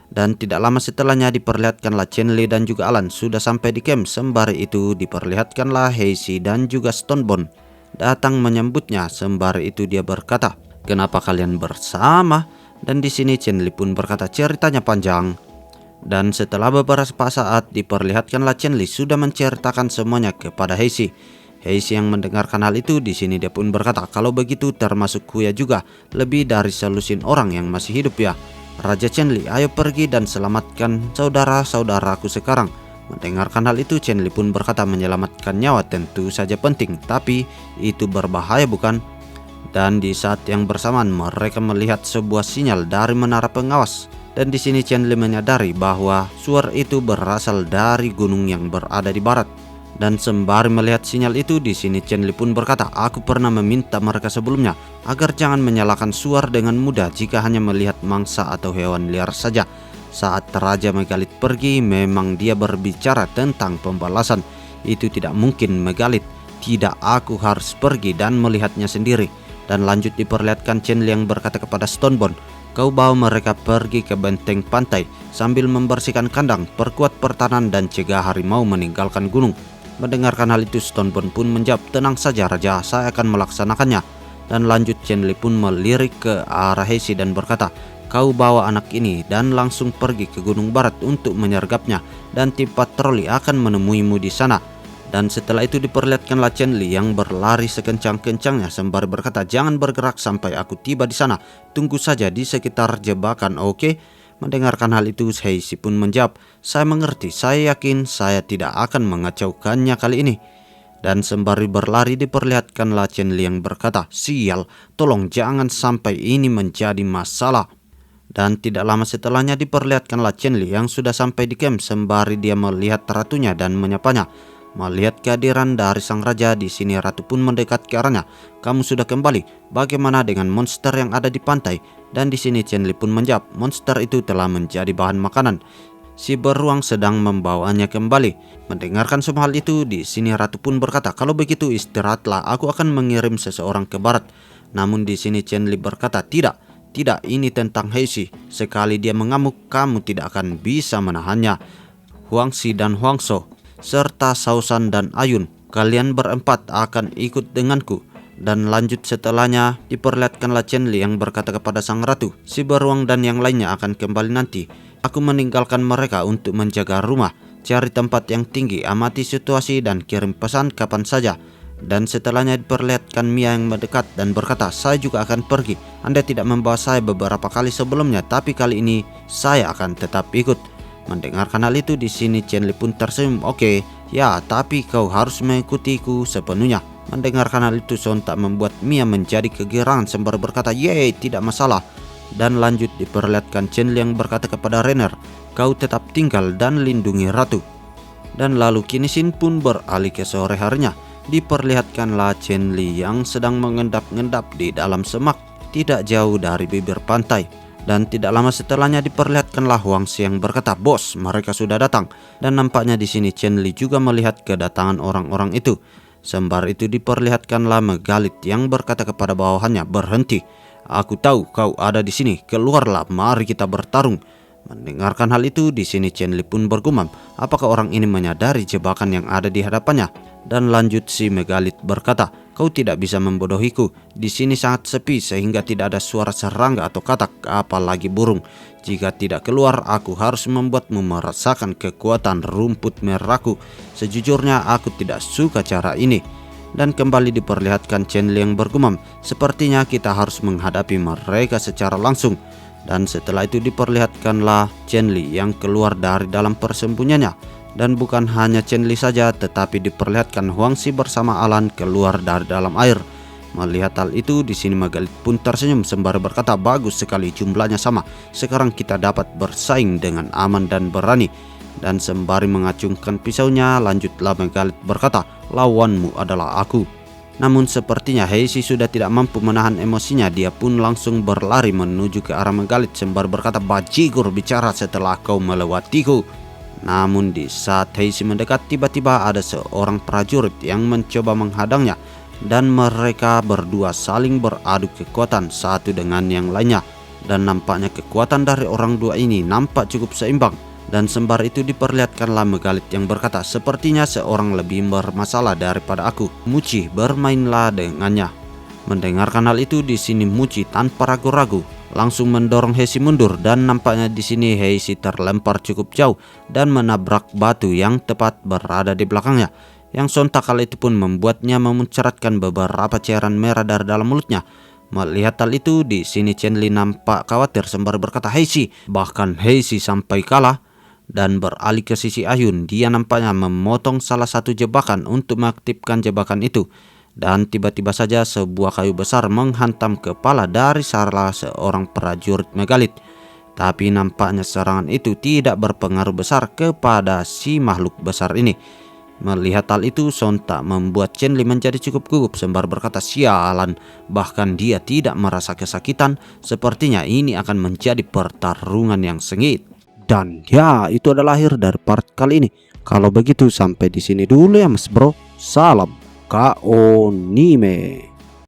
Speaker 2: Dan tidak lama setelahnya diperlihatkanlah Chen Li dan juga Alan sudah sampai di camp. Sembari itu diperlihatkanlah Heishi dan juga Stonebone datang menyambutnya. Sembari itu dia berkata, "Kenapa kalian bersama?" Dan di sini Chen Li pun berkata, "Ceritanya panjang." Dan setelah beberapa saat diperlihatkanlah Chen Li sudah menceritakan semuanya kepada Heishi. Heishi yang mendengarkan hal itu, di sini dia pun berkata, "Kalau begitu termasuk Kuya juga, lebih dari selusin orang yang masih hidup ya. Raja Chen Li, ayo pergi dan selamatkan saudara-saudaraku sekarang." Mendengarkan hal itu, Chen Li pun berkata, "Menyelamatkan nyawa tentu saja penting, tapi itu berbahaya bukan?" Dan di saat yang bersamaan mereka melihat sebuah sinyal dari menara pengawas. Dan di sini Chen Li menyadari bahwa suara itu berasal dari gunung yang berada di barat. Dan sembari melihat sinyal itu, di sini Chen Li pun berkata, "Aku pernah meminta mereka sebelumnya agar jangan menyalakan suar dengan mudah jika hanya melihat mangsa atau hewan liar saja. Saat Raja Megalith pergi, memang dia berbicara tentang pembalasan. Itu tidak mungkin Megalith. Tidak, aku harus pergi dan melihatnya sendiri." Dan lanjut diperlihatkan Chen Li yang berkata kepada Stonebone, "Kau bawa mereka pergi ke benteng pantai sambil membersihkan kandang, perkuat pertahanan dan cegah harimau meninggalkan gunung." Mendengarkan hal itu, Stonebone pun menjawab, "Tenang saja Raja, saya akan melaksanakannya." Dan lanjut Chen Li pun melirik ke arah Heishi dan berkata, "Kau bawa anak ini dan langsung pergi ke Gunung Barat untuk menyergapnya, dan tim patroli akan menemuimu di sana." Dan setelah itu diperlihatkanlah Chen Li yang berlari sekencang-kencangnya sembari berkata, "Jangan bergerak sampai aku tiba di sana. Tunggu saja di sekitar jebakan, oke?" Mendengarkan hal itu, Heishi pun menjawab, "Saya mengerti, saya yakin saya tidak akan mengacaukannya kali ini." Dan sembari berlari diperlihatkanlah Chen Li yang berkata, "Sial, tolong jangan sampai ini menjadi masalah." Dan tidak lama setelahnya diperlihatkanlah Chen Li yang sudah sampai di camp sembari dia melihat ratunya dan menyapanya. Melihat kehadiran dari sang raja, di sini ratu pun mendekat ke arahnya. "Kamu sudah kembali. Bagaimana dengan monster yang ada di pantai?" Dan di sini Chen Li pun menjawab, "Monster itu telah menjadi bahan makanan. Si beruang sedang membawanya kembali." Mendengarkan semua hal itu, di sini ratu pun berkata, "Kalau begitu istirahatlah. Aku akan mengirim seseorang ke barat." Namun di sini Chen Li berkata, Tidak, ini tentang Heishi. Sekali dia mengamuk, kamu tidak akan bisa menahannya. Huangxi dan Huangshou serta Sausan dan Ayun, kalian berempat akan ikut denganku." Dan lanjut setelahnya diperlihatkanlah Chen Li yang berkata kepada sang ratu, "Si beruang dan yang lainnya akan kembali nanti. Aku meninggalkan mereka untuk menjaga rumah. Cari tempat yang tinggi, amati situasi dan kirim pesan kapan saja." Dan setelahnya diperlihatkan Mia yang mendekat dan berkata, "Saya juga akan pergi. Anda tidak membawa saya beberapa kali sebelumnya, tapi kali ini saya akan tetap ikut." Mendengarkan hal itu, di sini Chen Li pun tersenyum. "Oke, ya, tapi kau harus mengikutiku sepenuhnya." Mendengarkan hal itu sontak membuat Mia menjadi kegirangan sembari berkata, "Yeay, tidak masalah." Dan lanjut diperlihatkan Chen Li yang berkata kepada Renner, "Kau tetap tinggal dan lindungi ratu." Dan lalu kini Sin pun beralih ke sore harinya. Diperlihatkanlah Chen Li yang sedang mengendap-endap di dalam semak tidak jauh dari bibir pantai. Dan tidak lama setelahnya diperlihatkanlah Huangxi yang berkata, "Bos, mereka sudah datang." Dan nampaknya di sini Chen Li juga melihat kedatangan orang-orang itu. Sembari itu diperlihatkanlah Megalith yang berkata kepada bawahannya, "Berhenti. Aku tahu kau ada di sini. Keluarlah, mari kita bertarung." Mendengarkan hal itu, di sini Chen Li pun bergumam, apakah orang ini menyadari jebakan yang ada di hadapannya? Dan lanjut si Megalit berkata, kau tidak bisa membodohiku. Di sini sangat sepi sehingga tidak ada suara serangga atau katak, apalagi burung. Jika tidak keluar, aku harus membuatmu merasakan kekuatan rumput merahku. Sejujurnya aku tidak suka cara ini. Dan kembali diperlihatkan Chen Li yang bergumam, sepertinya kita harus menghadapi mereka secara langsung. Dan setelah itu diperlihatkanlah Chen Li yang keluar dari dalam persembunyiannya. Dan bukan hanya Chen Li saja, tetapi diperlihatkan Huang Xi bersama Alan keluar dari dalam air. Melihat hal itu, di sini Megalit pun tersenyum sembari berkata, bagus sekali, jumlahnya sama. Sekarang kita dapat bersaing dengan aman dan berani. Dan sembari mengacungkan pisaunya, lanjutlah Megalit berkata, lawanmu adalah aku. Namun sepertinya Heishi sudah tidak mampu menahan emosinya. Dia pun langsung berlari menuju ke arah Megalit sembari berkata, bajigur bicara setelah kau melewatiku. Namun di saat Heishi mendekat, tiba-tiba ada seorang prajurit yang mencoba menghadangnya. Dan mereka berdua saling beradu kekuatan satu dengan yang lainnya. Dan nampaknya kekuatan dari orang dua ini nampak cukup seimbang. Dan sembari itu diperlihatkanlah Megalit yang berkata, sepertinya seorang lebih bermasalah daripada aku. Muci, bermainlah dengannya. Mendengarkan hal itu, di sini Muci tanpa ragu-ragu langsung mendorong Heishi mundur, dan nampaknya di sini Heishi terlempar cukup jauh dan menabrak batu yang tepat berada di belakangnya. Yang sontak hal itu pun membuatnya memuncratkan beberapa cairan merah dari dalam mulutnya. Melihat hal itu, di sini Chen Li nampak khawatir sembari berkata, Heishi, bahkan Heishi sampai kalah. Dan beralih ke sisi Ayun, dia nampaknya memotong salah satu jebakan untuk mengaktifkan jebakan itu. Dan tiba-tiba saja sebuah kayu besar menghantam kepala dari salah seorang prajurit Megalit. Tapi nampaknya serangan itu tidak berpengaruh besar kepada si makhluk besar ini. Melihat hal itu, sontak membuat Chen Li menjadi cukup gugup sembari berkata, sialan, bahkan dia tidak merasa kesakitan. Sepertinya ini akan menjadi pertarungan yang sengit. Dan ya, itu adalah akhir dari part kali ini. Kalau begitu sampai di sini dulu ya Mas Bro. Salam Kaonime.